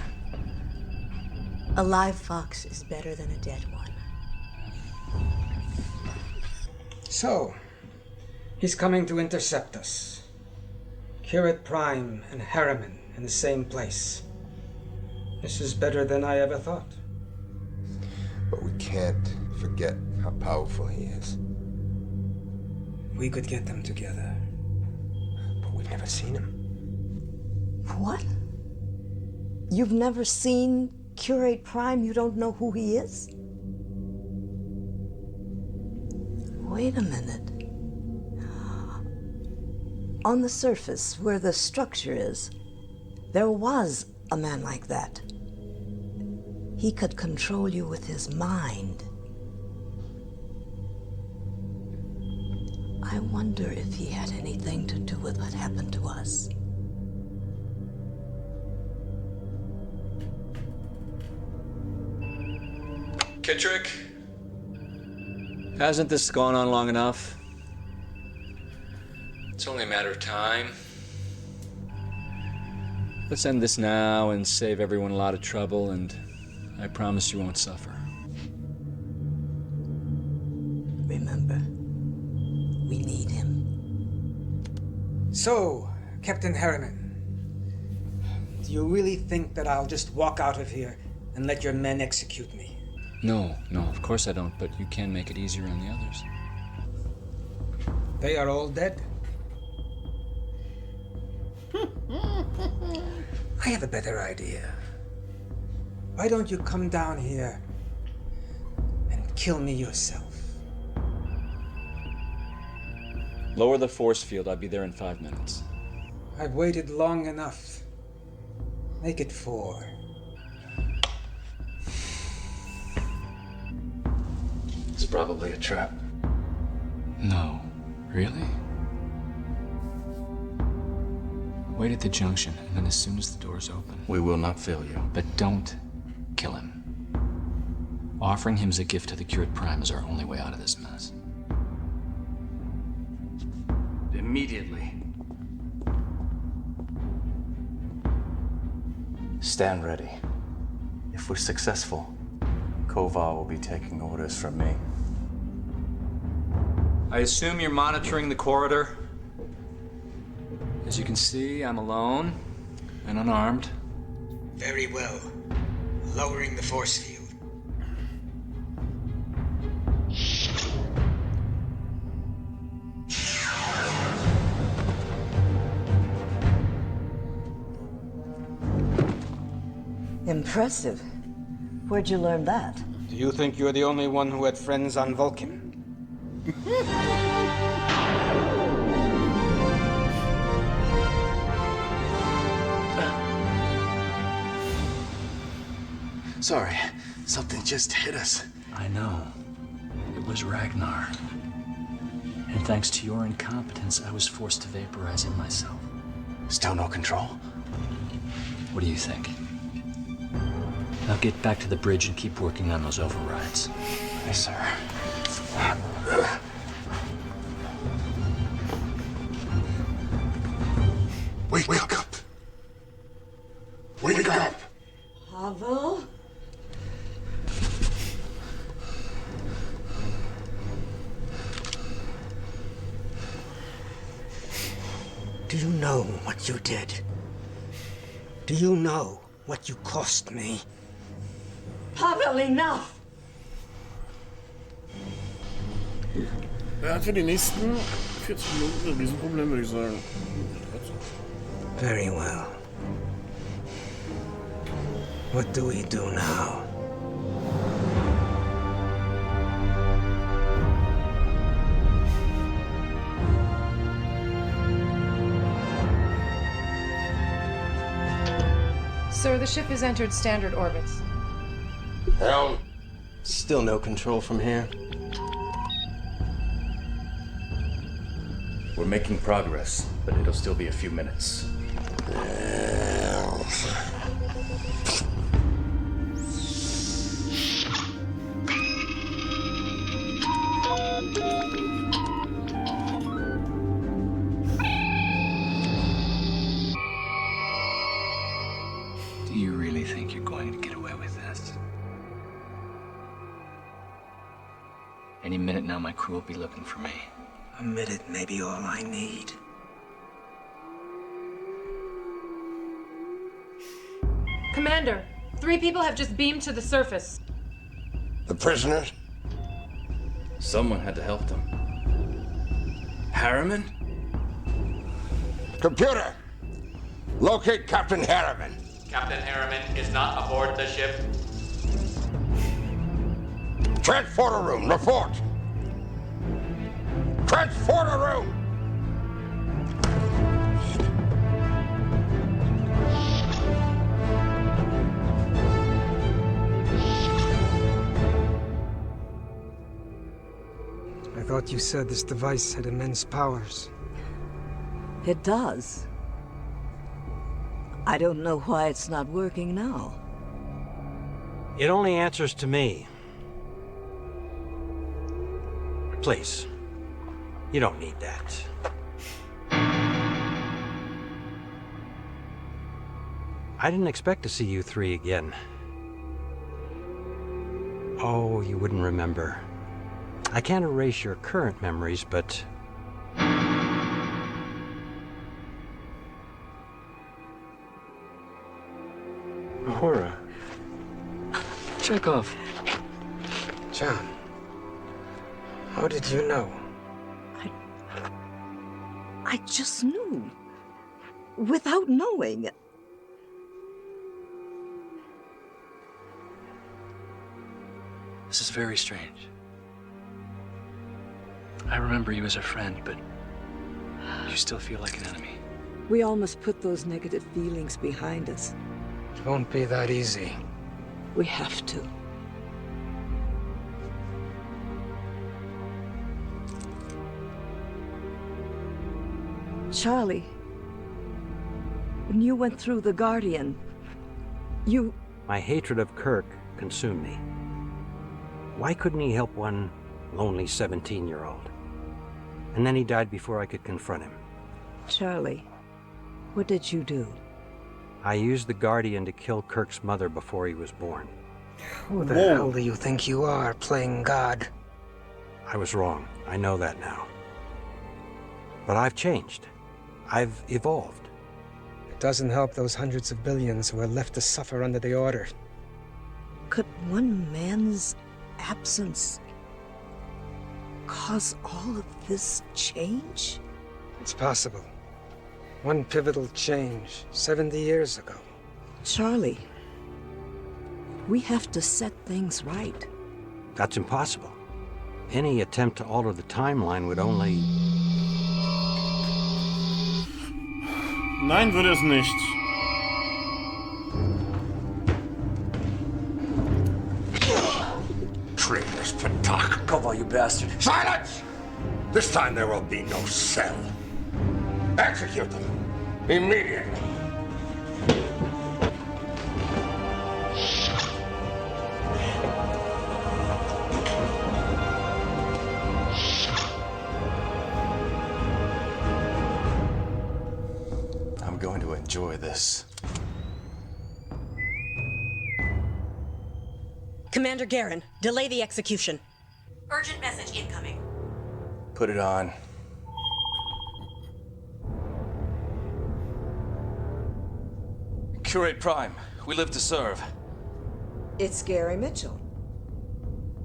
a live fox is better than a dead one. So, he's coming to intercept us. Curate Prime and Harriman in the same place. This is better than I ever thought. But we can't forget how powerful he is. We could get them together. But we've never seen him. What? You've never seen Curate Prime? You don't know who he is? Wait a minute. On the surface, where the structure is, there was a man like that. He could control you with his mind. I wonder if he had anything to do with what happened to us. Kittrick? Hasn't this gone on long enough? It's only a matter of time. Let's end this now and save everyone a lot of trouble, and I promise you won't suffer. Remember, we need him. So, Captain Harriman, do you really think that I'll just walk out of here and let your men execute me? No, of course I don't, but you can make it easier on the others. They are all dead? I have a better idea. Why don't you come down here and kill me yourself? Lower the force field. I'll be there in 5 minutes. I've waited long enough. Make it 4. It's probably a trap. No. Really? Wait at the junction, and then as soon as the doors open... We will not fail you. But don't kill him. Offering him as a gift to the Cured Prime is our only way out of this mess. Immediately. Stand ready. If we're successful, Kovar will be taking orders from me. I assume you're monitoring the corridor? As you can see, I'm alone and unarmed. Very well. Lowering the force field. Impressive. Where'd you learn that? Do you think you're the only one who had friends on Vulcan? Sorry, something just hit us. I know. It was Ragnar. And thanks to your incompetence, I was forced to vaporize him myself. Still no control? What do you think? Now get back to the bridge and keep working on those overrides. Yes, sir. Wake up! Wake up! Pavel? Do you know what you did? Do you know what you cost me? Pavel, enough! Er hat für die nächsten 40 Minuten ein Riesenproblem, würde ich sagen. Very well. What do we do now? Sir, the ship has entered standard orbits. Helm. Still no control from here. We're making progress, but it'll still be a few minutes. Do you really think you're going to get away with this? Any minute now, my crew will be looking for me. A minute may be all I need. Commander, 3 people have just beamed to the surface. The prisoners? Someone had to help them. Harriman? Computer! Locate Captain Harriman. Captain Harriman is not aboard the ship. Transporter room, report! Transporter room! I thought you said this device had immense powers. It does. I don't know why it's not working now. It only answers to me. Please. You don't need that. I didn't expect to see you three again. Oh, you wouldn't remember. I can't erase your current memories, but... Uhura. Chekhov. John, how did you know? I just knew. Without knowing. This is very strange. I remember you as a friend, but you still feel like an enemy. We all must put those negative feelings behind us. It won't be that easy. We have to. Charlie, when you went through the Guardian, you... My hatred of Kirk consumed me. Why couldn't he help one lonely 17-year-old? And then he died before I could confront him. Charlie, what did you do? I used the Guardian to kill Kirk's mother before he was born. Who the hell do you think you are, playing God? I was wrong. I know that now. But I've changed. I've evolved. It doesn't help those hundreds of billions who are left to suffer under the Order. Could one man's absence cause all of this change? It's possible. One pivotal change 70 years ago. Charlie, we have to set things right. That's impossible. Any attempt to alter the timeline would only... Nein, würde es nicht. Traitorous Patak. Koval, you bastard. Silence! This time there will be no cell. Execute them. Immediately. I'm going to enjoy this. Commander Garen, delay the execution. Urgent message incoming. Put it on. Curate Prime, we live to serve. It's Gary Mitchell.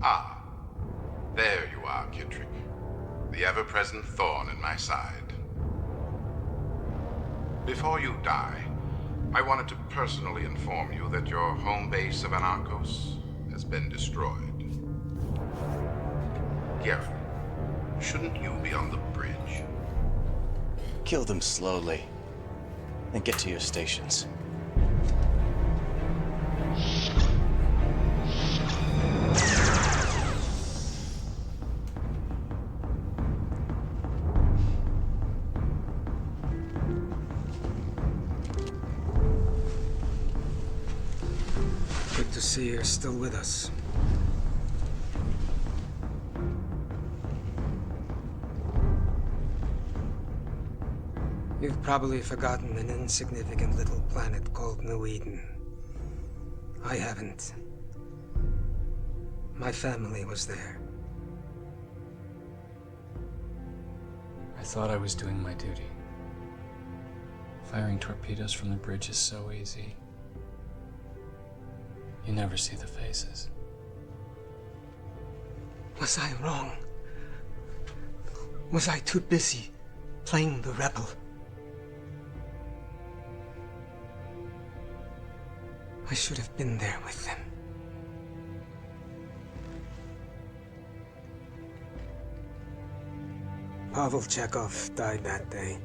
Ah, there you are, Kittrick. The ever-present thorn in my side. Before you die, I wanted to personally inform you that your home base of Anarchos has been destroyed. Garen, shouldn't you be on the bridge? Kill them slowly, and get to your stations. Good to see you're still with us. You've probably forgotten an insignificant little planet called New Eden. I haven't. My family was there. I thought I was doing my duty. Firing torpedoes from the bridge is so easy. You never see the faces. Was I wrong? Was I too busy playing the rebel? I should have been there with them. Pavel Chekhov died that day.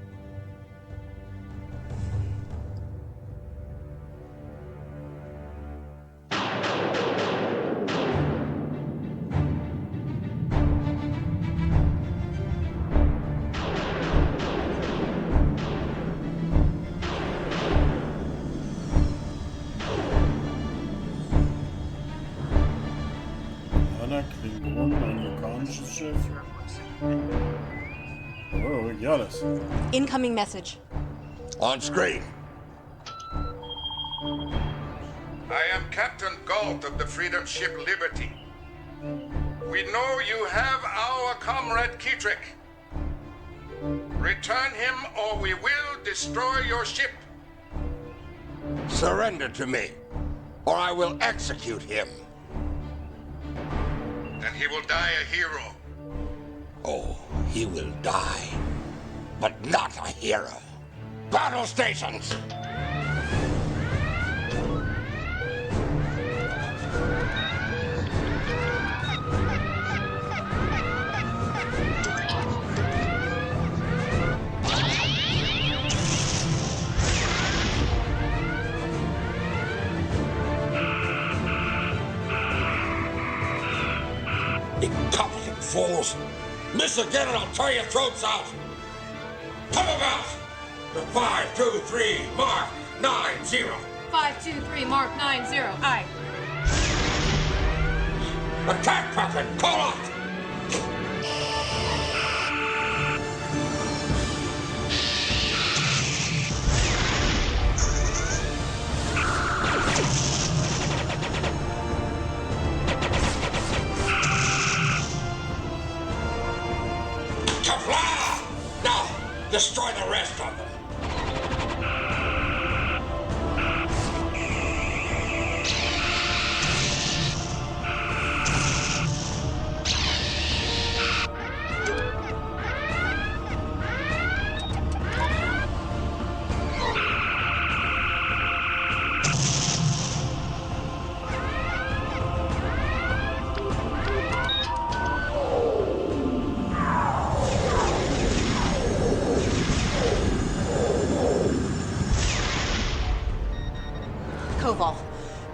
Oh, Giannis. Incoming message. On screen. I am Captain Galt of the freedom ship Liberty. We know you have our comrade Kietrek. Return him or we will destroy your ship. Surrender to me, or I will execute him. Then he will die a hero. Oh, he will die, but not a hero. Battle stations! Incompetent fools! Miss again and I'll tear your throats out! Come about! The 523 Mark 90! 523 Mark 90. Aye. Attack pattern! Call out! Kafla! Now, destroy the rest of them!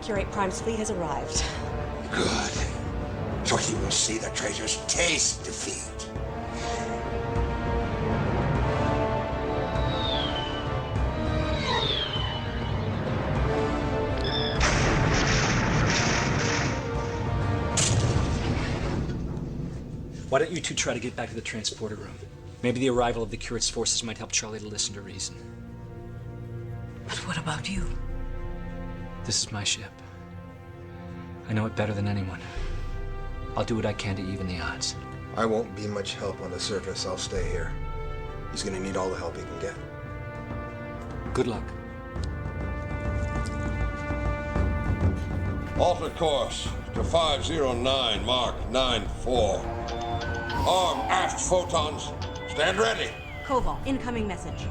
Curate Prime's fleet has arrived. Good. So he will see the traitors taste defeat. Why don't you two try to get back to the transporter room? Maybe the arrival of the Curate's forces might help Charlie to listen to reason. But what about you? This is my ship. I know it better than anyone. I'll do what I can to even the odds. I won't be much help on the surface. I'll stay here. He's gonna need all the help he can get. Good luck. Alter course to 509 Mark 94. Arm aft photons. Stand ready. Koval, incoming message.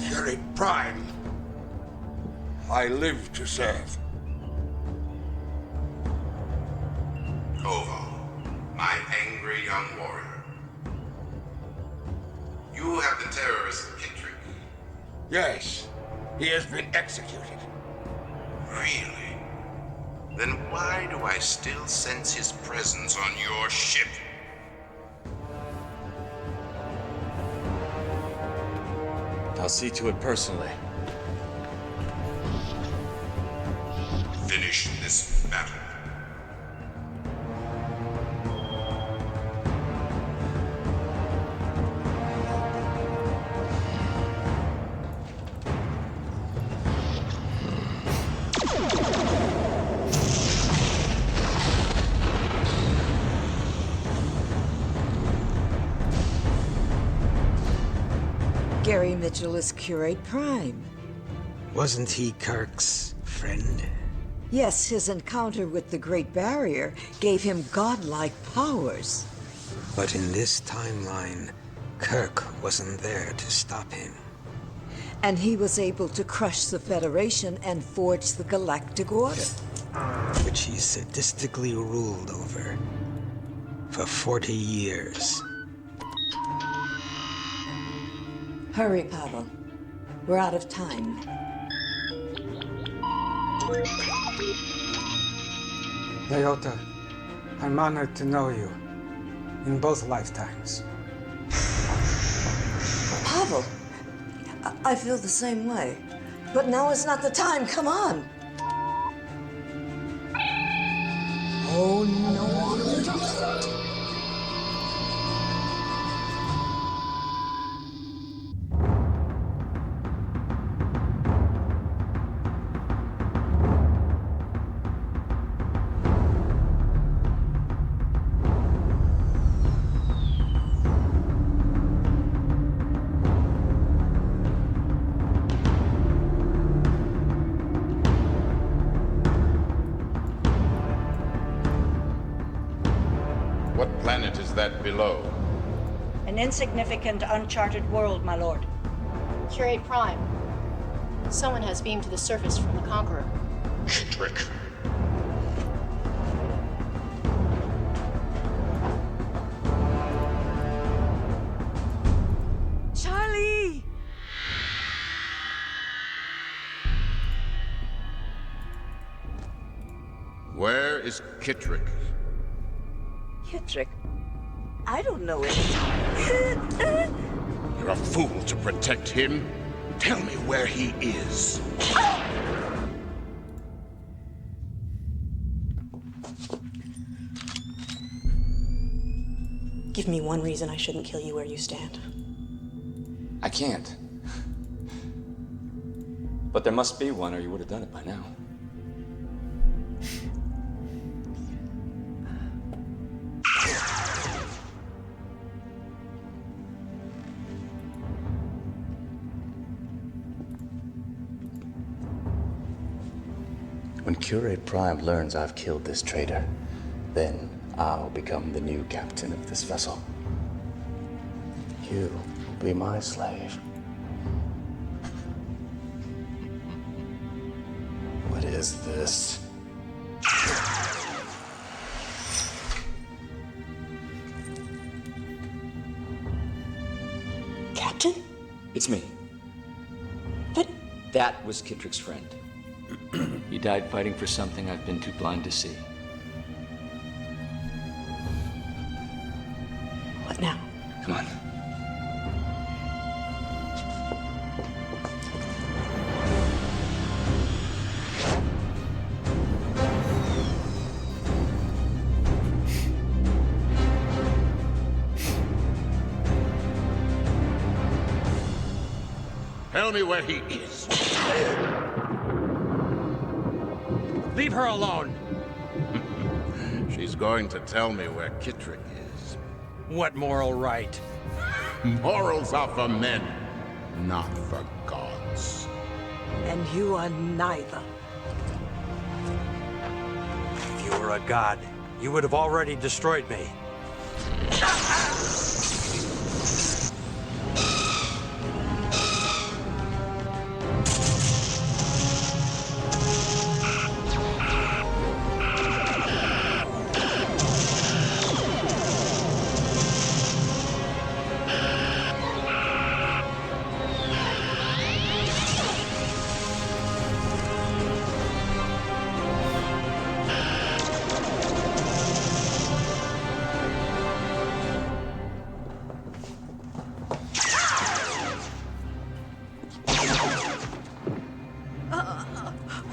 Curate Prime. I live to serve. Koval, my angry young warrior. You have the terrorist Kietrek. Yes, he has been executed. Really? Then why do I still sense his presence on your ship? I'll see to it personally. Finish this battle. Gary Mitchell is Curate Prime. Wasn't he Kirk's friend? Yes, his encounter with the Great Barrier gave him godlike powers. But in this timeline, Kirk wasn't there to stop him. And he was able to crush the Federation and forge the Galactic Order. which he sadistically ruled over for 40 years. Hurry, Pavel. We're out of time. Leota, I'm honored to know you in both lifetimes. Pavel, I feel the same way. But now is not the time. Come on. Oh, no. What planet is that below? An insignificant, uncharted world, my lord. Curate Prime. Someone has beamed to the surface from the Conqueror. Trick. Charlie! Where is Kittrick? Kittrick? I don't know it. You're a fool to protect him. Tell me where he is. Give me one reason I shouldn't kill you where you stand. I can't. But there must be one, or you would have done it by now. When Curate Prime learns I've killed this traitor, then I'll become the new captain of this vessel. You will be my slave. What is this? Captain? It's me. But... That was Kittrick's friend. He died fighting for something I've been too blind to see. What now? Come on. Tell me where he is. Leave her alone. She's going to tell me where Kittrick is. What moral right? Morals are for men, not for gods. And you are neither. If you were a god, you would have already destroyed me.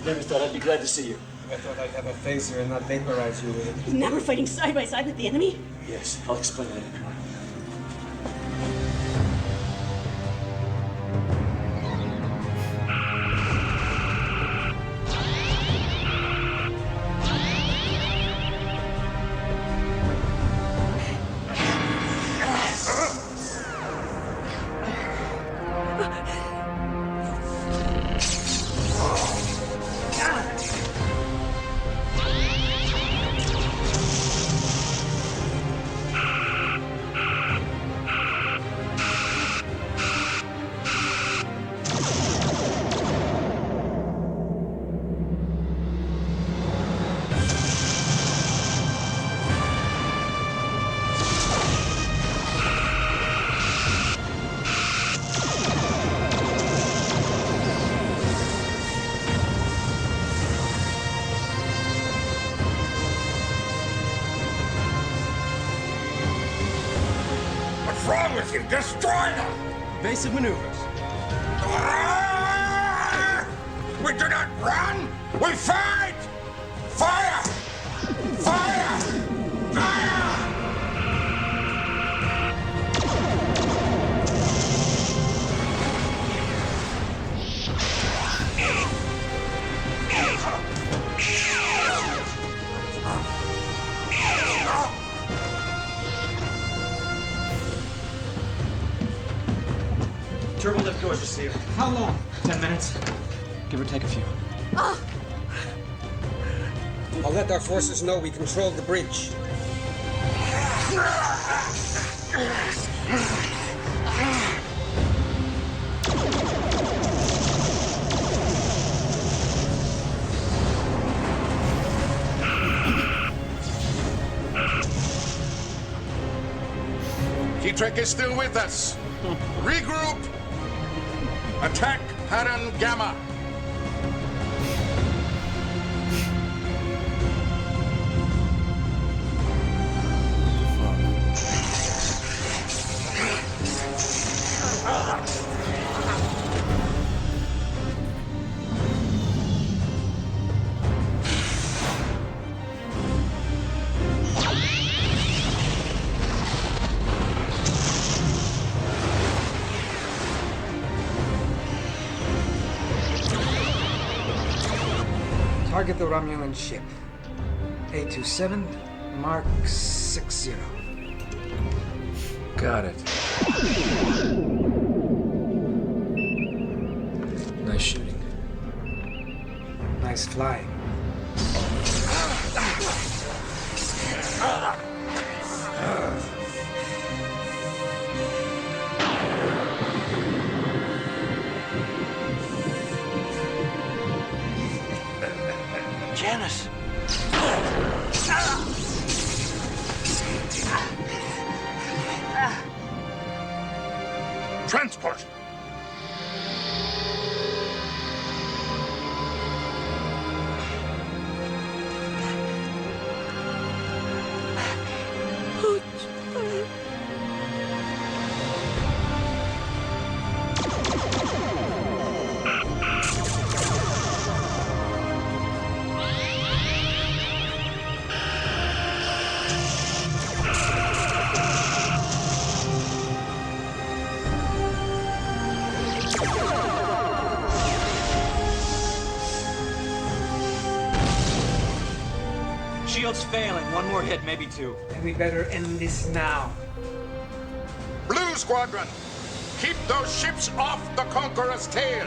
Never thought I'd be glad to see you. I thought I'd have a phaser and not vaporize you with it. Now we're fighting side by side with the enemy? Yes, I'll explain later. Destroy them! Basic maneuvers. We do not run! We fight! Fire! Fire! Fire! Turbo lift doors received. How long? 10 minutes. Give or take a few. I'll let our forces know we controlled the bridge. Keytrick is still with us. Regroup. Attack pattern Gamma. Target the Romulan ship. A27, Mark 60. Got it. Nice shooting. Nice flying. Janice! Transport! Shield's failing. One more hit, maybe two. And we better end this now. Blue Squadron, keep those ships off the Conqueror's tail.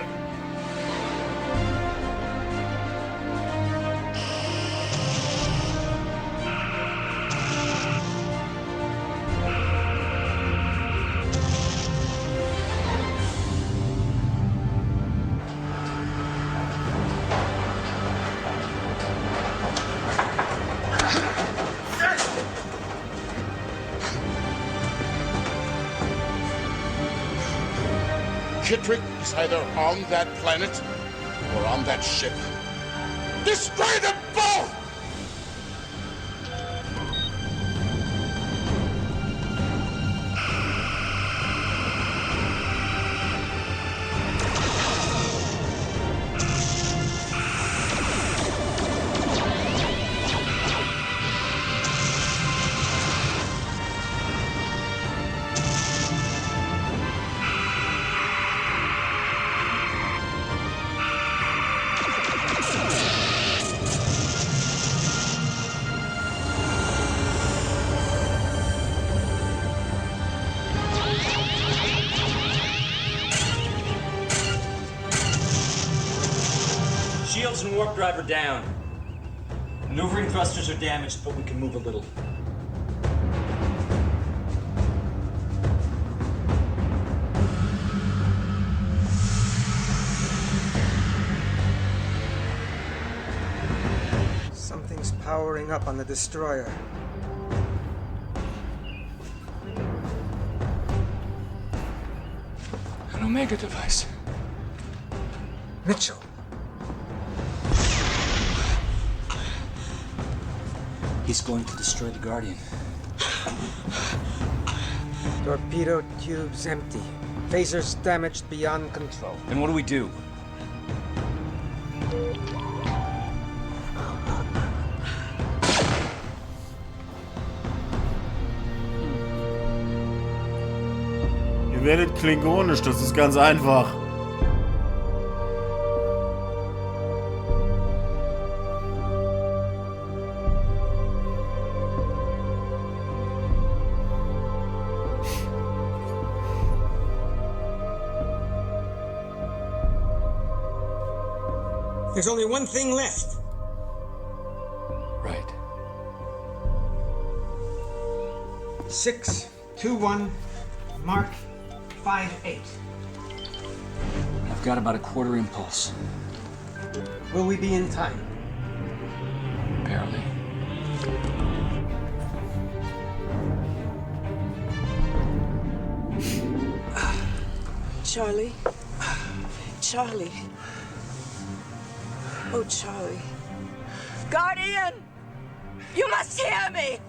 Keytrick is either on that planet or on that ship. Destroy them both! Shields and warp drive are down. Maneuvering thrusters are damaged, but we can move a little. Something's powering up on the destroyer. An Omega device. Mitchell. He's going to destroy the Guardian. Torpedo tubes empty. Phasers damaged beyond control. Then what do we do? Ihr werdet klingonisch, das ist ganz einfach. There's only one thing left. Right. 621 Mark 58. I've got about a quarter impulse. Will we be in time? Barely. Charlie. Charlie. Oh, Charlie. Guardian! You must hear me!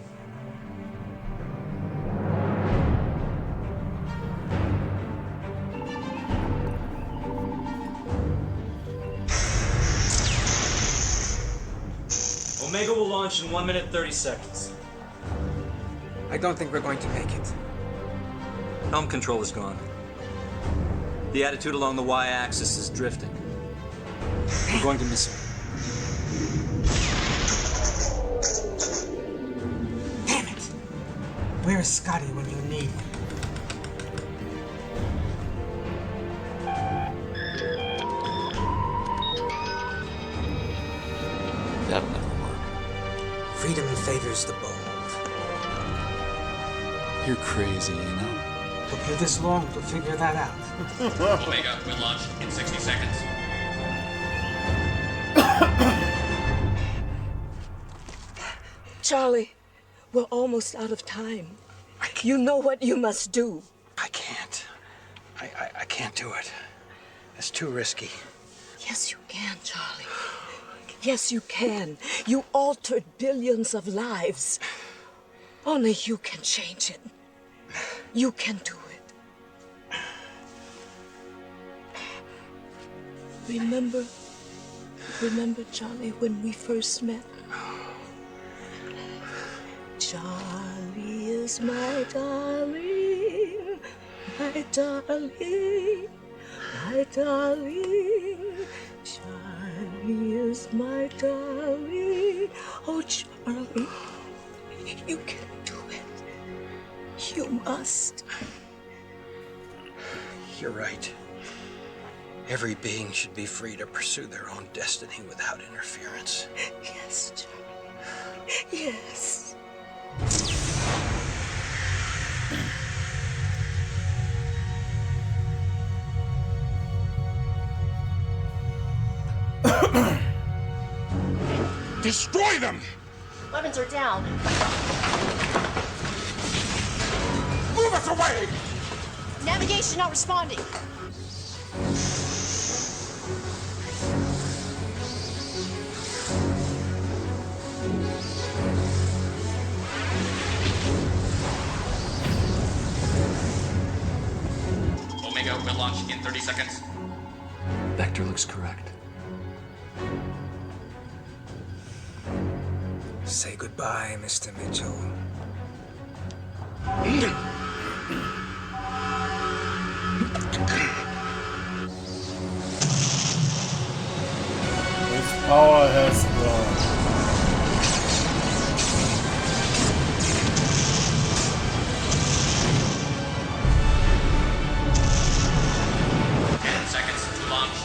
Omega will launch in 1 minute 30 seconds. I don't think we're going to make it. Helm control is gone. The attitude along the y-axis is drifting. We're going to miss him. Damn it! Where's Scotty when you need him? That'll never work. Freedom favors the bold. You're crazy, you know? Took you this long to figure that out. Omega will launch in 60 seconds. Charlie, we're almost out of time. You know what you must do. I can't. I can't do it. It's too risky. Yes, you can, Charlie. Yes, you can. You altered billions of lives. Only you can change it. You can do it. Remember, Charlie, when we first met? Charlie is my darling, my darling, my darling. Charlie is my darling. Oh, Charlie, you can do it. You must. You're right. Every being should be free to pursue their own destiny without interference. Yes, Charlie. Yes. Destroy them! Weapons are down. Move us away! Navigation not responding. Omega will launch in 30 seconds. Vector looks correct. Say goodbye, Mr. Mitchell. Its power has gone. 10 seconds to launch.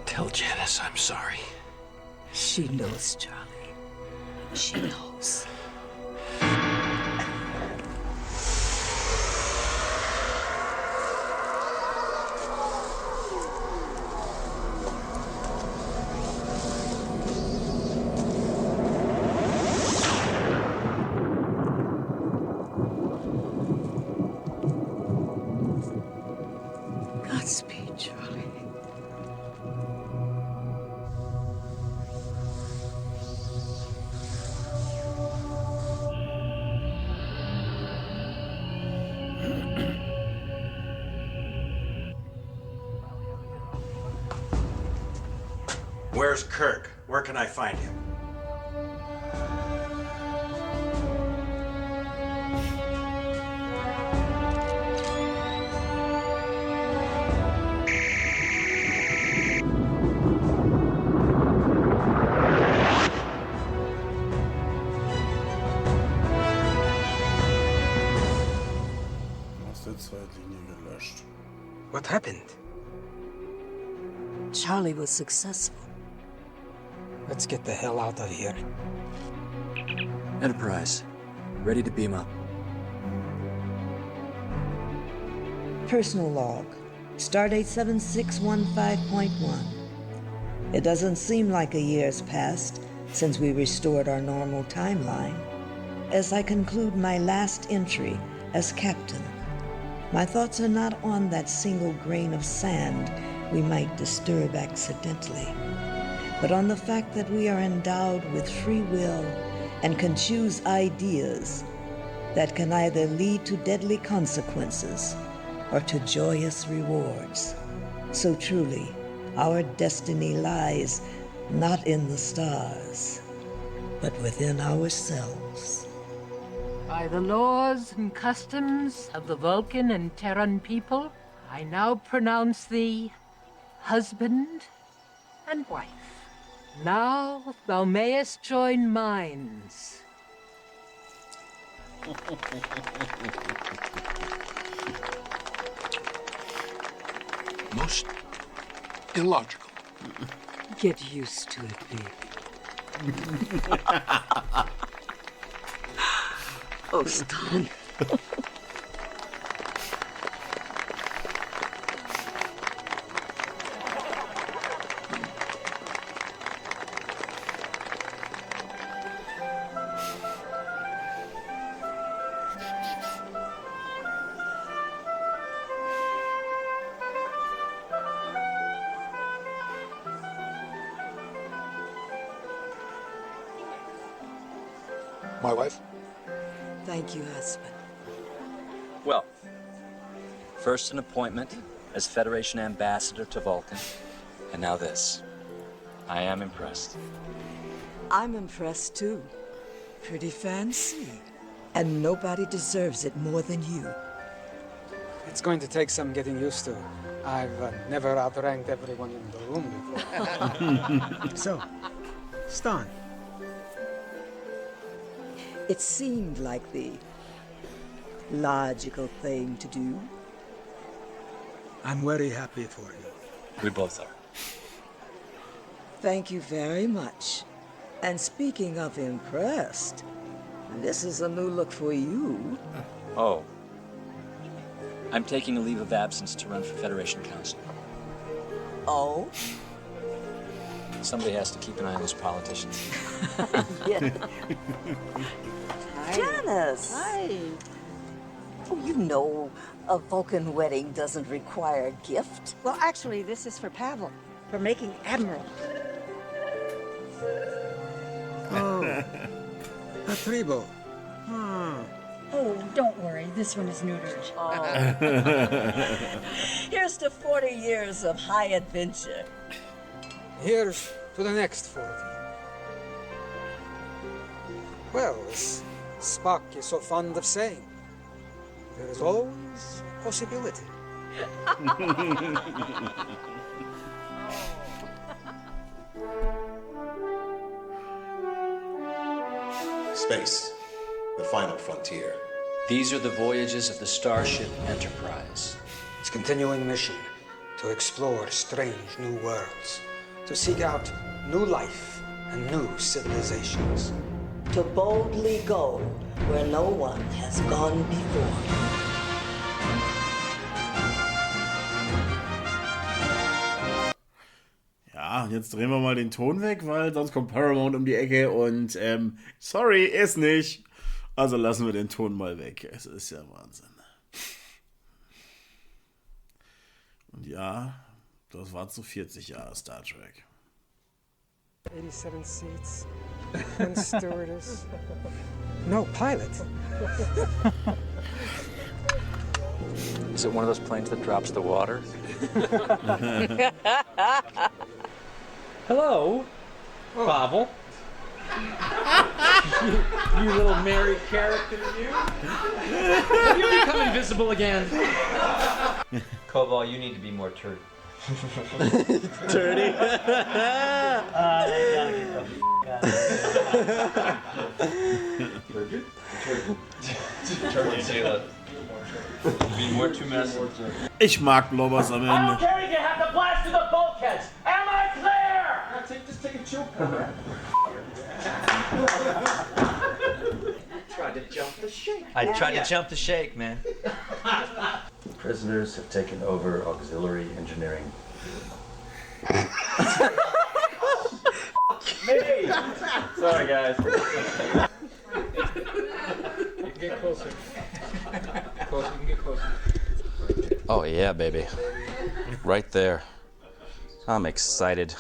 Tell Janice I'm sorry. She knows, Charlie. She knows. Where's Kirk? Where can I find him? Aus der Zeitlinie gelöscht. What happened? Charlie was successful. Let's get the hell out of here. Enterprise, ready to beam up. Personal log, Stardate 7615.1. It doesn't seem like a year's passed since we restored our normal timeline. As I conclude my last entry as captain, my thoughts are not on that single grain of sand we might disturb accidentally, but on the fact that we are endowed with free will and can choose ideas that can either lead to deadly consequences or to joyous rewards. So truly, our destiny lies not in the stars, but within ourselves. By the laws and customs of the Vulcan and Terran people, I now pronounce thee husband and wife. Now thou mayest join minds. Most illogical. Get used to it, baby. Oh, Stan. My wife? Thank you, husband. Well, first an appointment as Federation ambassador to Vulcan, and now this. I am impressed. I'm impressed too. Pretty fancy. And nobody deserves it more than you. It's going to take some getting used to. I've never outranked everyone in the room before. So, Stan. It seemed like the logical thing to do. I'm very happy for you. We both are. Thank you very much. And speaking of impressed, this is a new look for you. Oh. I'm taking a leave of absence to run for Federation Council. Oh? Somebody has to keep an eye on those politicians. Yeah. Janice! Hi. Oh, you know, a Vulcan wedding doesn't require a gift. Well, actually, this is for Pavel, for making Admiral. Oh, a tribo. Oh, don't worry. This one is neutered. Here's to 40 years of high adventure. Here's to the next 40. Well, as Spock is so fond of saying, there is always a possibility. Space, the final frontier. These are the voyages of the starship Enterprise. Its continuing mission to explore strange new worlds, to seek out new life and new civilizations. To boldly go where no one has gone before. Ja, jetzt drehen wir mal den Ton weg, weil sonst kommt Paramount um die Ecke und sorry, ist nicht. Also lassen wir den Ton mal weg. Es ist ja Wahnsinn. Und ja, das war zu 40 Jahre Star Trek. 87 seats, one stewardess, no pilot. Is it one of those planes that drops the water? Hello, Pavel. you little married character, you. Have you become invisible again? Koval, you need to be more turd. Dirty. Ich mag Blobbers am I don't Ende. care if you have to blast through the bulkheads. Am I clear? Just take a chill Tried to jump the shake. I tried to jump the shake, man. Prisoners have taken over auxiliary engineering. Me! Sorry, guys. You can get closer. Closer, you can get closer. Oh, yeah, baby. Right there. I'm excited.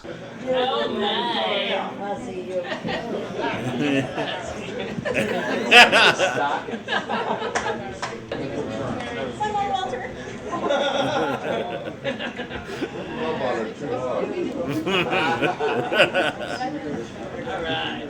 Alright.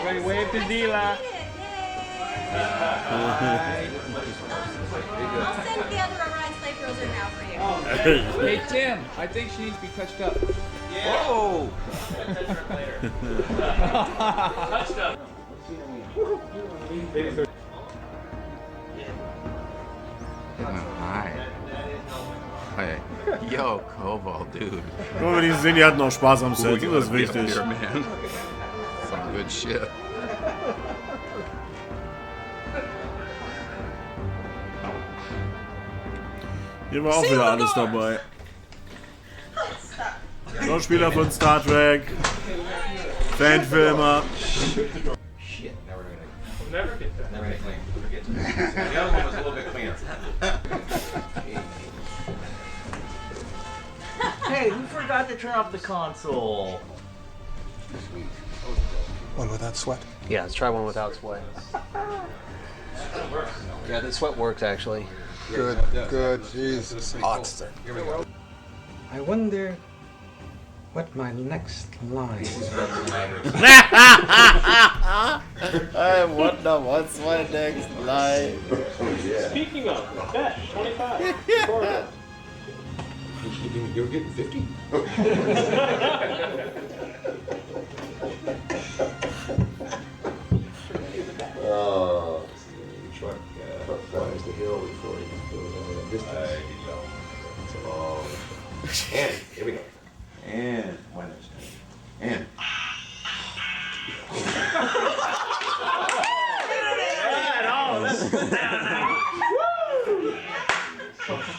Ready, wave to Dila. I'll send the other Orion slave girls in now for you. Hey, Tim, I think she needs to be touched up. Whoa! Touched up. Hi. Hey. Yo, Koval, dude. Guck mal, die Cindy hat noch Spaß am Set, das ist wichtig. Here, man. Some good shit. Hier war auch wieder alles dabei. Schauspieler von Star Trek, Fanfilmer. Shit, never gonna. We'll never get that. Never gonna clean. Never get to it. The other one was a little bit cleaner. Hey, who forgot to turn off the console? One without sweat. Yeah, let's try one without sweat. Yeah, the sweat works actually. Good, good. Jesus. Hot. Here we go. I wonder what my next line is. I wonder what's my next line. Speaking of, bet 25. You're getting 50? Oh. Truck flies the hill before he goes over that distance. It's a long. And here we go. And winners. And.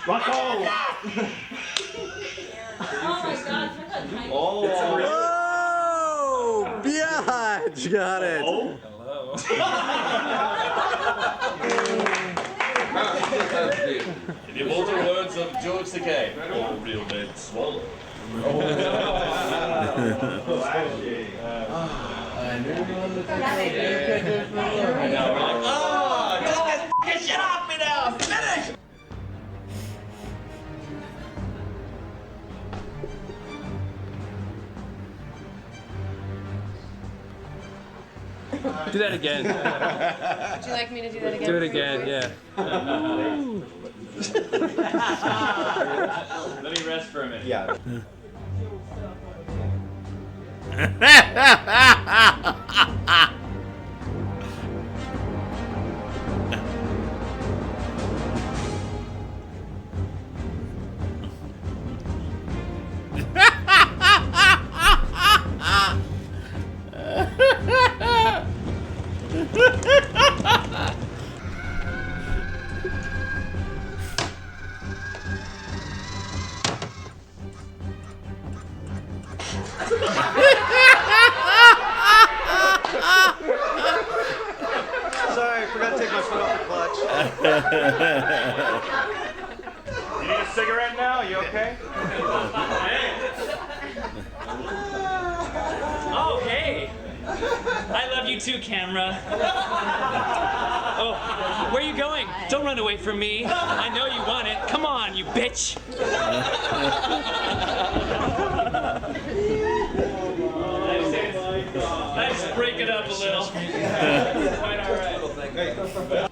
Rock on! Oh, biatch! Got it! In the immortal words of George Takei, all real men swallow. I knew you wanted to I know, we're like, oh, just get shit off me now! Finish! Do that again. Would you like me to do that again? Do it again, yeah. Let me rest for a minute. Yeah. Sorry, I forgot to take my foot off the clutch. You need a cigarette now? You okay? Oh, hey! I love you too, camera. Oh, where are you going? Don't run away from me. I know you want it. Come on, you bitch. Let's break it up a little. Quite all right.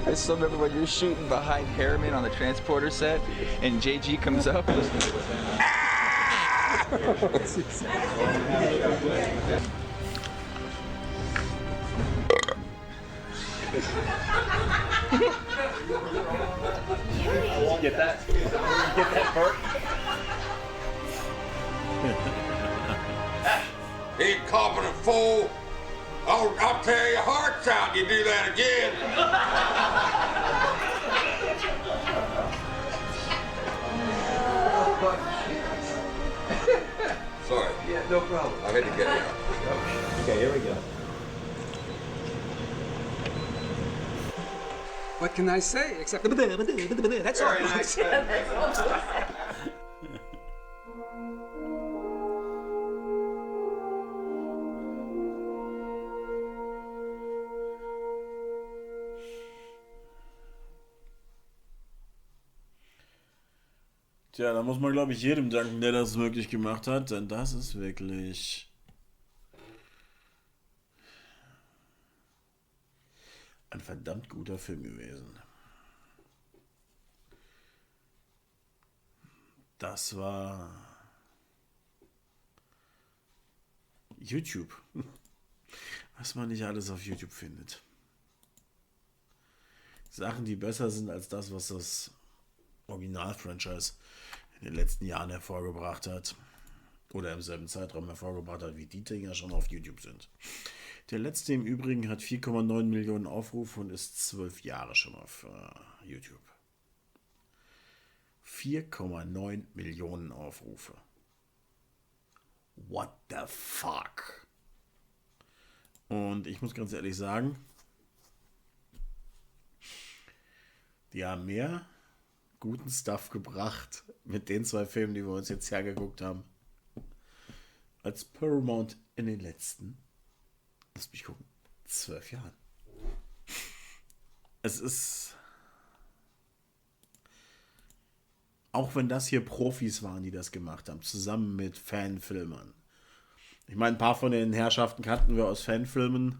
I still remember when you're shooting behind Harriman on the transporter set, and JG comes up. Get that? Get that, Bert? You incompetent fool! I'll tear your hearts out you do that again! Sorry. Yeah, no problem. I had to get it. Okay, here we go. What can I say except that's all. Very nice. Tja, da muss man, glaube ich, jedem danken, der das möglich gemacht hat, denn das ist wirklich ein verdammt guter Film gewesen. Das war YouTube. Was man nicht alles auf YouTube findet. Sachen, die besser sind als das, was das Original-Franchise in den letzten Jahren hervorgebracht hat. Oder im selben Zeitraum hervorgebracht hat, wie die Dinger schon auf YouTube sind. Der letzte im Übrigen hat 4,9 Millionen Aufrufe und ist 12 Jahre schon auf YouTube. 4,9 Millionen Aufrufe. What the fuck? Und ich muss ganz ehrlich sagen, die haben mehr guten Stuff gebracht mit den 2 Filmen, die wir uns jetzt hergeguckt haben, als Paramount in den letzten, lass mich gucken, 12 Jahren. Es ist, auch wenn das hier Profis waren, die das gemacht haben, zusammen mit Fanfilmern. Ich meine, ein paar von den Herrschaften kannten wir aus Fanfilmen,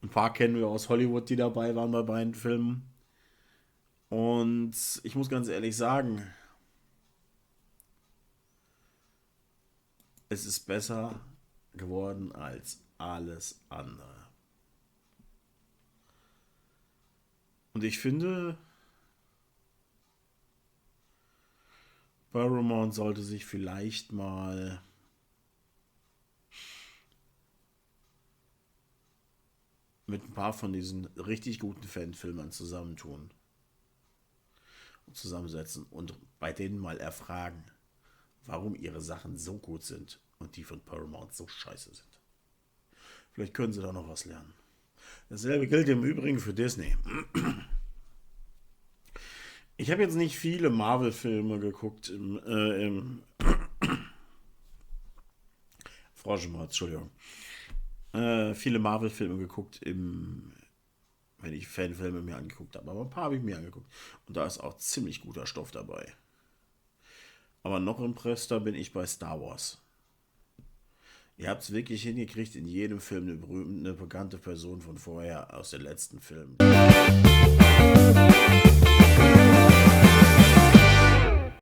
ein paar kennen wir aus Hollywood, die dabei waren bei beiden Filmen. Und ich muss ganz ehrlich sagen, es ist besser geworden als alles andere. Und ich finde, Paramount sollte sich vielleicht mal mit ein paar von diesen richtig guten Fanfilmern zusammentun. Zusammensetzen und bei denen mal erfragen, warum ihre Sachen so gut sind und die von Paramount so scheiße sind. Vielleicht können sie da noch was lernen. Dasselbe gilt im Übrigen für Disney. Ich habe jetzt nicht viele Marvel-Filme geguckt Entschuldigung. Viele Marvel-Filme geguckt wenn ich Fanfilme mir angeguckt habe. Aber ein paar habe ich mir angeguckt. Und da ist auch ziemlich guter Stoff dabei. Aber noch impresster bin ich bei Star Wars. Ihr habt es wirklich hingekriegt, in jedem Film eine bekannte Person von vorher aus den letzten Filmen.